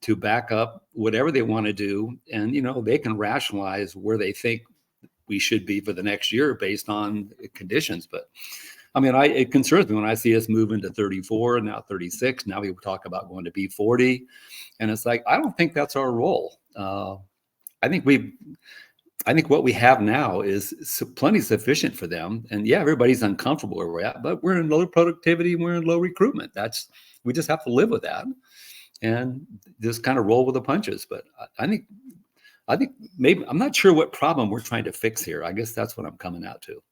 to back up whatever they want to do. And, they can rationalize where they think we should be for the next year based on conditions. But it concerns me when I see us move into 34 and now 36. Now we talk about going to B40. And it's like, I don't think that's our role. I think what we have now is plenty sufficient for them. And yeah, everybody's uncomfortable where we're at, but we're in low productivity, we're in low recruitment. We just have to live with that and just kind of roll with the punches. But I think maybe, I'm not sure what problem we're trying to fix here. I guess that's what I'm coming out to.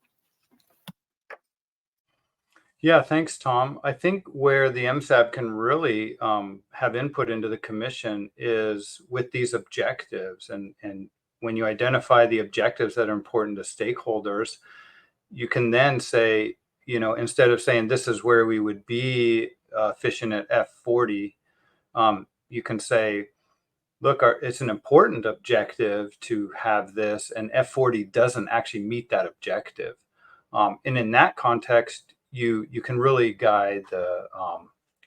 Yeah, thanks, Tom. I think where the MSAB can really have input into the commission is with these objectives. And when you identify the objectives that are important to stakeholders, you can then say, instead of saying this is where we would be fishing at F40, you can say, look, it's an important objective to have this, and F40 doesn't actually meet that objective. And in that context, you can really guide the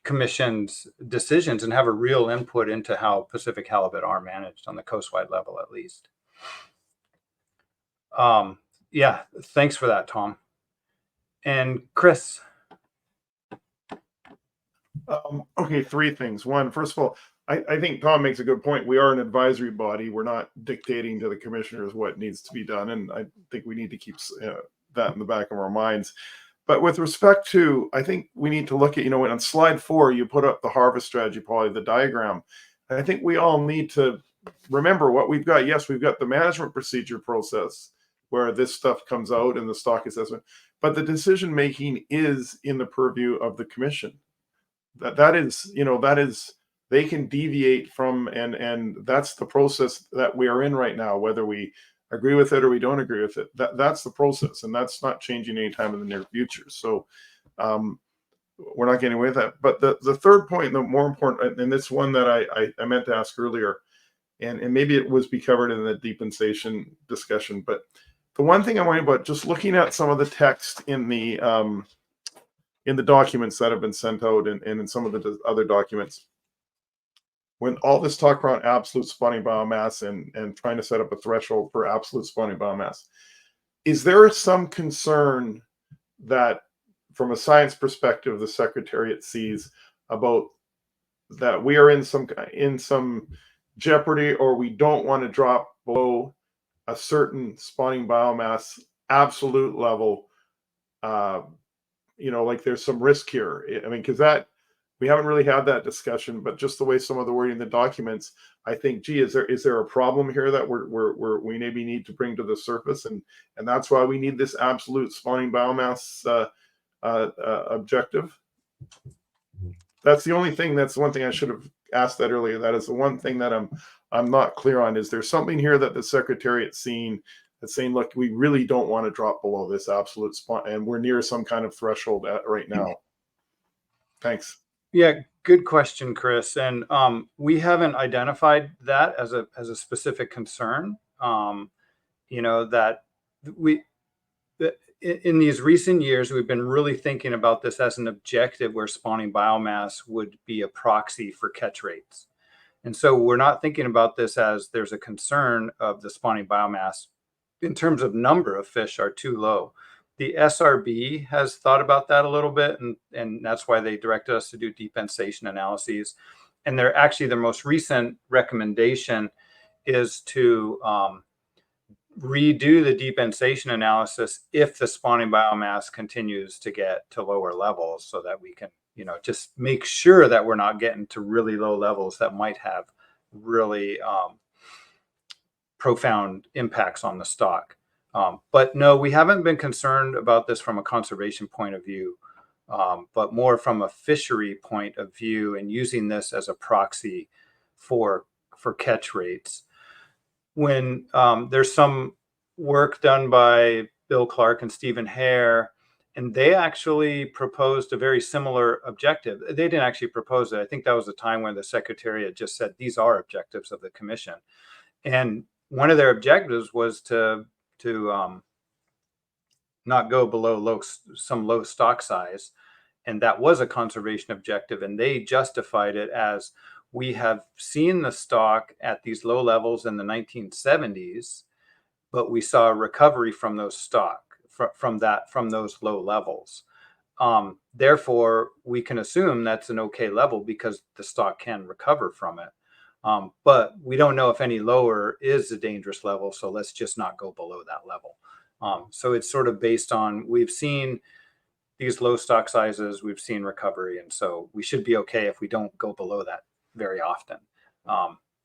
commission's decisions and have a real input into how Pacific halibut are managed on the coastwide level, at least. Yeah, thanks for that, Tom. And Chris. Okay, three things. One, first of all, I think Tom makes a good point. We are an advisory body. We're not dictating to the commissioners what needs to be done. And I think we need to keep that in the back of our minds. But with respect to, I think we need to look at, on slide 4, you put up the harvest strategy, probably the diagram. And I think we all need to remember what we've got. Yes, we've got the management procedure process where this stuff comes out in the stock assessment, but the decision making is in the purview of the commission. That is, they can deviate from, and that's the process that we are in right now, whether we agree with it or we don't agree with it. That's the process, and that's not changing anytime in the near future. So we're not getting away with that. But the third point, the more important, and it's one that I meant to ask earlier, and maybe it was be covered in the deepensation discussion, but the one thing I'm worried about, just looking at some of the text in the documents that have been sent out and in some of the other documents, when all this talk around absolute spawning biomass and trying to set up a threshold for absolute spawning biomass, is there some concern that from a science perspective, the Secretariat sees about that we are in some jeopardy, or we don't want to drop below a certain spawning biomass absolute level? Like there's some risk here. Because we haven't really had that discussion, but just the way some of the wording in the documents, I think, is there a problem here that we maybe need to bring to the surface, and that's why we need this absolute spawning biomass objective? That's the only thing. That's the one thing I should have asked that earlier. That is the one thing that I'm not clear on. Is there something here that the Secretariat's seen that's saying, look, we really don't want to drop below this absolute spawn, and we're near some kind of threshold right now? Thanks. Yeah, good question, Chris. And we haven't identified that as a specific concern. That in these recent years, we've been really thinking about this as an objective where spawning biomass would be a proxy for catch rates. And so we're not thinking about this as there's a concern of the spawning biomass in terms of number of fish are too low. The SRB has thought about that a little bit, and that's why they directed us to do deepensation analyses. And their most recent recommendation is to redo the deepensation analysis if the spawning biomass continues to get to lower levels, so that we can, just make sure that we're not getting to really low levels that might have really profound impacts on the stock. But no, we haven't been concerned about this from a conservation point of view, but more from a fishery point of view, and using this as a proxy for catch rates. When there's some work done by Bill Clark and Stephen Hare, and they actually proposed a very similar objective. They didn't actually propose it. I think that was a time when the Secretariat just said, these are objectives of the commission. And one of their objectives was to not go below some low stock size. And that was a conservation objective. And they justified it as, we have seen the stock at these low levels in the 1970s, but we saw a recovery from those stock, from those low levels. Therefore, we can assume that's an okay level because the stock can recover from it. But we don't know if any lower is a dangerous level, so let's just not go below that level. So it's sort of based on, we've seen these low stock sizes, we've seen recovery, and so we should be okay if we don't go below that very often.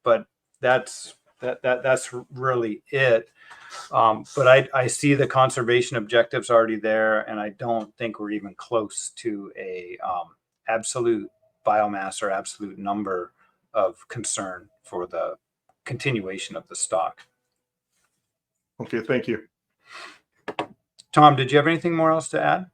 But that's really it. But I see the conservation objectives already there, and I don't think we're even close to a absolute biomass or absolute number of concern for the continuation of the stock. Okay, thank you. Tom, did you have anything more else to add?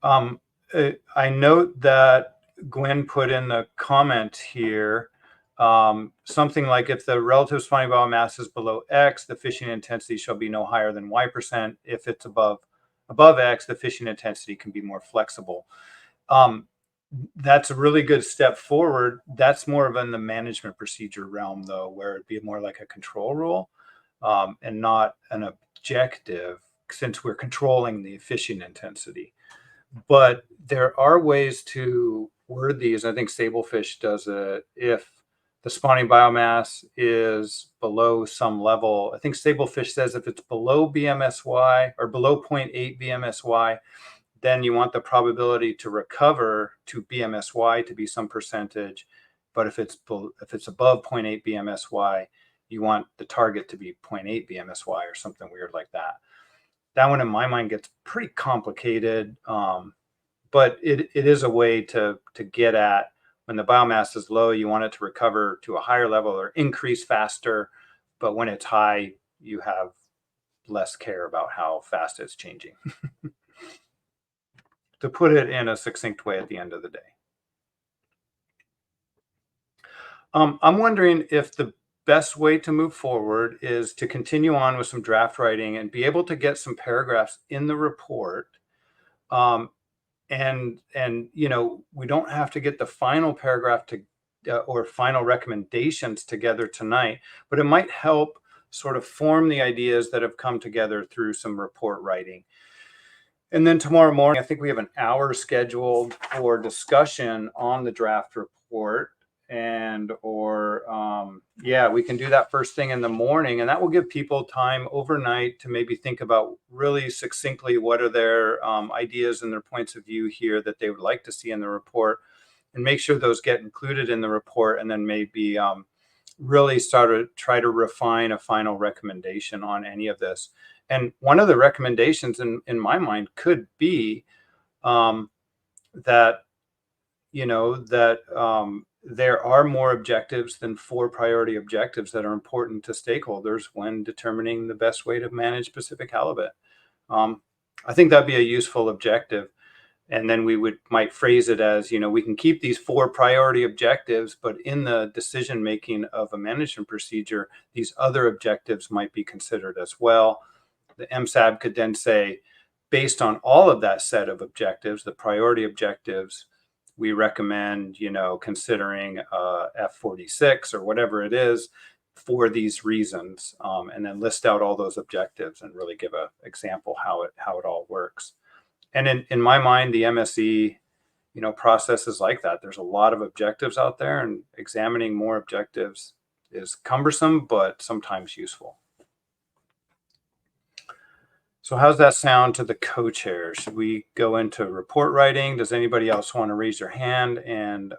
I note that Gwen put in the comment here, something like, if the relative spawning biomass is below X, the fishing intensity shall be no higher than Y%. If it's above X, the fishing intensity can be more flexible. That's a really good step forward. That's more of in the management procedure realm, though, where it'd be more like a control rule, and not an objective, since we're controlling the fishing intensity. But there are ways to word these. I think Sablefish does it. If the spawning biomass is below some level, I think Sablefish says if it's below BMSY or below 0.8 BMSY, then you want the probability to recover to BMSY to be some percentage. But if it's above 0.8 BMSY, you want the target to be 0.8 BMSY or something weird like that. That one in my mind gets pretty complicated, but it is a way to get at, when the biomass is low, you want it to recover to a higher level or increase faster. But when it's high, you have less care about how fast it's changing. To put it in a succinct way at the end of the day. I'm wondering if the best way to move forward is to continue on with some draft writing and be able to get some paragraphs in the report. And you know, we don't have to get the final paragraph or final recommendations together tonight, but it might help sort of form the ideas that have come together through some report writing. And then tomorrow morning, I think we have an hour scheduled for discussion on the draft report, yeah, we can do that first thing in the morning, and that will give people time overnight to maybe think about really succinctly what are their ideas and their points of view here that they would like to see in the report, and make sure those get included in the report, and then maybe really try to refine a final recommendation on any of this. And one of the recommendations in my mind could be that, you know, that there are more objectives than 4 priority objectives that are important to stakeholders when determining the best way to manage Pacific halibut. I think that'd be a useful objective. And then we might phrase it as, you know, we can keep these 4 priority objectives, but in the decision making of a management procedure, these other objectives might be considered as well. The MSAB could then say, based on all of that set of objectives, the priority objectives, we recommend, you know, considering F46 or whatever it is for these reasons, and then list out all those objectives and really give an example how it all works. And in my mind, the MSE, you know, process is like that. There's a lot of objectives out there, and examining more objectives is cumbersome, but sometimes useful. So how's that sound to the co-chair? Should we go into report writing? Does anybody else want to raise their hand and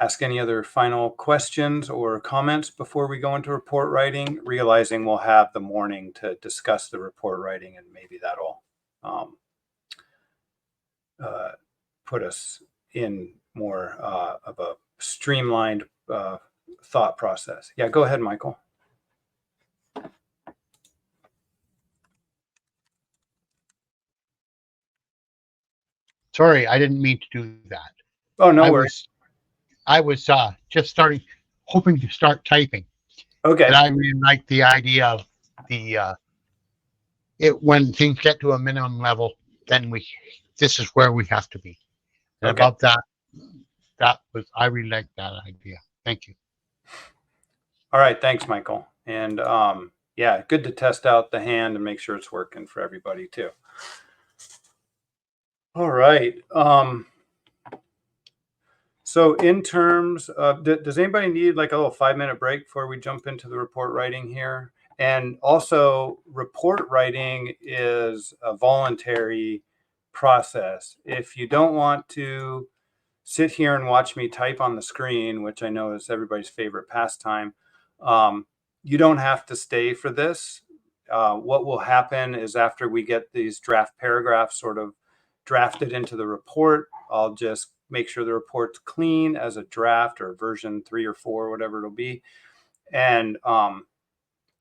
ask any other final questions or comments before we go into report writing? Realizing we'll have the morning to discuss the report writing, and maybe that'll put us in more of a streamlined thought process. Yeah, go ahead, Michael. Sorry, I didn't mean to do that. Oh, no worries. I was just hoping to start typing. Okay. And I really like the idea of the when things get to a minimum level, then this is where we have to be. And Okay. above I really like that idea. Thank you. All right. Thanks, Michael. And yeah, good to test out the hand and make sure it's working for everybody too. All right. So in terms of, does anybody need like a little 5-minute break before we jump into the report writing here? And also, report writing is a voluntary process. If you don't want to sit here and watch me type on the screen, which I know is everybody's favorite pastime, you don't have to stay for this. What will happen is after we get these draft paragraphs sort of drafted into the report, I'll just make sure the report's clean as a draft or version 3 or 4, whatever it'll be. And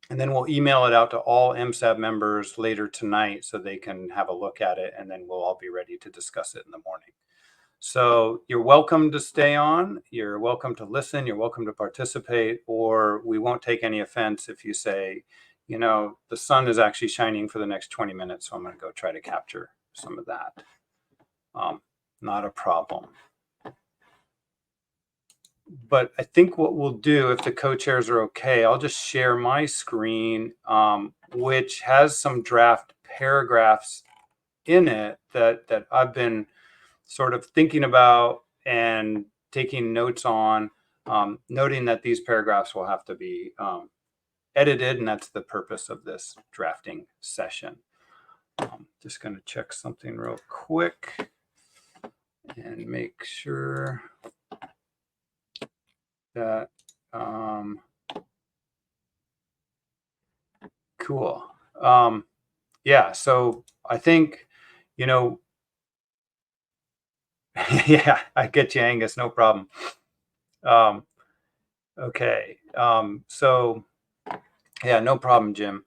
then we'll email it out to all MSAB members later tonight so they can have a look at it, and then we'll all be ready to discuss it in the morning. So you're welcome to stay on, you're welcome to listen, you're welcome to participate, or we won't take any offense if you say, you know, the sun is actually shining for the next 20 minutes, so I'm going to go try to capture some of that. Not a problem. But I think what we'll do, if the co-chairs are okay, I'll just share my screen, which has some draft paragraphs in it that I've been sort of thinking about and taking notes on, noting that these paragraphs will have to be edited, and that's the purpose of this drafting session. Just going to check something real quick and make sure that cool. Yeah, so I think, you know, yeah, I get you, Angus, no problem. Okay, so yeah, no problem, Jim.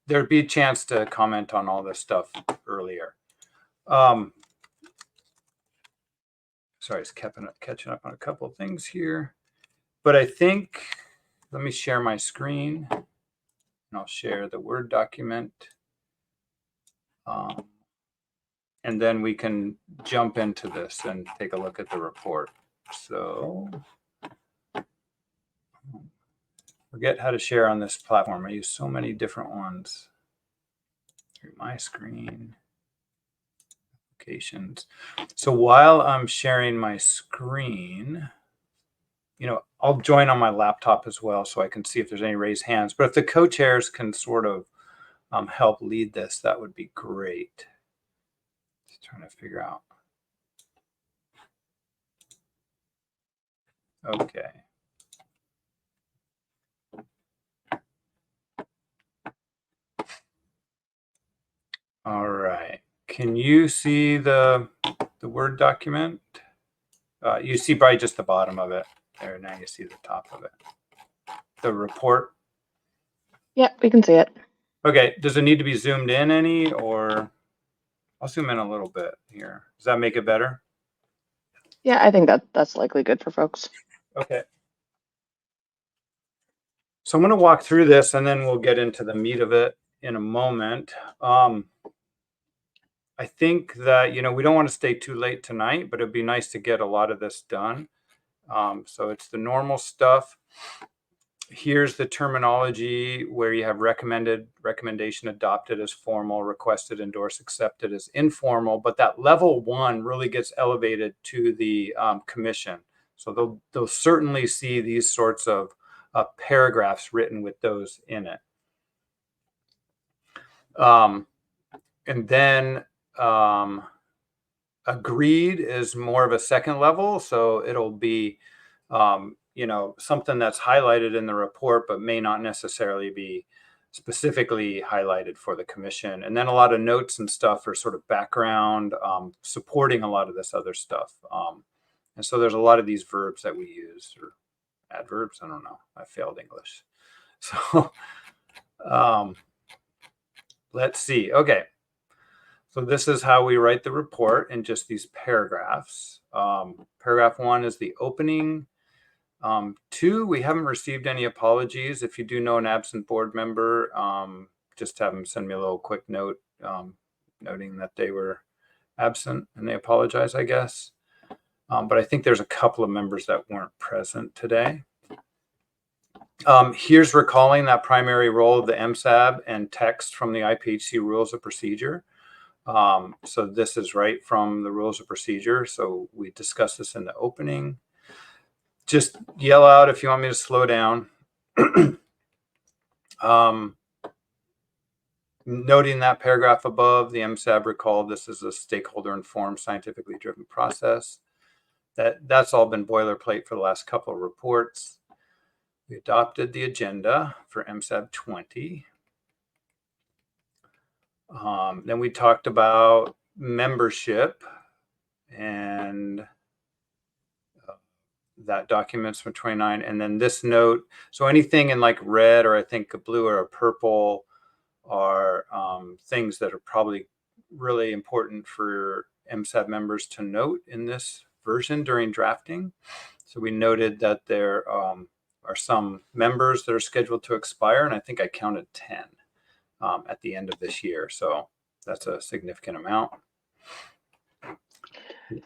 There'd be a chance to comment on all this stuff earlier. Sorry, it's catching up on a couple of things here. But I think, let me share my screen, and I'll share the Word document. And then we can jump into this and take a look at the report. So, forget how to share on this platform. I use so many different ones. Here, my screen. Applications. So while I'm sharing my screen, you know, I'll join on my laptop as well so I can see if there's any raised hands. But if the co-chairs can sort of help lead this, that would be great. Just trying to figure out. Okay. All right. Can you see the Word document? You see probably just the bottom of it. There, now you see the top of it. The report. Yeah, we can see it. Okay, does it need to be zoomed in any, or I'll zoom in a little bit here. Does that make it better? Yeah, I think that's likely good for folks. Okay. So I'm going to walk through this and then we'll get into the meat of it in a moment. I think that, you know, we don't want to stay too late tonight, but it'd be nice to get a lot of this done. So it's the normal stuff. Here's the terminology where you have recommendation adopted as formal, requested, endorsed, accepted as informal, but that level 1 really gets elevated to the commission. So they'll certainly see these sorts of paragraphs written with those in it. And then agreed is more of a second level. So it'll be, you know, something that's highlighted in the report, but may not necessarily be specifically highlighted for the commission. And then a lot of notes and stuff are sort of background, supporting a lot of this other stuff. And so there's a lot of these verbs that we use, or adverbs. I don't know. I failed English. So let's see. Okay. So this is how we write the report in just these paragraphs. Paragraph 1 is the opening. 2, we haven't received any apologies. If you do know an absent board member, just have them send me a little quick note noting that they were absent and they apologize, I guess. But I think there's a couple of members that weren't present today. Here's recalling that primary role of the MSAB and text from the IPHC rules of procedure. So this is right from the rules of procedure. So we discussed this in the opening. Just yell out if you want me to slow down. Noting that paragraph above, the MSAB recalled this is a stakeholder-informed, scientifically driven process. That's all been boilerplate for the last couple of reports. We adopted the agenda for MSAB020. Then we talked about membership and that documents from 29. And then this note, so anything in like red or I think a blue or a purple are things that are probably really important for MSAB members to note in this version during drafting. So we noted that there are some members that are scheduled to expire, and I think I counted 10 at the end of this year. So that's a significant amount.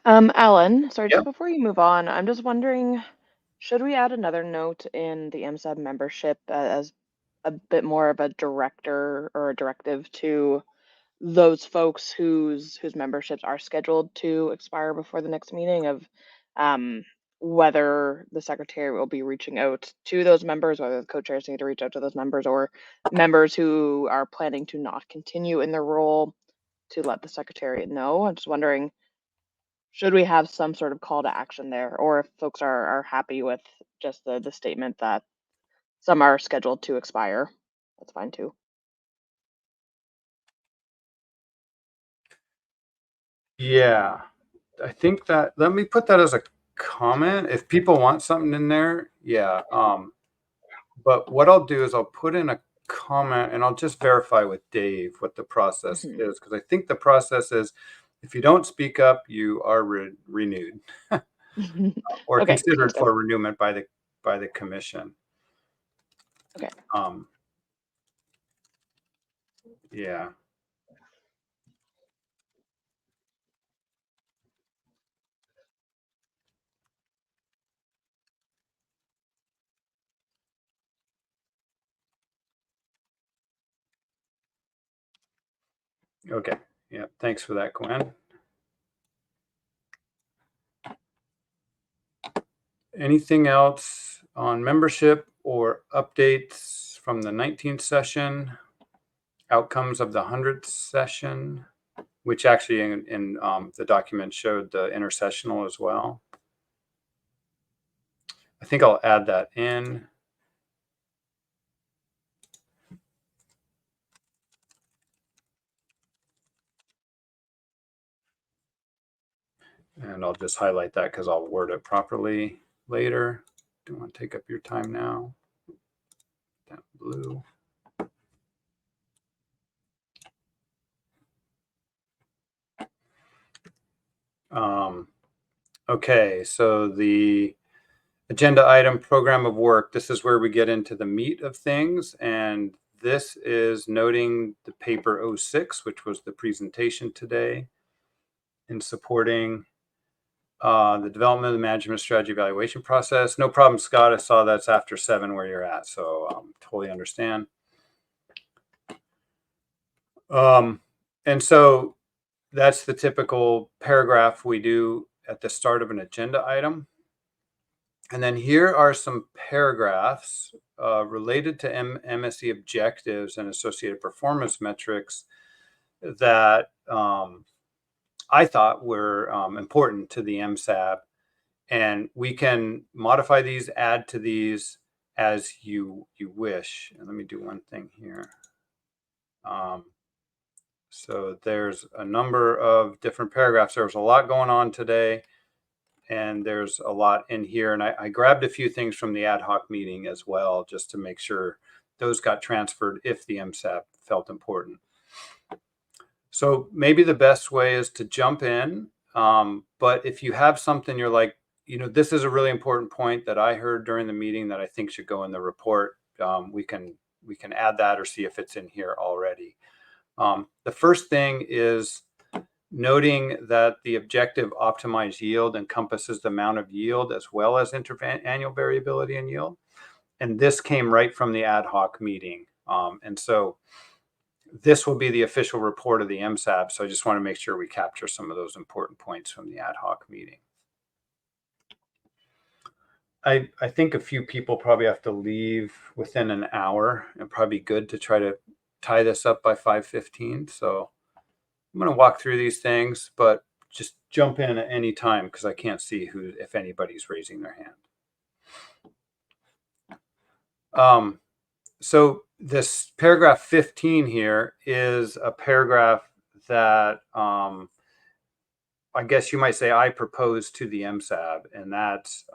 Alan, sorry, Yep. just before you move on, I'm just wondering, should we add another note in the MSAB membership as a bit more of a director or a directive to those folks whose memberships are scheduled to expire before the next meeting, of whether the secretary will be reaching out to those members, whether the co-chairs need to reach out to those members, or members who are planning to not continue in their role to let the secretariat know. I'm just wondering, should we have some sort of call to action there, or if folks are happy with just the statement that some are scheduled to expire, that's fine too. Yeah, I think that, let me put that as a comment. If people want something in there, yeah. But what I'll do is I'll put in a comment and I'll just verify with Dave what the process Mhm. is, because I think the process is if you don't speak up, you are renewed or Okay, sounds considered good. for renewal by the commission. Okay. Yeah. Okay. Yeah. Thanks for that, Gwen. Anything else on membership or updates from the 19th session? Outcomes of the 100th session, which actually in the document showed the intersessional as well. I think I'll add that in. And I'll just highlight that because I'll word it properly later. Don't want to take up your time now. That blue. Okay, so the agenda item program of work, this is where we get into the meat of things. And this is noting the paper 06, which was the presentation today, in supporting the development of the management strategy evaluation process. No problem, Scott. I saw that's after 7 where you're at, so totally understand. And so that's the typical paragraph we do at the start of an agenda item. And then here are some paragraphs related to MSE objectives and associated performance metrics that I thought were important to the MSAB. And we can modify these, add to these as you wish. And let me do one thing here. So there's a number of different paragraphs. There was a lot going on today. and there's a lot in here. And I grabbed a few things from the ad hoc meeting as well, just to make sure those got transferred if the MSAB felt important. So maybe the best way is to jump in. But if you have something you're like, this is a really important point that I heard during the meeting that I think should go in the report, we can add that or see if it's in here already. The first thing is noting that the objective optimized yield encompasses the amount of yield as well as annual variability in yield. And this came right from the ad hoc meeting. And so this will be the official report of the MSAB. So I just want to make sure we capture some of those important points from the ad hoc meeting. I think a few people probably have to leave within an hour, and probably good to try to tie this up by 5:15. So I'm going to walk through these things, but just jump in at any time because I can't see if anybody's raising their hand. So this paragraph 15 here is a paragraph that I guess you might say I proposed to the MSAB, and that's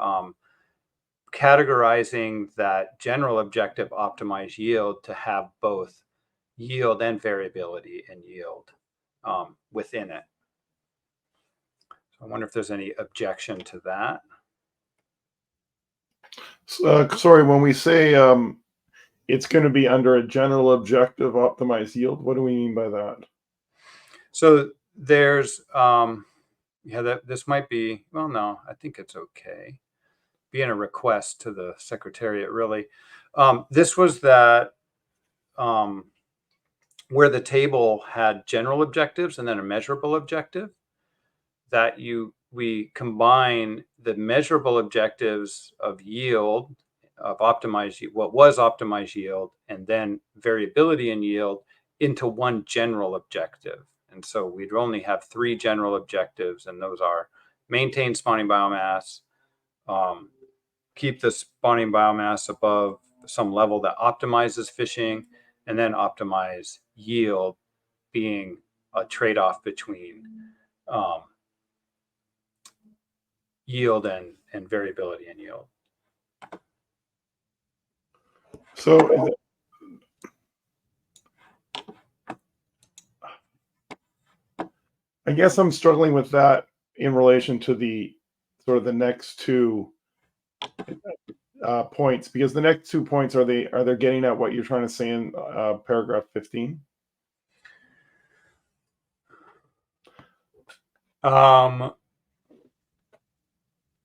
categorizing that general objective optimized yield to have both yield and variability in yield within it. So I wonder if there's any objection to that. Sorry, when we say it's going to be under a general objective optimized yield, what do we mean by that? So there's, this might be, well, no, I think it's okay. Being a request to the Secretariat, really. This was that where the table had general objectives and then a measurable objective, that we combine the measurable objectives of yield, of optimized, what was optimized yield, and then variability in yield into one general objective. And so we'd only have 3 general objectives, and those are maintain spawning biomass, keep the spawning biomass above some level that optimizes fishing, and then optimize yield, being a trade-off between yield and variability in yield. So I guess I'm struggling with that in relation to the sort of the next 2 points, because the next 2 points are they getting at what you're trying to say in paragraph 15?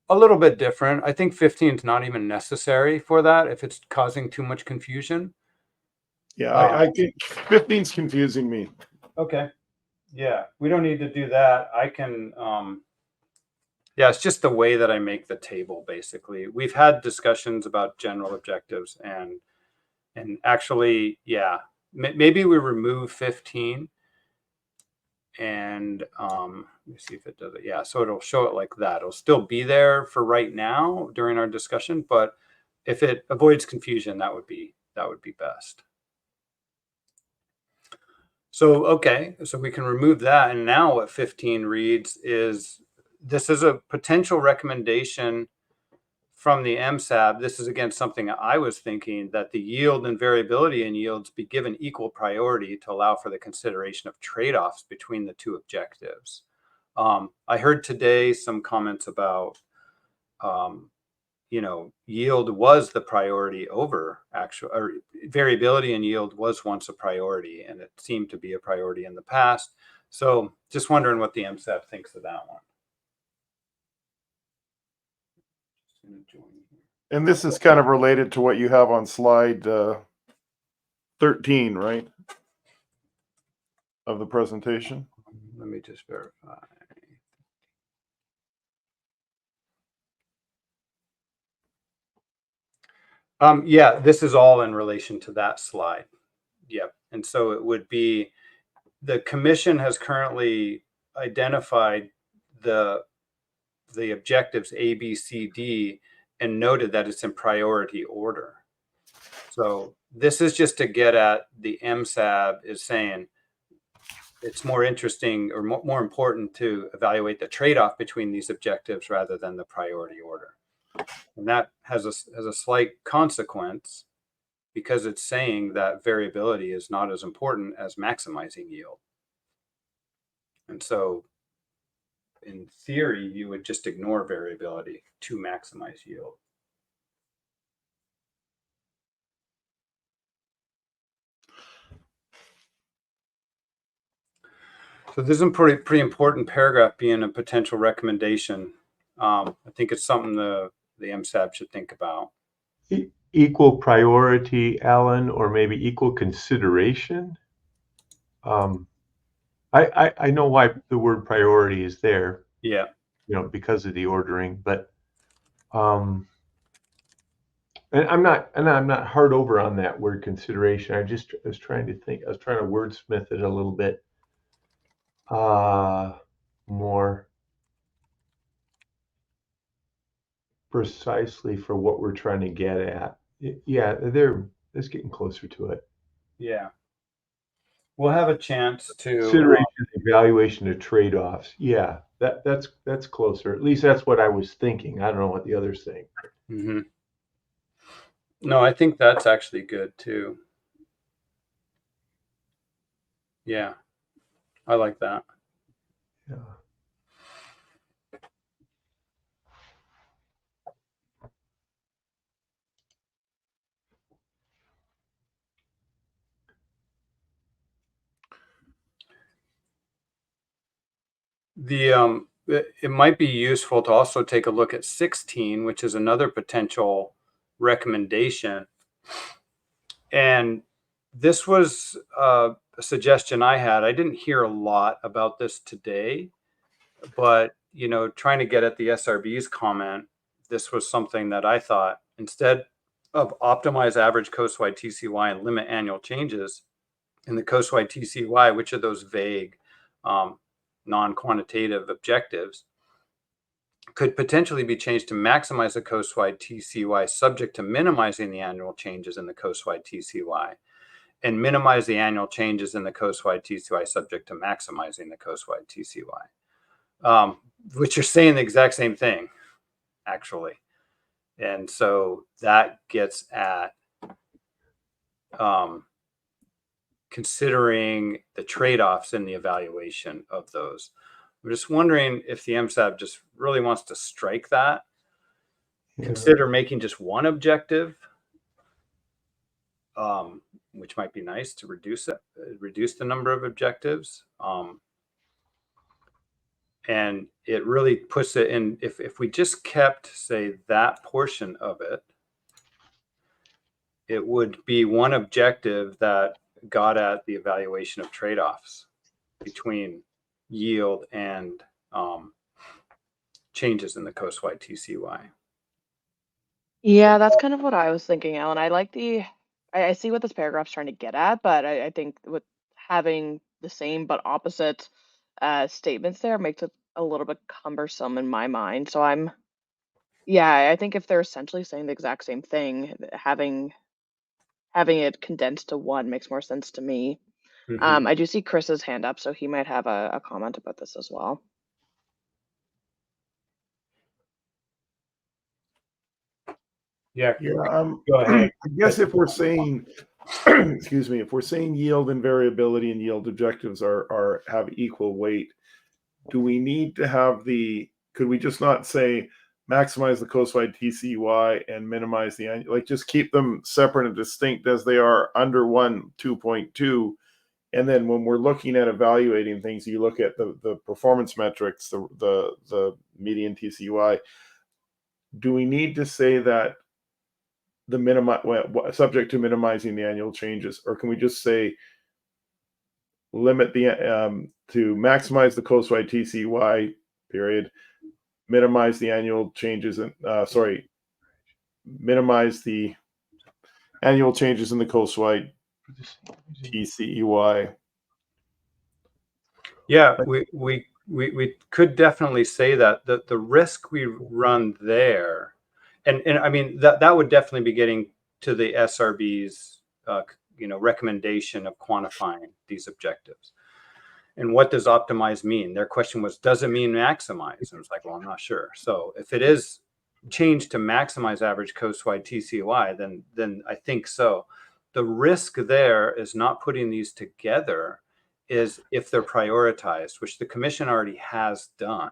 A little bit different. I think 15 is not even necessary for that if it's causing too much confusion. Yeah, I think 15's confusing me. Okay. Yeah, we don't need to do that. I can, yeah, it's just the way that I make the table, basically. We've had discussions about general objectives and actually, yeah, maybe we remove 15 and let me see if it does it. Yeah, so it'll show it like that. It'll still be there for right now during our discussion, but if it avoids confusion, that would be best. So, okay, so we can remove that. And now what 15 reads is, this is a potential recommendation from the MSAB. This is, again, something I was thinking, that the yield and variability in yields be given equal priority to allow for the consideration of trade-offs between the 2 objectives. I heard today some comments about, yield was the priority over actual, or variability in yield was once a priority, and it seemed to be a priority in the past. So just wondering what the MSAB thinks of that one. And this is kind of related to what you have on slide 13, right? Of the presentation. Let me just verify. Yeah, this is all in relation to that slide. Yep. And so it would be, the commission has currently identified the objectives A, B, C, D, and noted that it's in priority order. So this is just to get at the MSAB is saying it's more interesting or more important to evaluate the trade-off between these objectives rather than the priority order. And that has a slight consequence because it's saying that variability is not as important as maximizing yield. And so in theory, you would just ignore variability to maximize yield. So this is a pretty important paragraph being a potential recommendation. I think it's something the MSAB should think about. Equal priority, Alan, or maybe equal consideration. I know why the word priority is there. Yeah. You know, because of the ordering, but and I'm not hard over on that word consideration. I was trying to think. I was trying to wordsmith it a little bit more precisely for what we're trying to get at. Yeah, it's getting closer to it. Yeah. We'll have a chance to consideration, evaluation of trade-offs. Yeah, that's closer. At least that's what I was thinking. I don't know what the others think. Mm-hmm. No, I think that's actually good too. Yeah, I like that. Yeah. It might be useful to also take a look at 16, which is another potential recommendation. And this was a suggestion I had. I didn't hear a lot about this today, but you know, trying to get at the SRB's comment, this was something that I thought instead of optimize average coastwide TCY and limit annual changes in the coastwide TCY, which are those vague non-quantitative objectives, could potentially be changed to maximize the coastwide TCY subject to minimizing the annual changes in the coastwide TCY and minimize the annual changes in the coastwide TCY subject to maximizing the coastwide TCY, which are saying the exact same thing, actually. And so that gets at considering the trade-offs in the evaluation of those. I'm just wondering if the MSAB just really wants to strike that. Yeah. Consider making just one objective, which might be nice to reduce the number of objectives. And it really puts it in, if we just kept, say, that portion of it, it would be one objective that got at the evaluation of trade-offs between yield and changes in the coastwide TCY. Yeah, that's kind of what I was thinking, Alan. I see what this paragraph's trying to get at, but I think with having the same but opposite statements there makes it a little bit cumbersome in my mind. So I think if they're essentially saying the exact same thing, having it condensed to one makes more sense to me. Mm-hmm. I do see Chris's hand up, so he might have a comment about this as well. Yeah. Go ahead. I guess if we're saying, excuse me, if we're saying yield and variability and yield objectives have equal weight, do we need to have could we just not say maximize the coastwide TCY and minimize the annual, like just keep them separate and distinct as they are under 2.2. And then when we're looking at evaluating things, you look at the performance metrics, the median TCY. Do we need to say that subject to minimizing the annual changes, or can we just say limit the to maximize the coastwide TCY period, minimize the annual changes in minimize the annual changes in the coastwide TCY? Yeah, we could definitely say that the risk we run there, and I mean that would definitely be getting to the SRB's recommendation of quantifying these objectives. And what does optimize mean? Their question was, does it mean maximize? And it's like, well, I'm not sure. So if it is changed to maximize average coastwide TCY, then I think so. The risk there is not putting these together is if they're prioritized, which the commission already has done.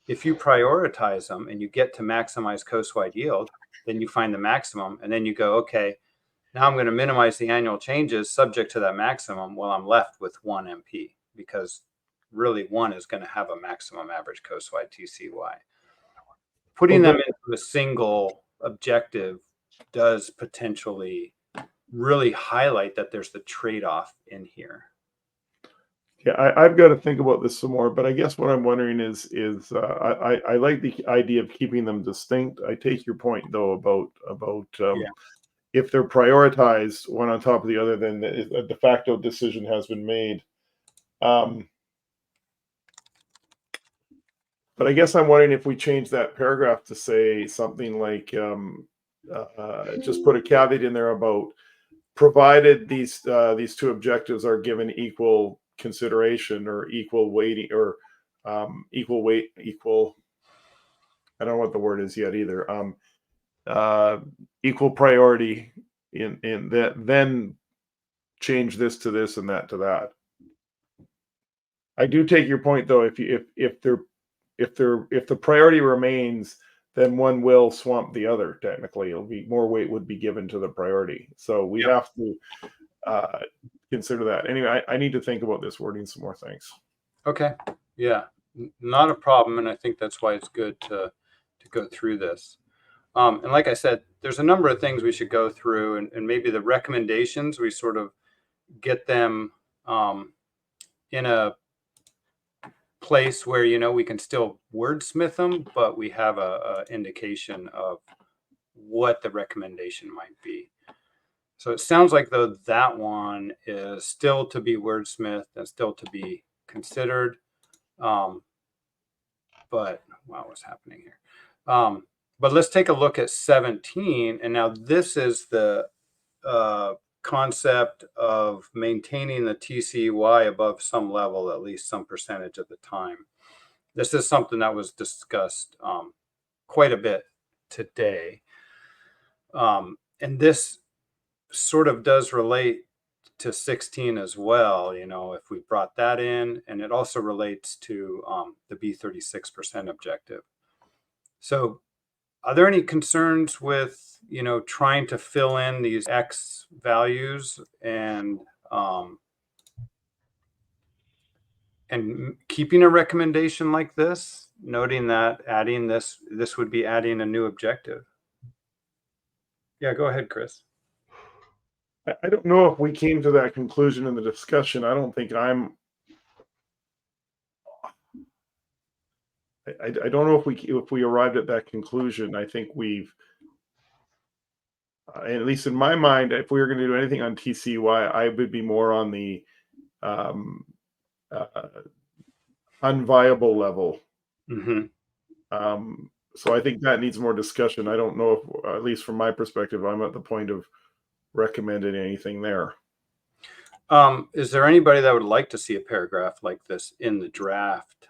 If you prioritize them and you get to maximize coastwide yield, then you find the maximum and then you go, okay, now I'm going to minimize the annual changes subject to that maximum. Well, I'm left with one MP because really one is going to have a maximum average coastwide TCY. Putting them into a single objective does potentially really highlight that there's the trade-off in here. Yeah, I've got to think about this some more, but I guess what I'm wondering is I like the idea of keeping them distinct. I take your point though about if they're prioritized one on top of the other, then a de facto decision has been made. But I guess I'm wondering if we change that paragraph to say something like, just put a caveat in there about provided these two objectives are given equal consideration or equal weighting or equal weight, equal, I don't know what the word is yet either. Equal priority in that, then change this to this and that to that. I do take your point though. If the priority remains, then one will swamp the other. Technically, it'll be more weight would be given to the priority. So we have to consider that. Anyway, I need to think about this wording some more. Thanks. Okay. Yeah, not a problem. And I think that's why it's good to go through this. And like I said, there's a number of things we should go through and maybe the recommendations, we sort of get them in a place where, you know, we can still wordsmith them, but we have a indication of what the recommendation might be. So it sounds like though that one is still to be wordsmithed and still to be considered. But wow, what's happening here? But let's take a look at 17. And now this is the concept of maintaining the TCY above some level, at least some percentage of the time. This is something that was discussed quite a bit today. And this sort of does relate to 16 as well, you know, if we brought that in, and it also relates to the B36% objective. So are there any concerns with, you know, trying to fill in these X values and keeping a recommendation like this, noting that adding this would be adding a new objective? Yeah, go ahead, Chris. I don't know if we came to that conclusion in the discussion. I don't think I don't know if we arrived at that conclusion. I think we've, at least in my mind, if we were going to do anything on TCY, I would be more on the unviable level. So I think that needs more discussion. I don't know if, at least from my perspective, I'm at the point of recommending anything there. Is there anybody that would like to see a paragraph like this in the draft?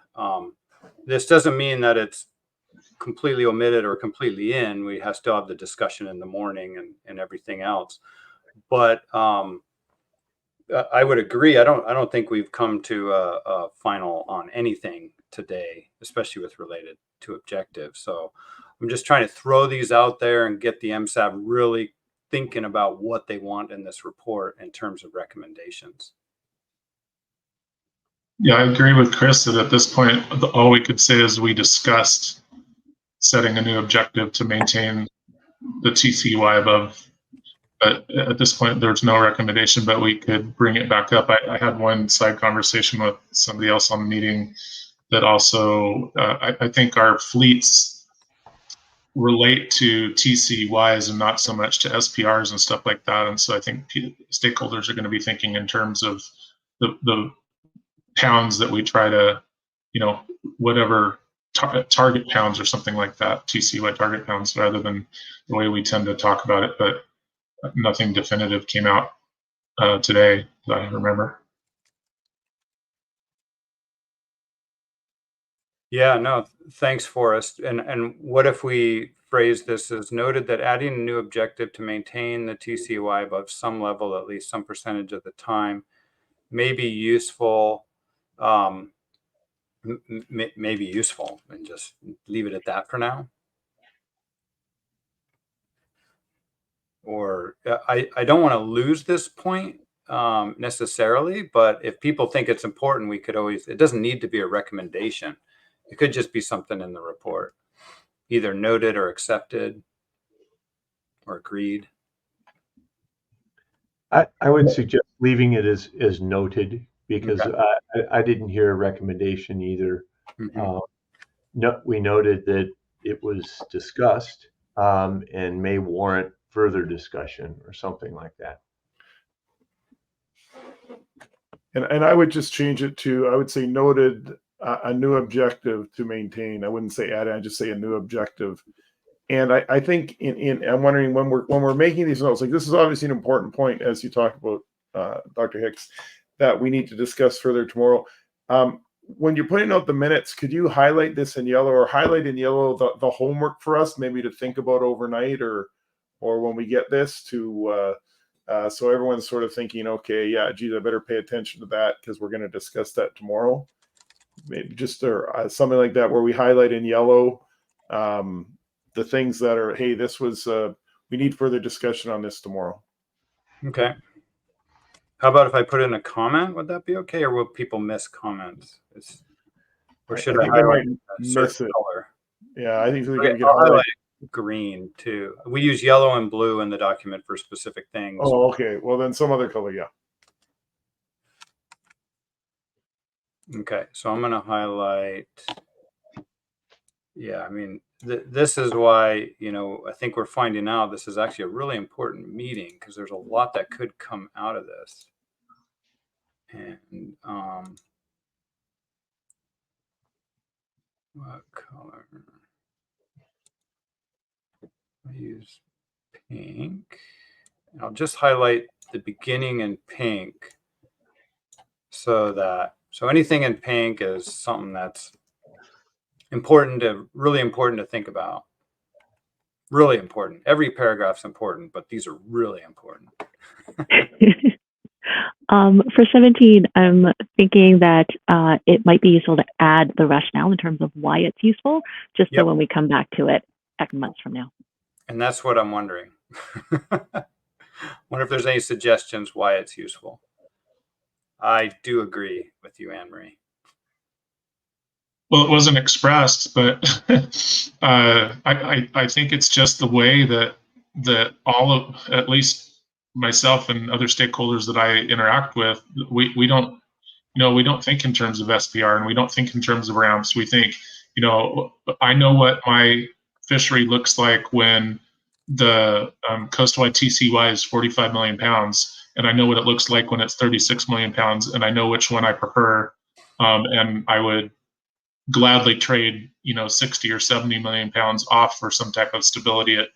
This doesn't mean that it's completely omitted or completely in. We still have the discussion in the morning and everything else. But I would agree. I don't think we've come to a final on anything today, especially with related to objectives. So I'm just trying to throw these out there and get the MSAB really thinking about what they want in this report in terms of recommendations. Yeah, I agree with Chris that at this point, all we could say is we discussed setting a new objective to maintain the TCY above. But at this point, there's no recommendation, but we could bring it back up. I had one side conversation with somebody else on the meeting that also, I think our fleets relate to TCYs and not so much to SPRs and stuff like that. And so I think stakeholders are going to be thinking in terms of the pounds that we try to, you know, whatever target pounds or something like that, TCY target pounds, rather than the way we tend to talk about it. But nothing definitive came out today that I remember. Yeah, no, thanks, Forrest. And what if we phrase this as noted that adding a new objective to maintain the TCY above some level, at least some percentage of the time, may be useful, may be useful, and just leave it at that for now? Or I don't want to lose this point necessarily, but if people think it's important, we could always, it doesn't need to be a recommendation. It could just be something in the report, either noted or accepted or agreed. I would suggest leaving it as noted, because Okay. I didn't hear a recommendation either. Mhm. No, we noted that it was discussed and may warrant further discussion or something like that. And I would just change it to, I would say noted a new objective to maintain. I wouldn't say add, I'd just say a new objective. And I think I'm wondering when we're making these notes, like this is obviously an important point as you talk about Dr. Hicks, that we need to discuss further tomorrow. When you're putting out the minutes, could you highlight this in yellow, or highlight in yellow the homework for us, maybe to think about overnight, or when we get this to so everyone's sort of thinking, okay, yeah, geez, I better pay attention to that because we're going to discuss that tomorrow. Maybe just something like that, where we highlight in yellow the things that are, hey, this was, we need further discussion on this tomorrow. Okay. How about if I put in a comment? Would that be okay, or will people miss comments? Or should I think they highlight might a miss certain it. color? Yeah, I think we Okay, can I'll highlight. green too. We use yellow and blue in the document for specific things. Oh, okay. Well, then some other color, yeah. Okay, so I'm going to highlight. Yeah, I mean, this is why, I think we're finding out this is actually a really important meeting, because there's a lot that could come out of this. And what color? I use pink. I'll just highlight the beginning in pink, so anything in pink is something that's really important to think about. Really important. Every paragraph's important, but these are really important. For 17, I'm thinking that it might be useful to add the rationale in terms of why it's useful, just so when we come back to it X months from now. And that's what I'm wondering. Wonder if there's any suggestions why it's useful. I do agree with you, Anne Marie. Well, it wasn't expressed, but I think it's just the way that all of, at least myself and other stakeholders that I interact with, we don't think in terms of SPR, and we don't think in terms of ramps. We think, I know what my fishery looks like when the coastwide TCY is 45 million pounds, and I know what it looks like when it's 36 million pounds, and I know which one I prefer, and I would gladly trade 60 or 70 million pounds off for some type of stability at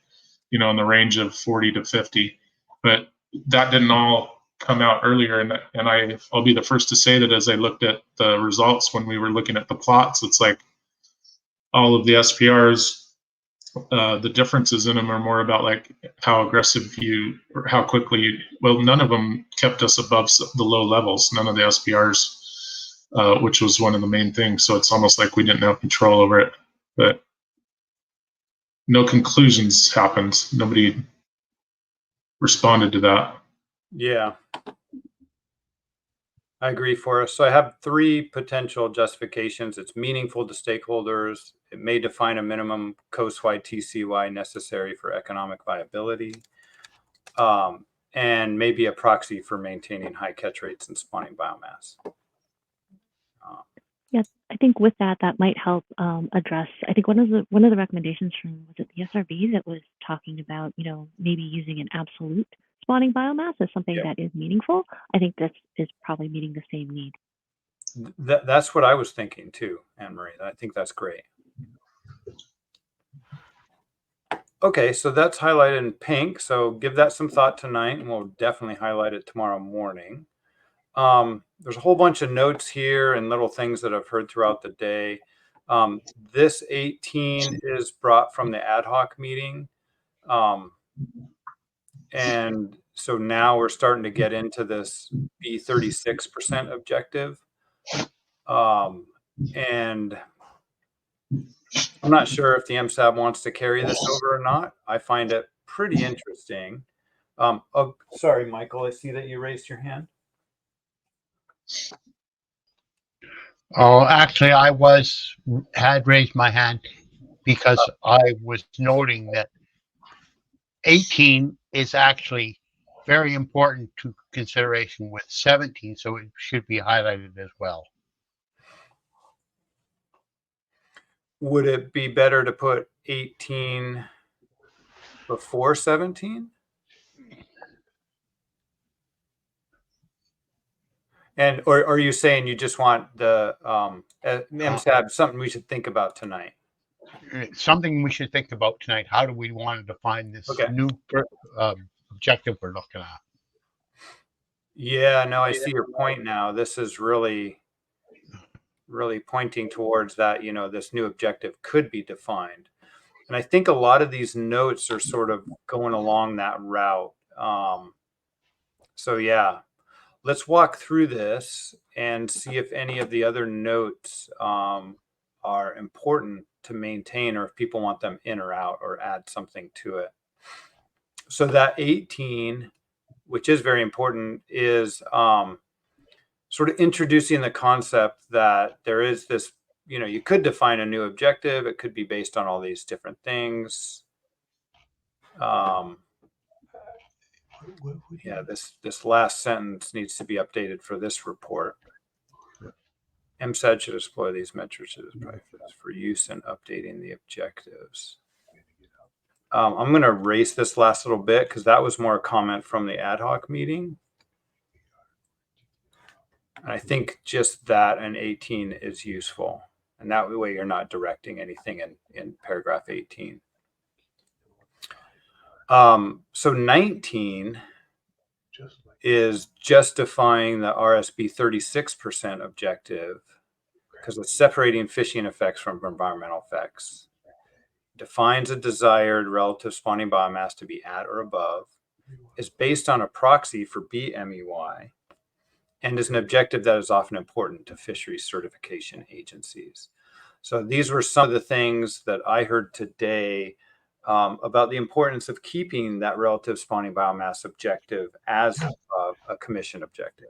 in the range of 40 to 50. But that didn't all come out earlier, and I'll be the first to say that as I looked at the results when we were looking at the plots, it's like all of the SPRs, the differences in them are more about like how aggressive or how quickly none of them kept us above the low levels, none of the SPRs, which was one of the main things. So it's almost like we didn't have control over it, but no conclusions happened. Nobody responded to that. Yeah, I agree, Forrest. So I have 3 potential justifications. It's meaningful to stakeholders. It may define a minimum coastwide TCY necessary for economic viability, and maybe a proxy for maintaining high catch rates and spawning biomass. Yes, I think with that might help address. I think one of the recommendations from, was it the SRB, that was talking about maybe using an absolute spawning biomass as something that is meaningful. I think this is probably meeting the same need. That's what I was thinking too, Anne Marie. I think that's great. Okay, so that's highlighted in pink. So give that some thought tonight, and we'll definitely highlight it tomorrow morning. There's a whole bunch of notes here and little things that I've heard throughout the day. This 18 is brought from the ad hoc meeting. And so now we're starting to get into this B36% objective. And I'm not sure if the MSAB wants to carry this over or not. I find it pretty interesting. Oh, sorry, Michael, I see that you raised your hand. Oh, actually, had raised my hand because I was noting that 18 is actually very important to consideration with 17, so it should be highlighted as well. Would it be better to put 18 before 17? And or are you saying you just want the MSAB something we should think about tonight? It's something we should think about tonight. How do we want to define this Okay. new objective we're looking at? Yeah, no, I see your point now. This is really pointing towards that, you know, this new objective could be defined. And I think a lot of these notes are sort of going along that route. So yeah, let's walk through this and see if any of the other notes are important to maintain, or if people want them in or out or add something to it. So that 18, which is very important, is sort of introducing the concept that there is this, you know, you could define a new objective. It could be based on all these different things. Yeah, this last sentence needs to be updated for this report. MSAD should explore these metrics as practice for use in updating the objectives. I'm going to erase this last little bit because that was more a comment from the ad hoc meeting. And I think just that and 18 is useful. And that way you're not directing anything in paragraph 18. So 19 is justifying the RSB 36% objective because it's separating fishing effects from environmental effects. Defines a desired relative spawning biomass to be at or above, is based on a proxy for BMEY, and is an objective that is often important to fisheries certification agencies. So these were some of the things that I heard today about the importance of keeping that relative spawning biomass objective as a commission objective.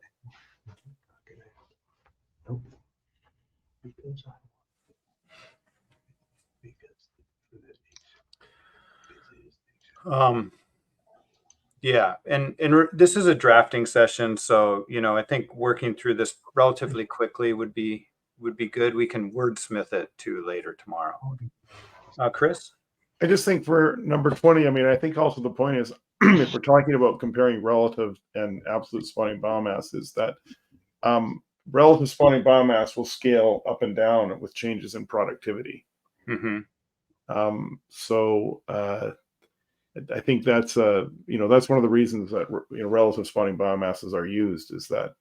Yeah, and this is a drafting session, so you know I think working through this relatively quickly would be good. We can wordsmith it too later tomorrow. Chris? I just think for number 20, I mean, I think also the point is if we're talking about comparing relative and absolute spawning biomass, is that relative spawning biomass will scale up and down with changes in productivity. Mm-hmm. So I think that's you know, that's one of the reasons that, you know, relative spawning biomasses are used, is that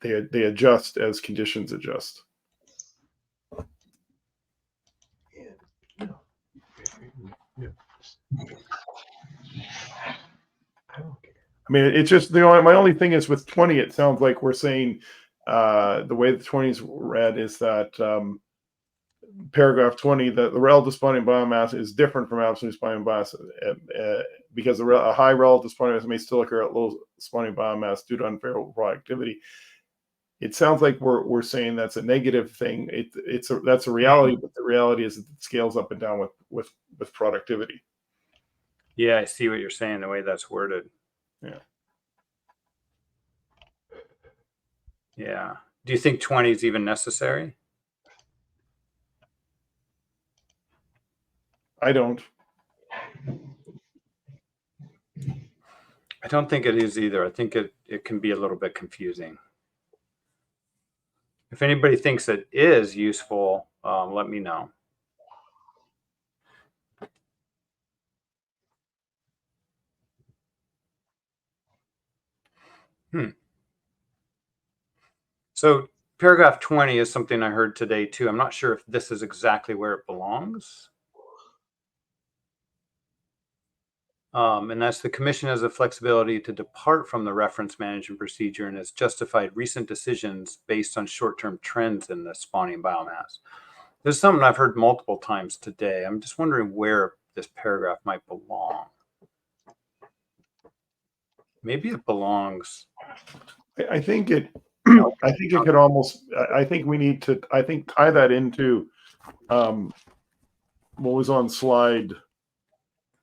they adjust as conditions adjust. I mean, it's just, you know, my only thing is with 20, it sounds like we're saying the way the 20 is read is that paragraph 20, that the relative spawning biomass is different from absolute spawning biomass because a high relative spawning biomass may still occur at low spawning biomass due to unfavorable productivity. It sounds like we're saying that's a negative thing. That's a reality, but the reality is it scales up and down with productivity. Yeah, I see what you're saying, the way that's worded. Yeah. Yeah. Do you think 20 is even necessary? I don't. I don't think it is either. I think it can be a little bit confusing. If anybody thinks it is useful, let me know. So paragraph 20 is something I heard today too. I'm not sure if this is exactly where it belongs. And that's the commission has the flexibility to depart from the reference management procedure and has justified recent decisions based on short-term trends in the spawning biomass. This is something I've heard multiple times today. I'm just wondering where this paragraph might belong. Maybe it belongs. I think it. I think it could almost. I think we need to. I think tie that into what was on slide,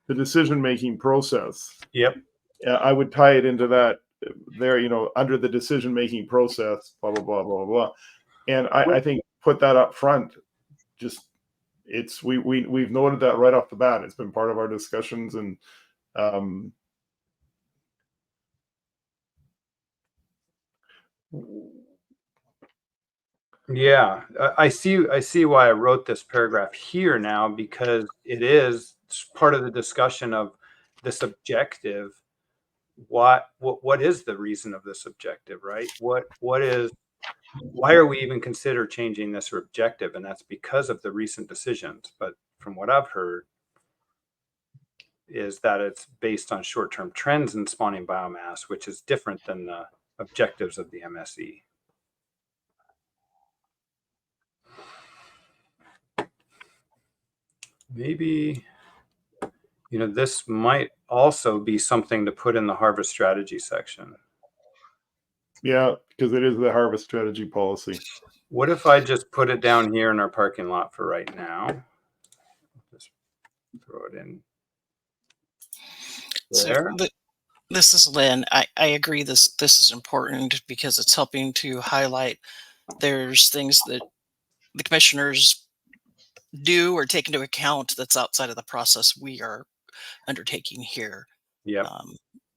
the decision-making process. Yep. I would tie it into that there. You know, under the decision-making process, blah blah blah blah blah. And I think put that up front. Just it's we've noted that right off the bat. It's been part of our discussions and. Yeah, I see why I wrote this paragraph here now, because it is part of the discussion of this objective. What is the reason of this objective, right? Why are we even consider changing this objective? And that's because of the recent decisions. But from what I've heard is that it's based on short-term trends in spawning biomass, which is different than the objectives of the MSE. Maybe, you know, this might also be something to put in the harvest strategy section. Yeah, because it is the harvest strategy policy. What if I just put it down here in our parking lot for right now? Just throw it in there. So this is Lynn. I agree this is important because it's helping to highlight there's things that the commissioners do or take into account that's outside of the process we are undertaking here. Yeah.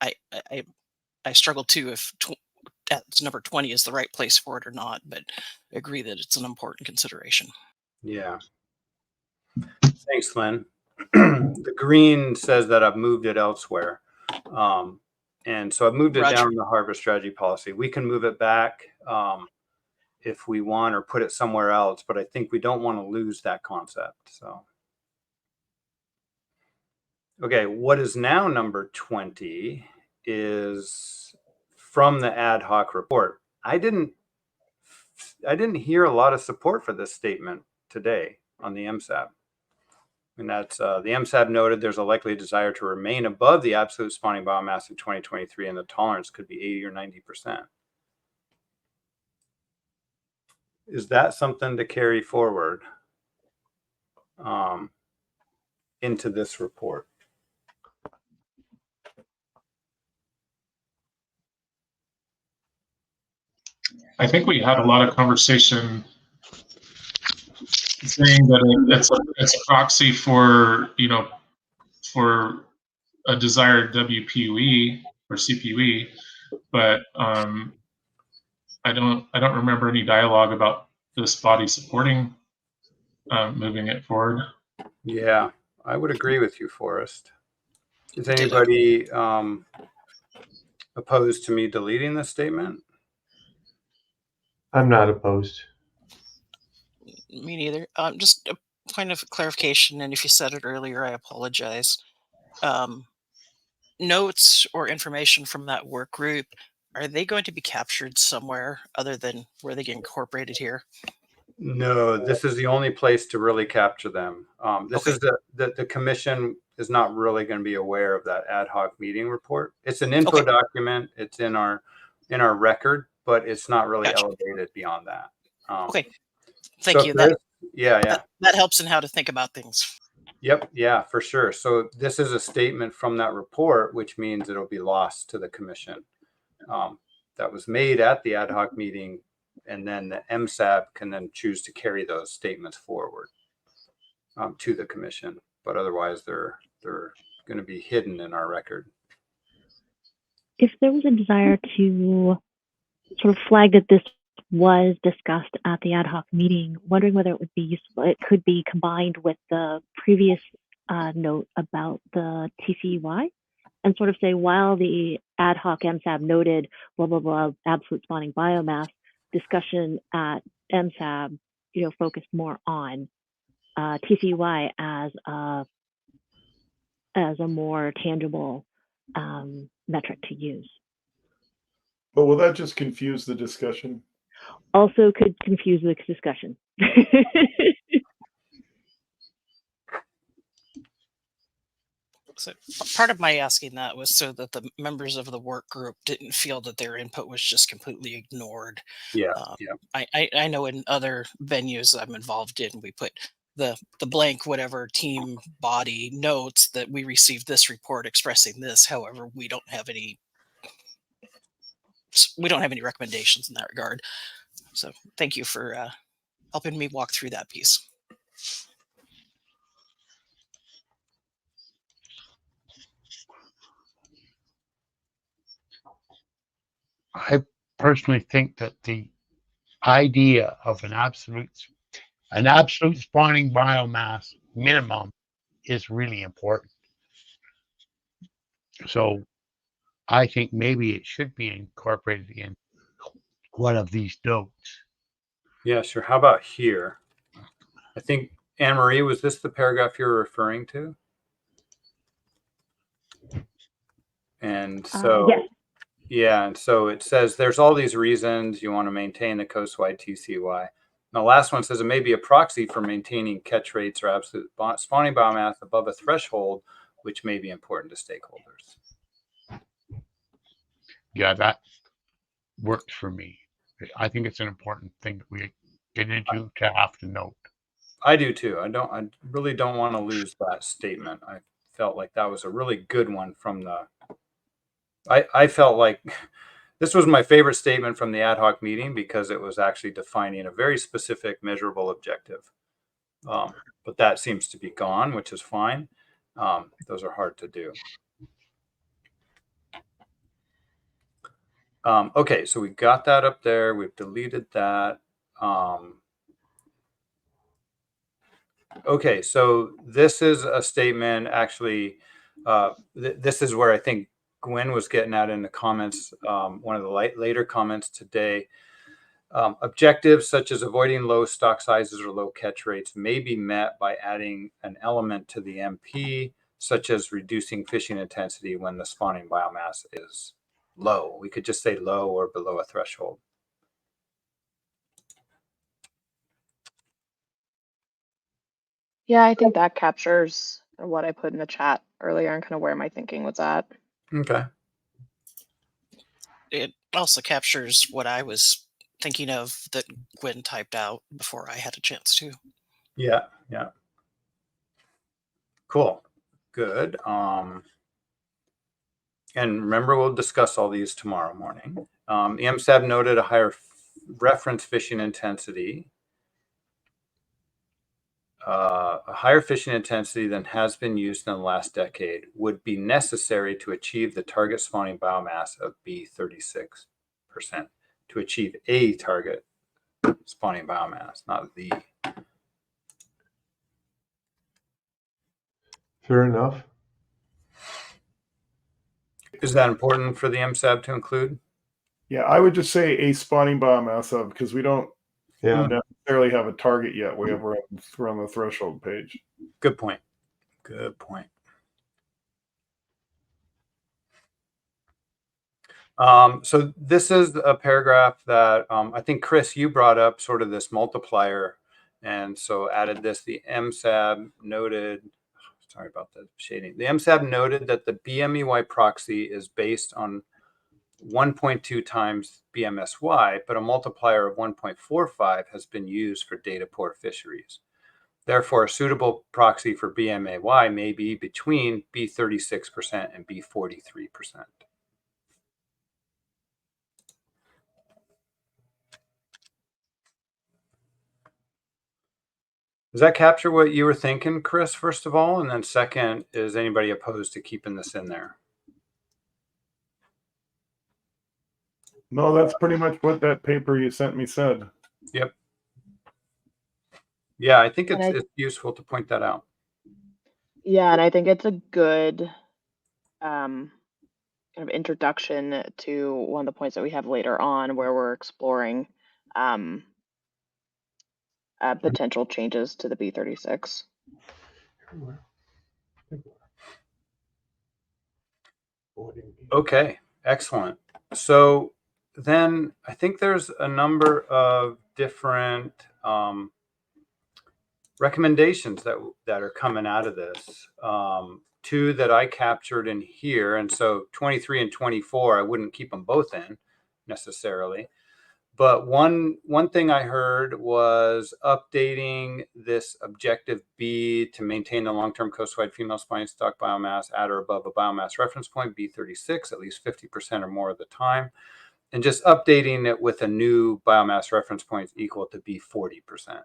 I struggle too if number 20 is the right place for it or not, but I agree that it's an important consideration. Yeah. Thanks, Lynn. The green says that I've moved it elsewhere. And so I've moved it down in the harvest strategy policy. We can move it back if we want, or put it somewhere else, but I think we don't want to lose that concept. So, okay, what is now number 20 is from the ad hoc report. I didn't hear a lot of support for this statement today on the MSAB. And that's the MSAB noted there's a likely desire to remain above the absolute spawning biomass in 2023, and the tolerance could be 80 or 90%. Is that something to carry forward into this report? I think we had a lot of conversation saying that it's a proxy for, you know, for a desired WPUE or CPUE, but I don't remember any dialogue about this body supporting moving it forward. Yeah, I would agree with you, Forrest. Is anybody opposed to me deleting this statement? I'm not opposed. Me neither. Just a point of clarification, and if you said it earlier, I apologize. Notes or information from that work group, are they going to be captured somewhere other than where they get incorporated here? No, this is the only place to really capture them. This is the commission is not really going to be aware of that ad hoc meeting report. It's an info document. It's in our record, but it's not really elevated beyond that. Okay, thank you. That helps in how to think about things. Yep, yeah, for sure. So this is a statement from that report, which means it'll be lost to the commission. That was made at the ad hoc meeting, and then the MSAB can then choose to carry those statements forward to the commission. But otherwise, they're going to be hidden in our record. If there was a desire to sort of flag that this was discussed at the ad hoc meeting, wondering whether it would be useful, it could be combined with the previous note about the TCUI, and sort of say, while the ad hoc MSAB noted blah, blah, blah, absolute spawning biomass, discussion at MSAB, focused more on TCY as a more tangible metric to use. But will that just confuse the discussion? Also could confuse the discussion. So part of my asking that was so that the members of the work group didn't feel that their input was just completely ignored. Yeah, I know in other venues I'm involved in, we put the blank whatever team body notes that we received this report expressing this. However, we don't have any recommendations in that regard. So thank you for helping me walk through that piece. I personally think that the idea of an absolute spawning biomass minimum is really important. So I think maybe it should be incorporated in one of these notes. Yeah, sure. How about here? I think, Anne Marie, was this the paragraph you're referring to? And so, yes. yeah, and so it says there's all these reasons you want to maintain the coast-wide TCY. And the last one says it may be a proxy for maintaining catch rates or absolute spawning biomass above a threshold, which may be important to stakeholders. Yeah, that works for me. I think it's an important thing that we get into to have to note. I do too. I really don't want to lose that statement. I felt like that was a really good one from the, I felt like this was my favorite statement from the ad hoc meeting because it was actually defining a very specific measurable objective. But that seems to be gone, which is fine. Those are hard to do. Okay, so we got that up there. We've deleted that. Okay, so this is a statement actually, this is where I think Gwen was getting at in the comments, one of the later comments today. Objectives such as avoiding low stock sizes or low catch rates may be met by adding an element to the MP, such as reducing fishing intensity when the spawning biomass is low. We could just say low or below a threshold. Yeah, I think that captures what I put in the chat earlier and kind of where my thinking was at. Okay. It also captures what I was thinking of that Gwen typed out before I had a chance to. Yeah, yeah. Cool. Good. And remember, we'll discuss all these tomorrow morning. The MSAB noted a higher reference fishing intensity. A higher fishing intensity than has been used in the last decade would be necessary to achieve the target spawning biomass of B36%, to achieve a target spawning biomass, not the. Fair enough. Is that important for the MSAB to include? Yeah, I would just say a spawning biomass of, because we don't necessarily have a target yet. We're on the threshold page. Good point. Good point. So this is a paragraph that I think, Chris, you brought up sort of this multiplier. And so added this, the MSAB noted, sorry about the shading. The MSAB noted that the BMEY proxy is based on 1.2 times BMSY, but a multiplier of 1.45 has been used for data poor fisheries. Therefore, a suitable proxy for BMAY may be between B36% and B43%. Does that capture what you were thinking, Chris, first of all? And then second, is anybody opposed to keeping this in there? No, that's pretty much what that paper you sent me said. Yep. Yeah, I think it's useful to point that out. Yeah, and I think it's a good kind of introduction to one of the points that we have later on where we're exploring potential changes to the B36. Okay, excellent. So then I think there's a number of different recommendations that are coming out of this. Two that I captured in here, and so 23 and 24, I wouldn't keep them both in necessarily. But one thing I heard was updating this objective B to maintain the long-term coastwide female spiny stock biomass at or above a biomass reference point, B36, at least 50% or more of the time, and just updating it with a new biomass reference point equal to B40%.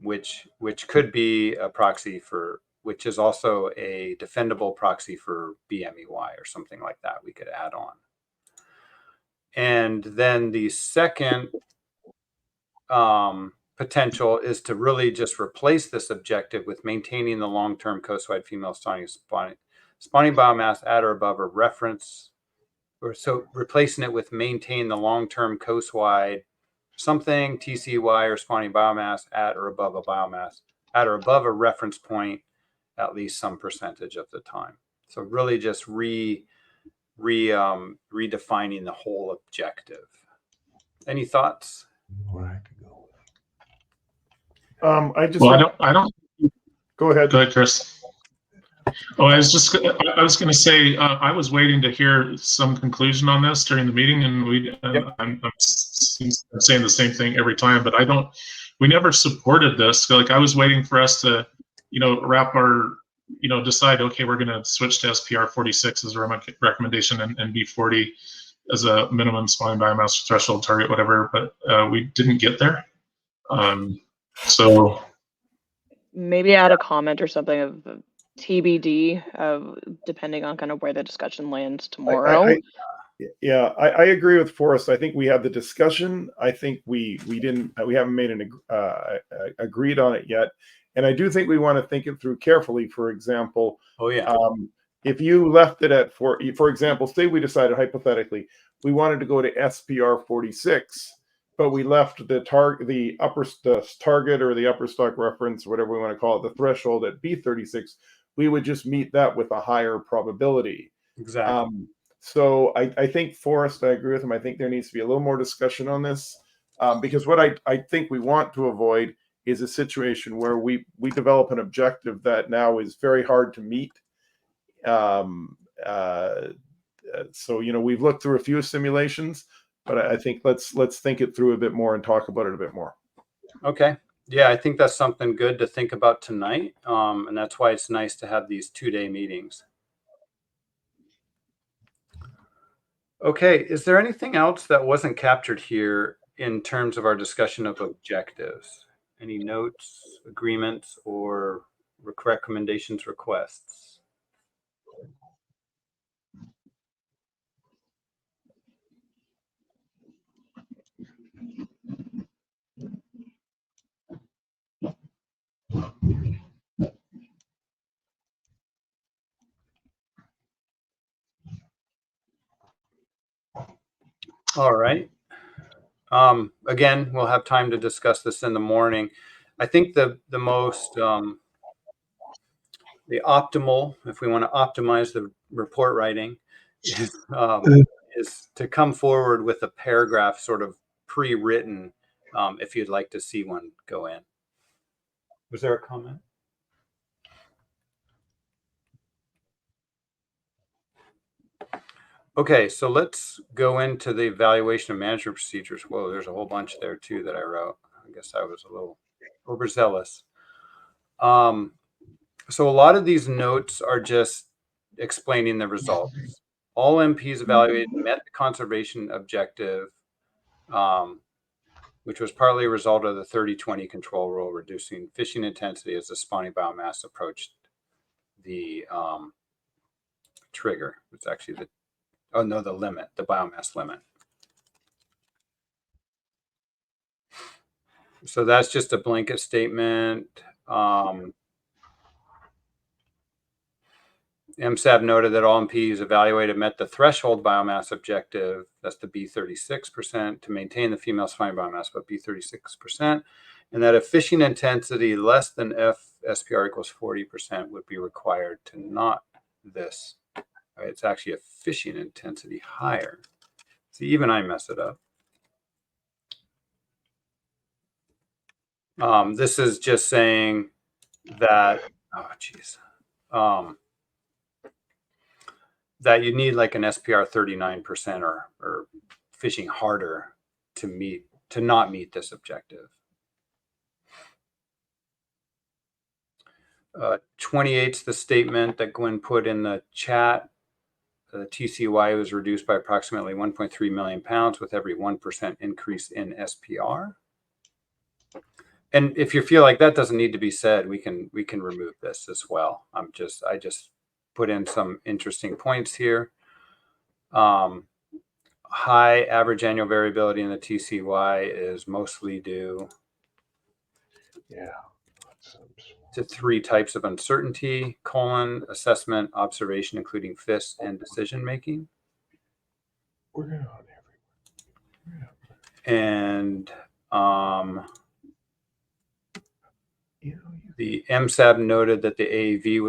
Which could be a proxy for, which is also a defendable proxy for BMEY or something like that we could add on. And then the second potential is to really just replace this objective with maintaining the long-term coastwide female spawning biomass at or above a reference, or so replacing it with maintain the long-term coastwide something TCY or spawning biomass at or above a biomass at or above a reference point at least some percentage of the time. So really just redefining the whole objective. Any thoughts? I just Well, I don't. Go ahead. Go ahead, Chris. Oh, I was going to say, I was waiting to hear some conclusion on this during the meeting, and I'm saying the same thing every time, but we never supported this. Like, I was waiting for us to, wrap our, decide, okay, we're going to switch to SPR 46 as a recommendation and B40 as a minimum spawning biomass threshold target, whatever, but we didn't get there. So maybe add a comment or something of TBD, depending on kind of where the discussion lands tomorrow. I agree with Forrest. I think we had the discussion. I think we haven't made an agreed on it yet, and I do think we want to think it through carefully. For example, if you left it at for example, say we decided hypothetically we wanted to go to SPR 46. But we left the target or the upper stock reference, whatever we want to call it, the threshold at B36, we would just meet that with a higher probability. Exactly. So I think Forrest, I agree with him. I think there needs to be a little more discussion on this, because what I think we want to avoid is a situation where we develop an objective that now is very hard to meet. So we've looked through a few simulations. But I think let's think it through a bit more and talk about it a bit more. Okay. Yeah, I think that's something good to think about tonight. And that's why it's nice to have these 2-day meetings. Okay. Is there anything else that wasn't captured here in terms of our discussion of objectives? Any notes, agreements, or recommendations, requests? All right. Again, we'll have time to discuss this in the morning. I think the most the optimal, if we want to optimize the report writing, is to come forward with a paragraph sort of pre-written, if you'd like to see one go in. Was there a comment? Okay, so let's go into the evaluation of management procedures. Whoa, there's a whole bunch there too that I wrote. I guess I was a little overzealous. So a lot of these notes are just explaining the results. All MPs evaluated met the conservation objective, which was partly a result of the 30-20 control rule, reducing fishing intensity as the spawning biomass approached the trigger. It's actually the limit, the biomass limit. So that's just a blanket statement. MSAB noted that all MPs evaluated met the threshold biomass objective, that's the B36%, to maintain the female swine biomass, but B36%, and that if fishing intensity less than F SPR equals 40% would be required to not this. Right? It's actually a fishing intensity higher. See, even I mess it up. This is just saying that, oh geez, that you need like an SPR 39% or fishing harder to not meet this objective. 28's the statement that Gwen put in the chat. The TCY was reduced by approximately 1.3 million pounds with every 1% increase in SPR. And if you feel like that doesn't need to be said, we can remove this as well. I just put in some interesting points here. High average annual variability in the TCY is mostly due to 3 types of uncertainty: assessment, observation, including FIS, and decision making. And the MSAB noted that the AAV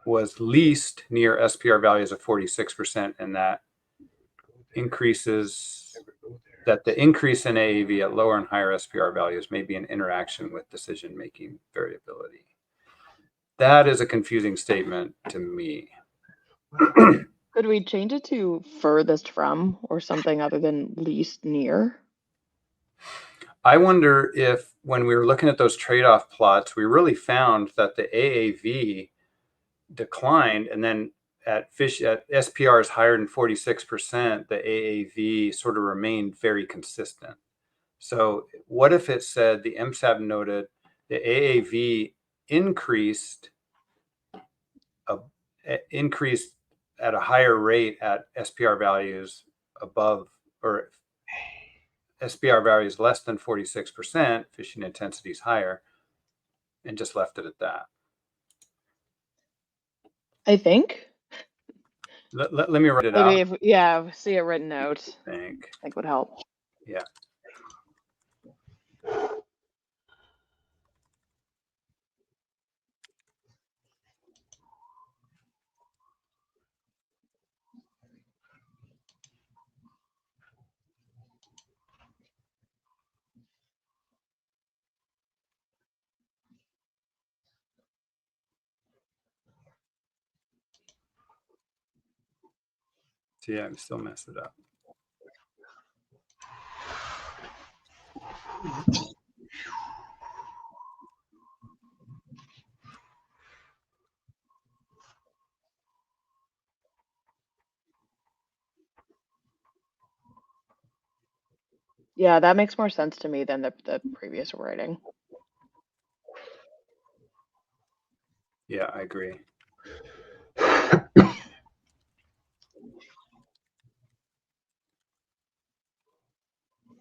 was least near SPR values of 46%, and that the increase in AAV at lower and higher SPR values may be an interaction with decision-making variability. That is a confusing statement to me. Could we change it to furthest from or something other than least near? I wonder if when we were looking at those trade-off plots, we really found that the AAV declined, and then at SPRs higher than 46%, the AAV sort of remained very consistent. So what if it said the MSAB noted the AAV increased at a higher rate at SPR values above, or SPR values less than 46%, fishing intensity is higher, and just left it at that. I think. Let me write it Maybe out. if see it written out, I think would help. Yeah. So yeah, I'm still messed it up. Yeah, that makes more sense to me than the previous wording. Yeah, I agree.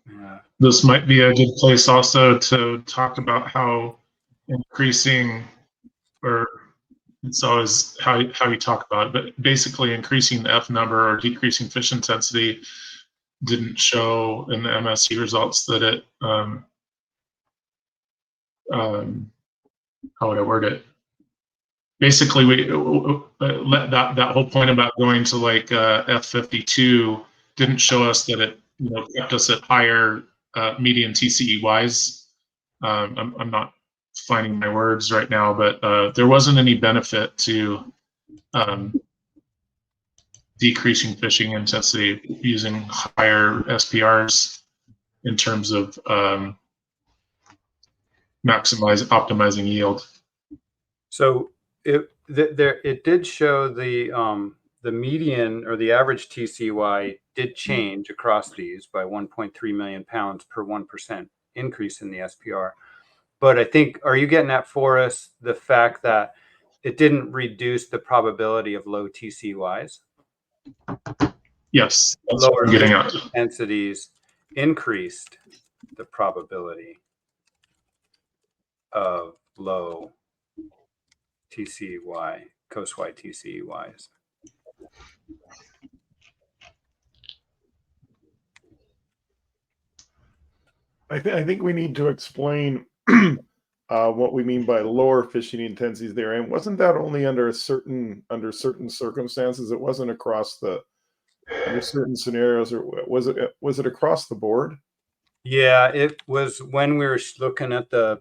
Yeah. This might be a good place also to talk about how increasing, or it's always how you talk about it, but basically increasing the F number or decreasing fish intensity didn't show in the MSC results that it, how would I word it? Basically, that whole point about going to like F52 didn't show us that it kept us at higher median TCEYs. I'm not finding my words right now, but there wasn't any benefit to decreasing fishing intensity using higher SPRs in terms of optimizing yield. So it did show the median or the average TCY did change across these by 1.3 million pounds per 1% increase in the SPR. But I think, are you getting at for us the fact that it didn't reduce the probability of low TCYs? Yes, that's lower what I'm getting at. Intensities increased the probability of low TCEY, coastwide TCEYs. I think we need to explain what we mean by lower fishing intensities there. And wasn't that only under certain circumstances? It wasn't across under certain scenarios, or was it across the board? Yeah, it was when we were looking at the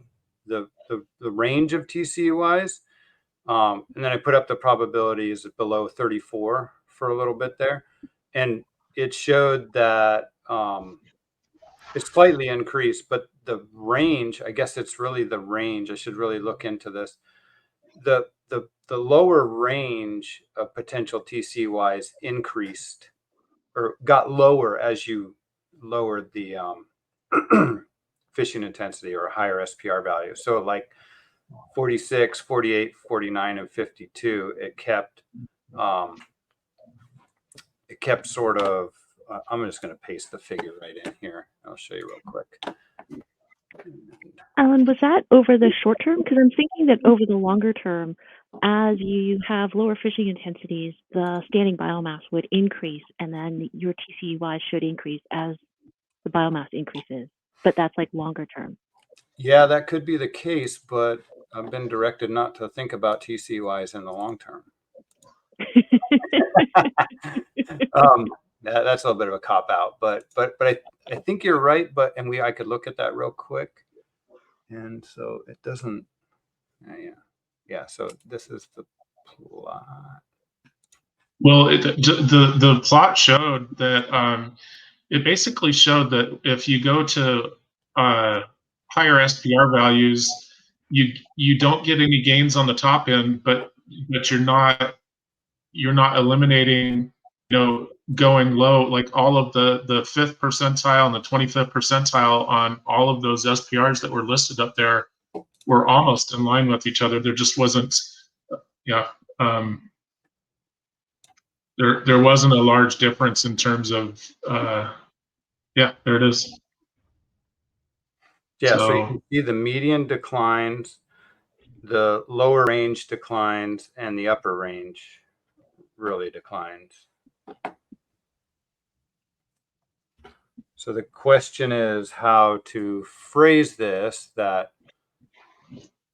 range of TCEYs, and then I put up the probabilities below 34 for a little bit there, and it showed that it's slightly increased, but the range, I guess it's really the range. I should really look into this. The lower range of potential TCEYs increased or got lower as you lowered the fishing intensity or higher SPR value. So like 46, 48, 49, and 52, it kept sort of, I'm just going to paste the figure right in here. I'll show you real quick. Alan, was that over the short term? Because I'm thinking that over the longer term, as you have lower fishing intensities, the standing biomass would increase, and then your TCEY should increase as the biomass increases. But that's like longer term. Yeah, that could be the case, but I've been directed not to think about TCEYs in the long term. That's a little bit of a cop out, but I think you're right. I could look at that real quick, and so it doesn't. Yeah. So this is the plot. Well, the plot showed that it basically showed that if you go to higher SPR values, you don't get any gains on the top end, but you're not eliminating, going low, like all of the 5th percentile and the 25th percentile on all of those SPRs that were listed up there were almost in line with each other. There just wasn't, there wasn't a large difference in terms of, there it is. Yeah, so you can see the median declines, the lower range declines, and the upper range really declines. So the question is how to phrase this, that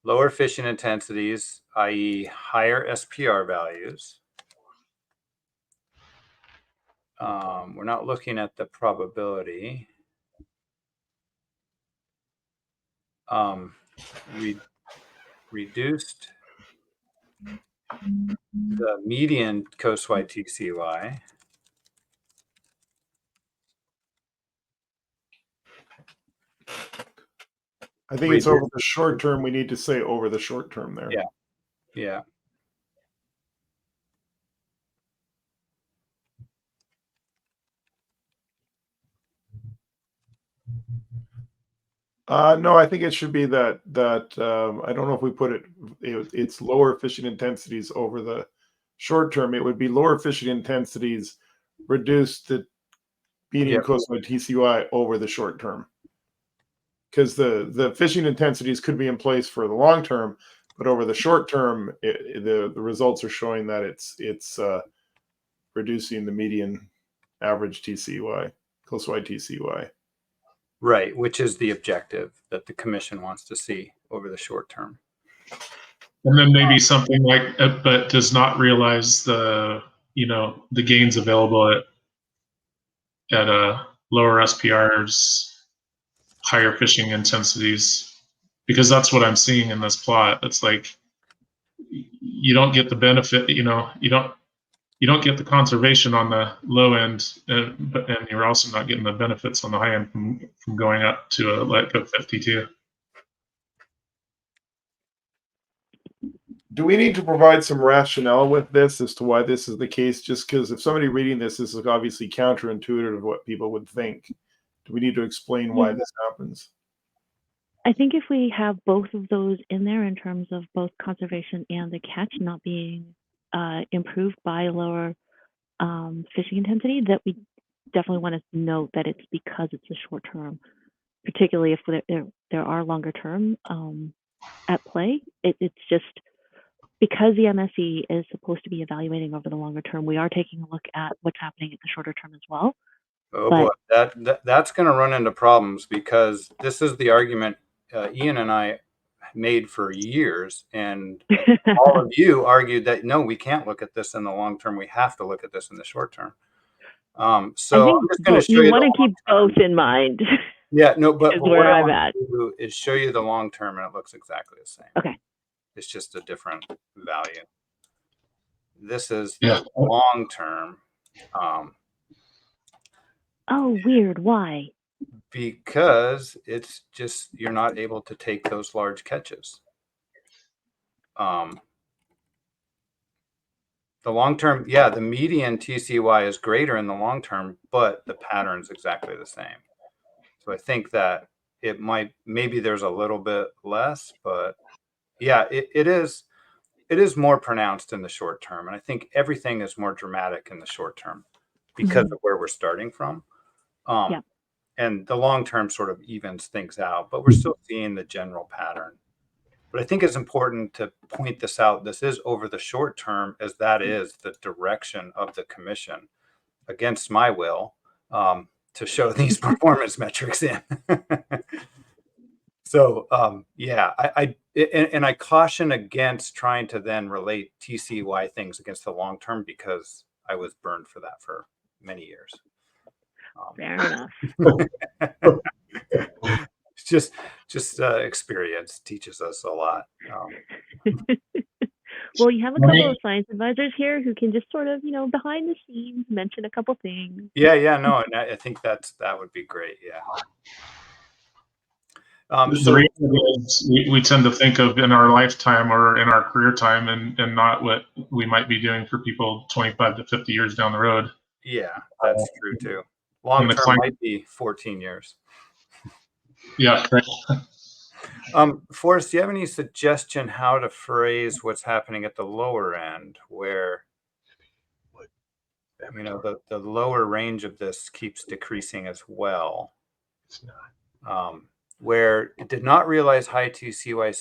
lower fishing intensities, i.e. higher SPR values. We're not looking at the probability. We reduced the median coastwide TCEY. I think it's over the short term. We need to say over the short term there. Yeah. No, I think it should be that I don't know if we put it's lower fishing intensities over the short term. It would be lower fishing intensities reduced the median coastwide TCEY over the short term. Because the fishing intensities could be in place for the long term, but over the short term, the results are showing that it's reducing the median average TCEY, coastwide TCEY. Right, which is the objective that the commission wants to see over the short term. And then maybe something like, but does not realize the gains available at lower SPRs, higher fishing intensities, because that's what I'm seeing in this plot. It's like you don't get the benefit, you don't get the conservation on the low end, and you're also not getting the benefits on the high end from going up to a 52. Do we need to provide some rationale with this as to why this is the case? Just because if somebody reading this is obviously counterintuitive to what people would think. Do we need to explain why this happens? I think if we have both of those in there in terms of both conservation and the catch not being improved by lower fishing intensity, that we definitely want to note that it's because it's a short term, particularly if there are longer term at play. It's just because the MSE is supposed to be evaluating over the longer term, we are taking a look at what's happening at the shorter term as well. Oh But- boy, that's going to run into problems, because this is the argument Ian and I made for years, and all of you argued that no, we can't look at this in the long term. We have to look at this in the short term. So I'm just going to show you you. want to keep both in mind. Yeah, no, but is what where I I'm want at. to do is show you the long term, and it looks exactly the same. Okay. It's just a different value. This is Yeah. the long term. Oh, weird. Why? Because it's just, you're not able to take those large catches. The long term, yeah, the median TCY is greater in the long term, but the pattern's exactly the same. So I think that it might, maybe there's a little bit less, but yeah, it is more pronounced in the short term. And I think everything is more dramatic in the short term because of where we're starting from. Yeah. And the long term sort of evens things out, but we're still seeing the general pattern. But I think it's important to point this out. This is over the short term, as that is the direction of the commission, against my will, to show these performance metrics in. So yeah, I caution against trying to then relate TCY things against the long term, because I was burned for that for many years. Fair enough. Just experience teaches us a lot. Well, you have a couple of science advisors here who can just sort of, behind the scenes mention a couple things. Yeah, no, and I think that would be great. Yeah. The reality is we tend to think of in our lifetime or in our career time, and not what we might be doing for people 25 to 50 years down the road. Yeah, that's true too. Long term might be 14 years. Yeah, right. Forrest, do you have any suggestion how to phrase what's happening at the lower end, where the lower range of this keeps decreasing as well? It's not. Where it did not realize high TCY,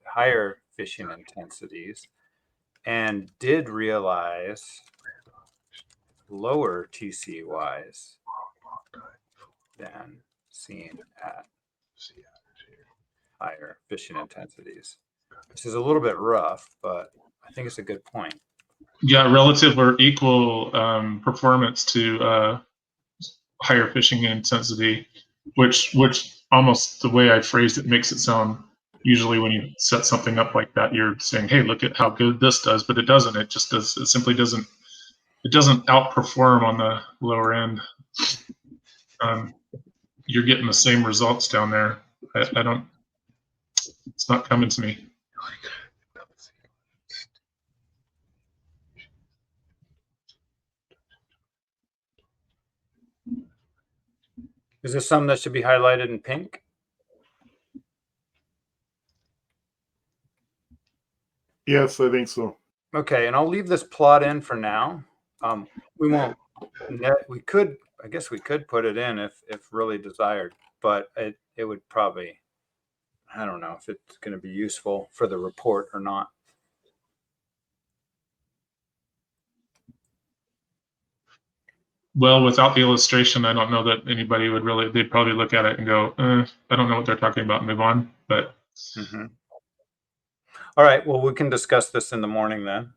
higher fishing intensities, and did realize lower TCYs than seen at higher fishing intensities. This is a little bit rough, but I think it's a good point. Yeah, relative or equal performance to higher fishing intensity, which almost the way I phrased it makes it sound, usually when you set something up like that, you're saying, hey, look at how good this does, but it doesn't. It just does. It simply doesn't. It doesn't outperform on the lower end. You're getting the same results down there. I don't. It's not coming to me. Is this something that should be highlighted in pink? Yes, I think so. Okay, and I'll leave this plot in for now. We won't. I guess we could put it in if really desired, but it would probably, I don't know if it's going to be useful for the report or not. Well, without the illustration, I don't know that anybody would really. They'd probably look at it and go, I don't know what they're talking about, and move on. But All right, well, we can discuss this in the morning then.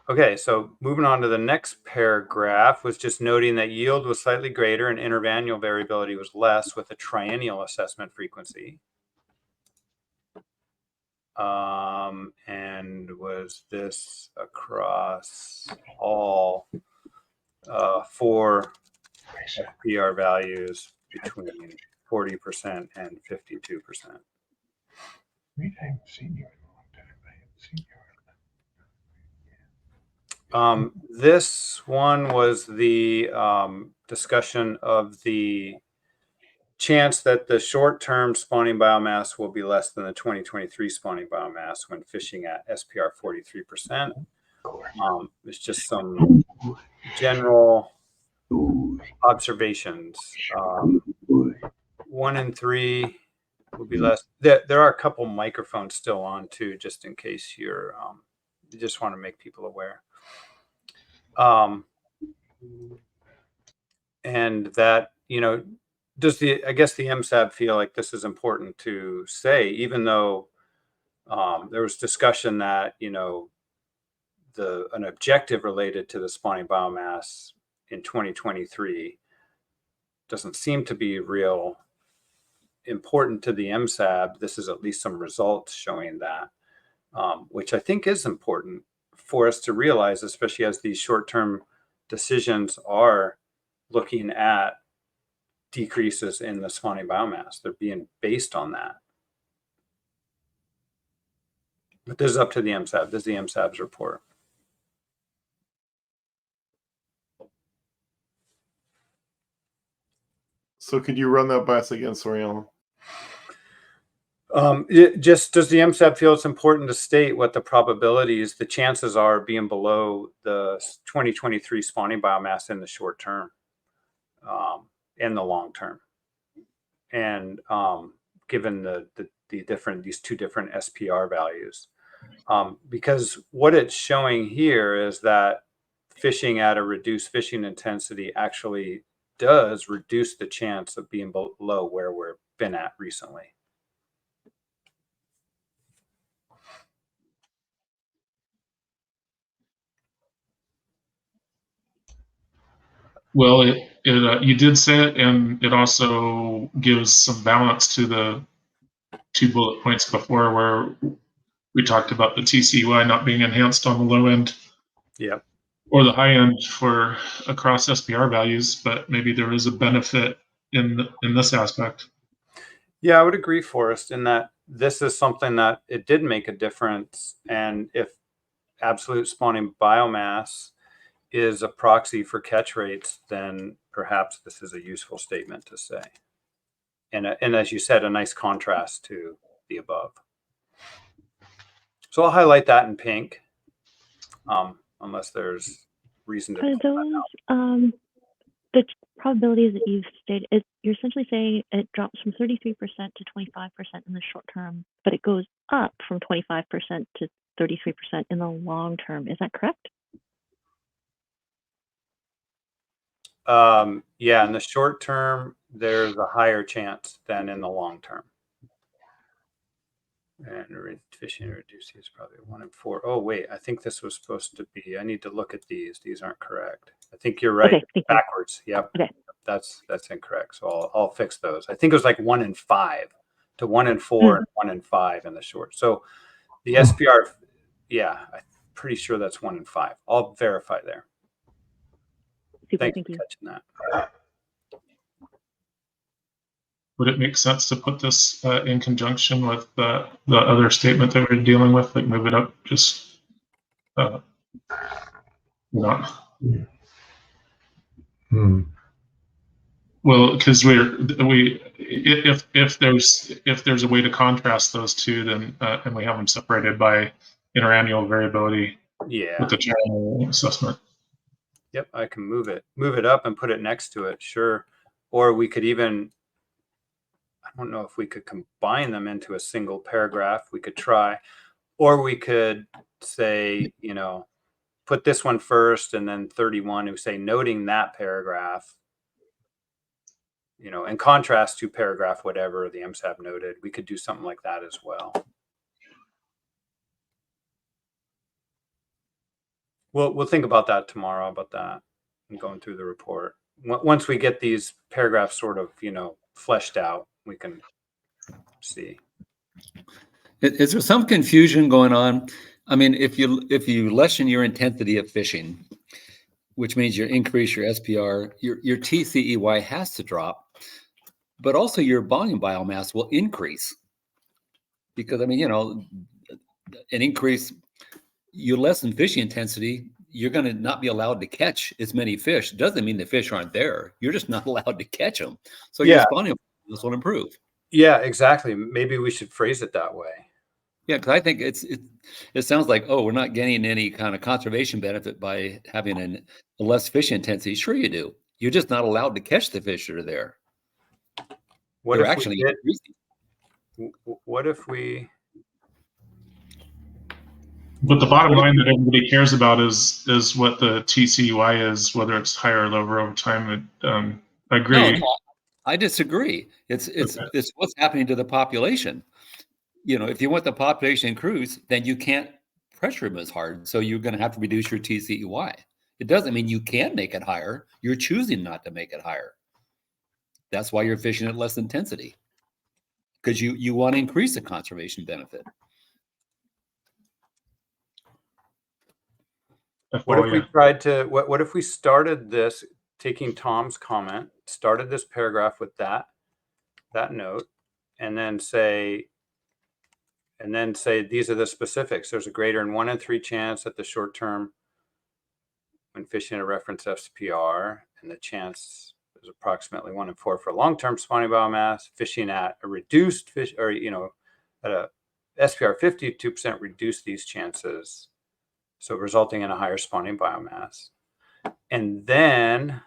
Okay, so moving on to the next paragraph, was just noting that yield was slightly greater and intervannual variability was less with a triennial assessment frequency. And was this across all 4 FPR values between 40% and 52%? I haven't seen you in a long time. I haven't seen you. This one was the discussion of the chance that the short-term spawning biomass will be less than the 2023 spawning biomass when fishing at SPR 43%. It's just some general observations. 1 and 3 will be less. There are a couple microphones still on too, just in case you just want to make people aware. And that, does I guess the MSAB feel like this is important to say, even though there was discussion that, an objective related to the spawning biomass in 2023 doesn't seem to be real important to the MSAB. This is at least some results showing that, which I think is important for us to realize, especially as these short-term decisions are looking at decreases in the spawning biomass. They're being based on that. But this is up to the MSAB. This is the MSAB's report. So could you run that by us again, Soriano? Just does the MSAB feel it's important to state what the probabilities, the chances are being below the 2023 spawning biomass in the short term, in the long term, and given these two different SPR values, because what it's showing here is that fishing at a reduced fishing intensity actually does reduce the chance of being below where we've been at recently. Well, you did say it, and it also gives some balance to the 2 bullet points before, where we talked about the TCUI not being enhanced on the low end, Yeah, or the high end for across SPR values, but maybe there is a benefit in this aspect. yeah, I would agree, Forrest, in that this is something that it did make a difference, and if absolute spawning biomass is a proxy for catch rates, then perhaps this is a useful statement to say. And as you said, a nice contrast to the above. So I'll highlight that in pink, unless there's reason to. Are those the probabilities that you've stated? You're essentially saying it drops from 33% to 25% in the short term, but it goes up from 25% to 33% in the long term. Is that correct? Yeah, in the short term, there's a higher chance than in the long term. And fishing reduced is probably 1 in 4. Oh, wait, I think this was supposed to be, I need to look at these. These aren't correct. I think you're right. Okay, backwards. Yep. Okay. That's incorrect. So I'll fix those. I think it was like 1 in 5 to 1 in 4 and 1 in 5 in the short. So the SPR, yeah, I'm pretty sure that's 1 in 5. I'll verify there. Super, Thanks thank for you. catching that. Would it make sense to put this in conjunction with the other statement that we're dealing with, like move it up just not? Well, because if there's a way to contrast those two, then and we have them separated by interannual variability. Yeah. With the general assessment. Yep, I can move it up and put it next to it. Sure. Or we could even, I don't know if we could combine them into a single paragraph. We could try, or we could say, put this one first and then 31, who say noting that paragraph, in contrast to paragraph whatever the MSAB noted. We could do something like that as well. We'll think about that tomorrow, about that, and going through the report. Once we get these paragraphs sort of, fleshed out, we can see. Is there some confusion going on? I mean, if you lessen your intensity of fishing, which means you increase your SPR, your TCEY has to drop, but also your volume biomass will increase. Because, I mean, an increase, you lessen fishing intensity, you're going to not be allowed to catch as many fish. Doesn't mean the fish aren't there. You're just not allowed to catch them. So your spawning will improve. Yeah, exactly. Maybe we should phrase it that way. Yeah, because I think it sounds like, we're not getting any kind of conservation benefit by having a less fish intensity. Sure you do. You're just not allowed to catch the fish that are there. What They're if actually we did? increasing. What if we? But the bottom line that everybody cares about is what the TCY is, whether it's higher or lower over time. I agree. No, I disagree. It's what's happening to the population. You know, if you want the population to increase, then you can't pressure them as hard. So you're going to have to reduce your TCEY. It doesn't mean you can make it higher. You're choosing not to make it higher. That's why you're fishing at less intensity, because you want to increase the conservation benefit. What if we tried to? What if we started this, taking Tom's comment, started this paragraph with that note, and then say these are the specifics. There's a greater than 1 in 3 chance that the short term when fishing a reference SPR, and the chance is approximately 1 in 4 for long-term spawning biomass. Fishing at a reduced fish, or at a SPR 52% reduce these chances, so resulting in a higher spawning biomass. And then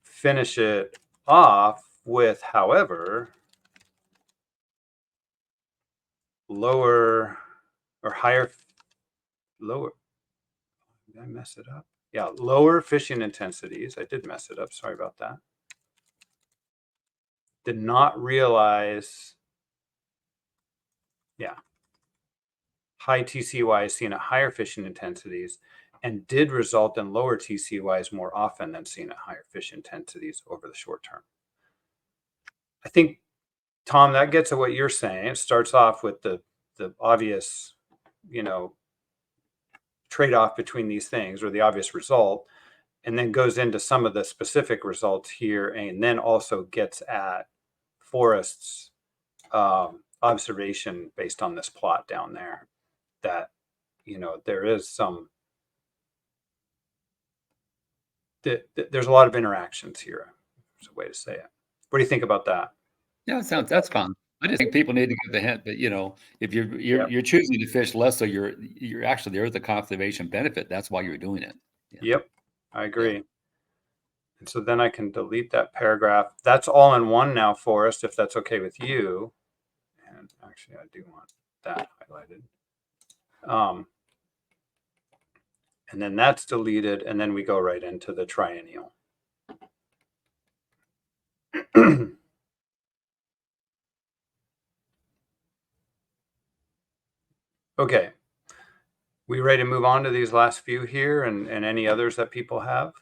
finish it off with, however, lower or higher, lower. Did I mess it up? Yeah, lower fishing intensities. I did mess it up. Sorry about that. Did not realize, yeah, high TCY is seen at higher fishing intensities and did result in lower TCYs more often than seen at higher fish intensities over the short term. I think, Tom, that gets at what you're saying. It starts off with the obvious, trade-off between these things, or the obvious result, and then goes into some of the specific results here, and then also gets at Forrest's observation based on this plot down there, that there is some there's a lot of interactions here. There's a way to say it. What do you think about that? Yeah, that's fun. I just think people need to get the hint that, if you're choosing to fish less, so you're actually, there is a conservation benefit. That's why you're doing it. Yeah. Yep, I agree. Yeah. And so then I can delete that paragraph. That's all in one now, Forrest, if that's okay with you. And actually, I do want that highlighted. And then that's deleted, and then we go right into the triennial. Okay, we ready to move on to these last few here, and any others that people have?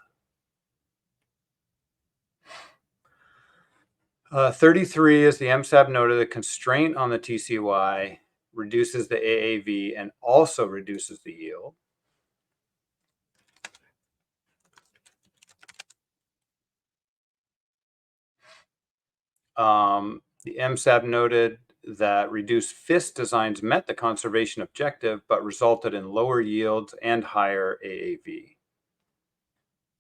33 is the MSAB noted the constraint on the TCY reduces the AAV and also reduces the yield. The MSAB noted that reduced FIST designs met the conservation objective, but resulted in lower yields and higher AAV.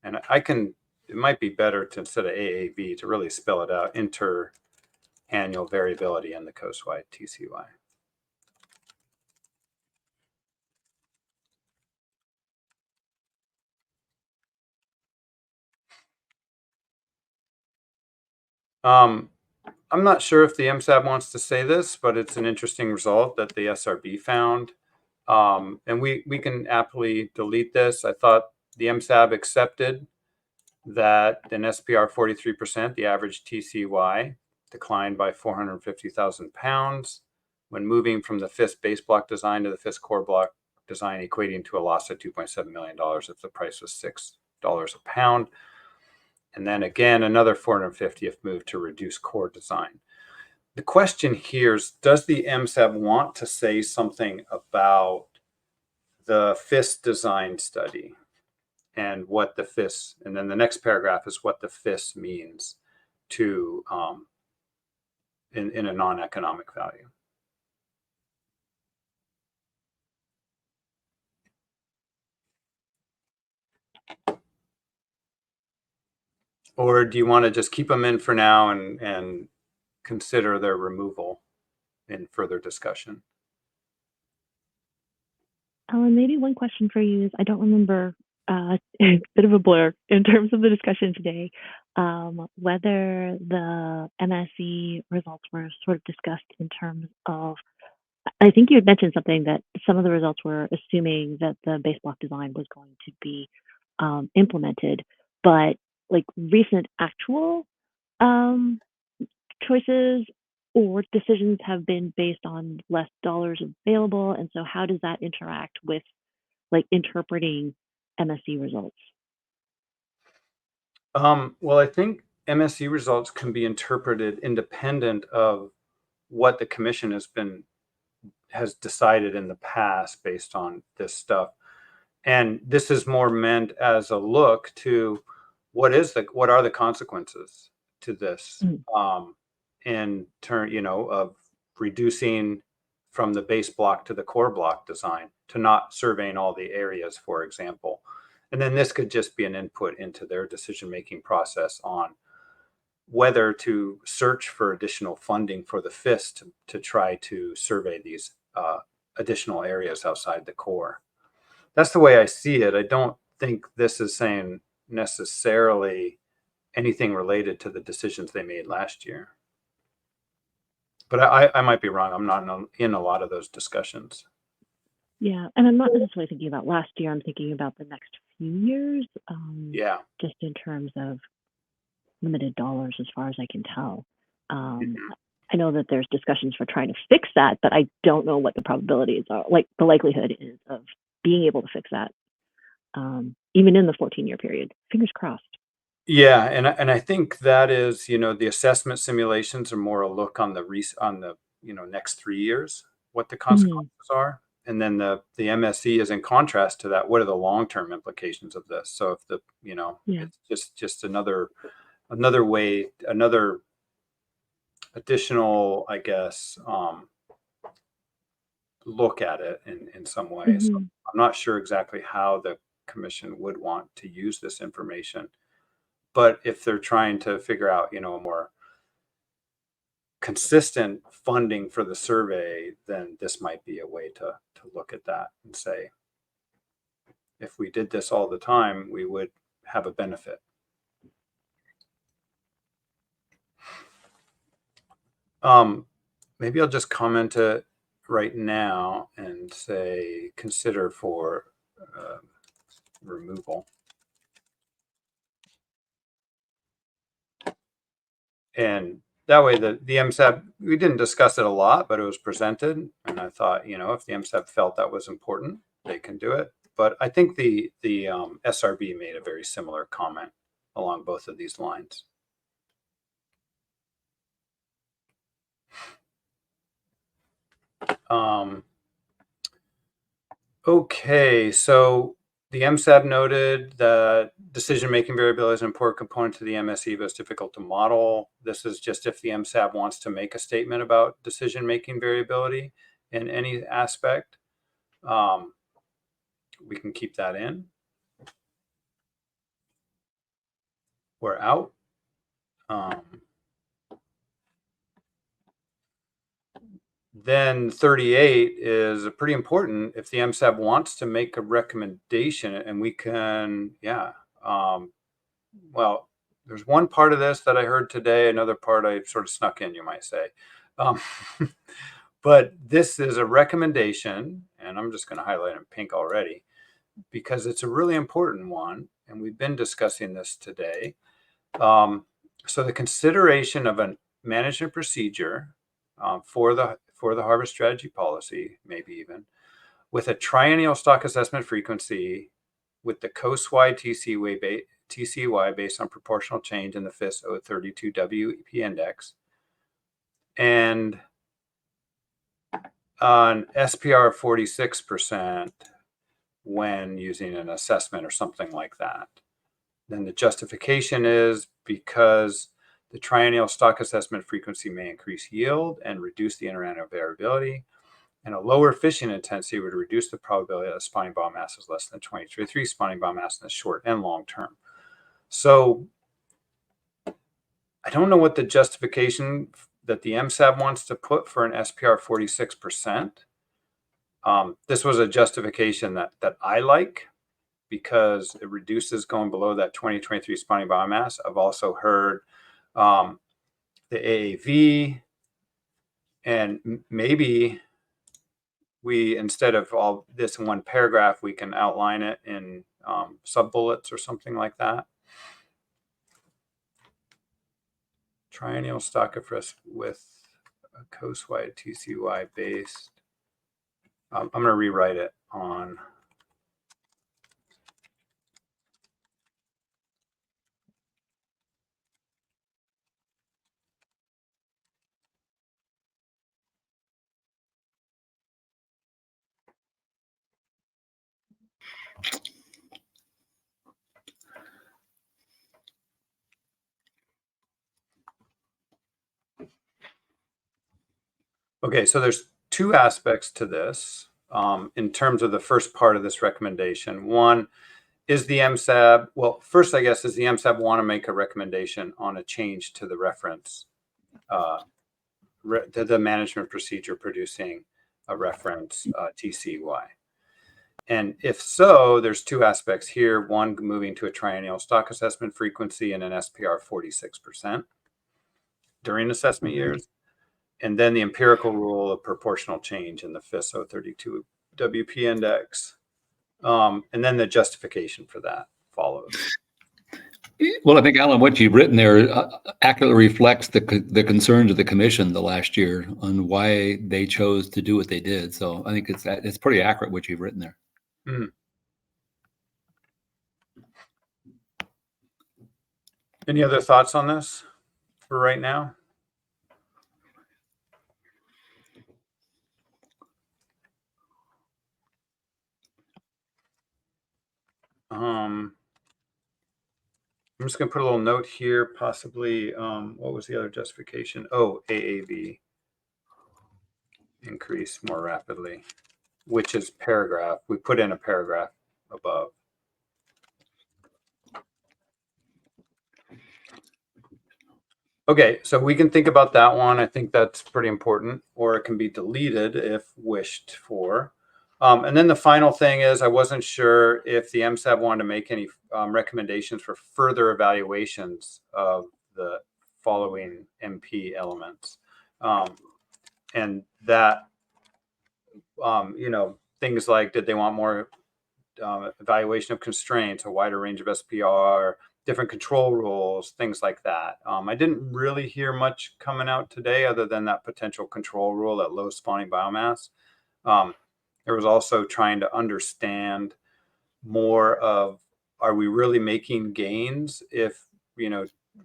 And it might be better to, instead of AAV, to really spell it out, inter-annual variability in the coastwide TCY. I'm not sure if the MSAB wants to say this, but it's an interesting result that the SRB found. And we can aptly delete this. I thought the MSAB accepted that in SPR 43%, the average TCY declined by 450,000 pounds when moving from the FIST base block design to the FIST core block design, equating to a loss of $2.7 million if the price was $6 a pound. And then again, another 450 if moved to reduce core design. The question here is, does the MSAB want to say something about the FIST design study and what the FIST, and then the next paragraph is what the FIST means to in a non-economic value? Or do you want to just keep them in for now and consider their removal in further discussion? Alan, maybe one question for you is, I don't remember bit of a blur in terms of the discussion today, whether the MSE results were sort of discussed in terms of, I think you had mentioned something that some of the results were assuming that the base block design was going to be implemented, but like recent actual choices or decisions have been based on less dollars available. And so how does that interact with like interpreting MSE results? Well, I think MSE results can be interpreted independent of what the commission has decided in the past based on this stuff. And this is more meant as a look to what are the consequences to this in turn, of reducing from the base block to the core block design, to not surveying all the areas, for example. And then this could just be an input into their decision-making process on whether to search for additional funding for the FIST to try to survey these additional areas outside the core. That's the way I see it. I don't think this is saying necessarily anything related to the decisions they made last year. But I might be wrong. I'm not in a lot of those discussions. Yeah, and I'm not necessarily thinking about last year. I'm thinking about the next few years. Yeah. Just in terms of limited dollars, as far as I can tell. I know that there's discussions for trying to fix that, but I don't know what the probabilities are, like the likelihood is of being able to fix that, even in the 14-year period. Fingers crossed. Yeah, and I think that is, the assessment simulations are more a look on the next 3 years, what the consequences are, and then the MSE is in contrast to that. What are the long-term implications of this? So if it's just another way, another additional, I guess, look at it in some ways. So I'm not sure exactly how the commission would want to use this information. But if they're trying to figure out, a more consistent funding for the survey, then this might be a way to look at that and say, if we did this all the time, we would have a benefit. Maybe I'll just comment it right now and say, consider for removal. And that way the MSAB, we didn't discuss it a lot, but it was presented. And I thought, if the MSAB felt that was important, they can do it. But I think the SRB made a very similar comment along both of these lines. Okay, so the MSAB noted that decision-making variability is an important component to the MSE, but it's difficult to model. This is just if the MSAB wants to make a statement about decision-making variability in any aspect. We can keep that in. We're out. Then 38 is pretty important. If the MSAB wants to make a recommendation, and we can, well, there's one part of this that I heard today, another part I sort of snuck in, you might say. But this is a recommendation, and I'm just going to highlight in pink already, because it's a really important one, and we've been discussing this today. So the consideration of a management procedure for the harvest strategy policy, maybe even, with a triennial stock assessment frequency with the coast-wide TCY based on proportional change in the FIS 032 WEP index, and an SPR of 46% when using an assessment or something like that. Then the justification is because the triennial stock assessment frequency may increase yield and reduce the interannual variability, and a lower fishing intensity would reduce the probability that the spawning biomass is less than 23 spawning biomass in the short and long term. So I don't know what the justification that the MSAB wants to put for an SPR 46%. This was a justification that I like. because it reduces going below that 2023 spawning biomass. I've also heard the AAV, and maybe we, instead of all this in one paragraph, we can outline it in sub-bullets or something like that. Triennial stockifrus with a coast-wide TCY based. I'm going to rewrite it on. Okay, so there's two aspects to this in terms of the first part of this recommendation. One, is the MSAB, well, first, I guess, does the MSAB want to make a recommendation on a change to the reference, to the management procedure producing a reference TCY? And if so, there's two aspects here. One, moving to a triennial stock assessment frequency and an SPR 46% during assessment years. And then the empirical rule of proportional change in the FIS 032 WP index. And then the justification for that follows. Well, I think, Alan, what you've written there accurately reflects the concerns of the commission the last year on why they chose to do what they did. So I think it's pretty accurate what you've written there. Mm. Any other thoughts on this for right now? I'm just going to put a little note here, possibly, what was the other justification? Oh, AAV increase more rapidly, which is paragraph. We put in a paragraph above. Okay, so we can think about that one. I think that's pretty important, or it can be deleted if wished for. And then the final thing is, I wasn't sure if the MSAB wanted to make any recommendations for further evaluations of the following MP elements. And that, things like, did they want more evaluation of constraints, a wider range of SPR, different control rules, things like that. I didn't really hear much coming out today other than that potential control rule at low spawning biomass. There was also trying to understand more of, are we really making gains if,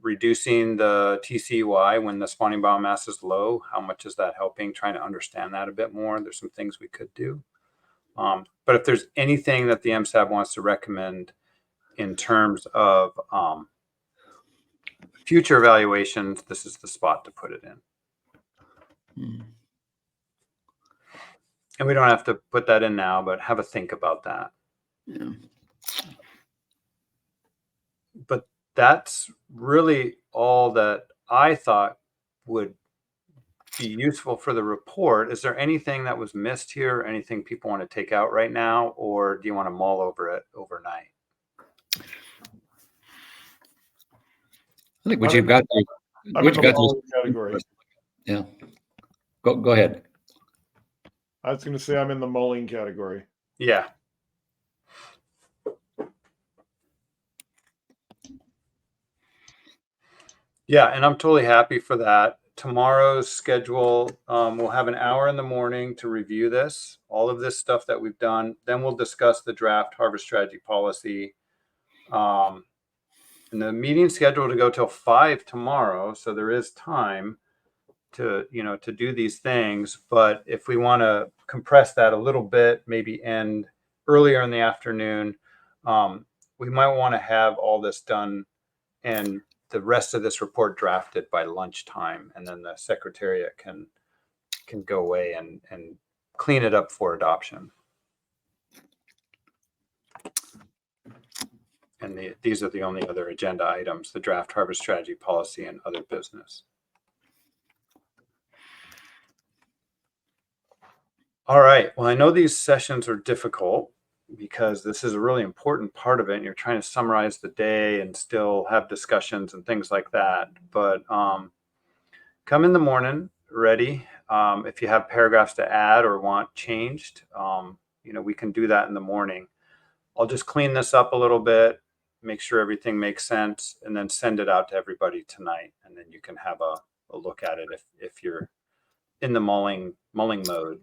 reducing the TCY when the spawning biomass is low? How much is that helping? Trying to understand that a bit more. There's some things we could do. But if there's anything that the MSAB wants to recommend in terms of future evaluations, this is the spot to put it in. And we don't have to put that in now, but have a think about that. Yeah. But that's really all that I thought would be useful for the report. Is there anything that was missed here? Anything people want to take out right now, or do you want to mull over it overnight? I think what you've got there, I'm in the mulling category. Yeah. Go ahead. I was going to say I'm in the mulling category. Yeah. Yeah, and I'm totally happy for that. Tomorrow's schedule, we'll have an hour in the morning to review this, all of this stuff that we've done. Then we'll discuss the draft harvest strategy policy. And the meeting's scheduled to go till 5 tomorrow, so there is time to do these things. But if we want to compress that a little bit, maybe end earlier in the afternoon, we might want to have all this done and the rest of this report drafted by lunchtime, and then the secretariat can go away and clean it up for adoption. And these are the only other agenda items: the draft harvest strategy policy and other business. All right. Well, I know these sessions are difficult. because this is a really important part of it. And you're trying to summarize the day and still have discussions and things like that. But come in the morning ready. If you have paragraphs to add or want changed, we can do that in the morning. I'll just clean this up a little bit, make sure everything makes sense, and then send it out to everybody tonight. And then you can have a look at it if you're in the mulling mode.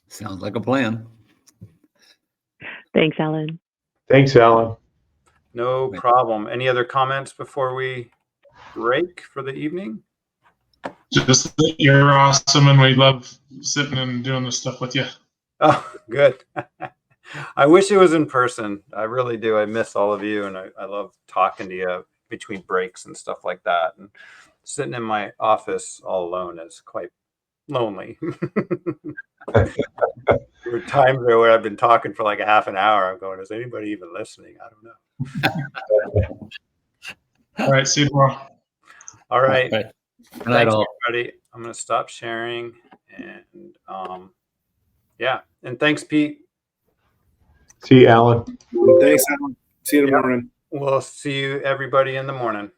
Sounds like a plan. Thanks, Alan. Thanks, Alan. No problem. Any other comments before we break for the evening? Just that you're awesome, and we love sitting and doing this stuff with you. Oh, good. I wish it was in person. I really do. I miss all of you, and I love talking to you between breaks and stuff like that. And sitting in my office all alone is quite lonely. There were times there where I've been talking for like a half an hour. I'm going, is anybody even listening? I don't know. All right, see you tomorrow. All right. Good night, Thanks, all. everybody. I'm going to stop sharing. And yeah. And thanks, Pete. See you, Alan. Thanks, Alan. See you in the Yeah. morning. We'll see you everybody in the morning.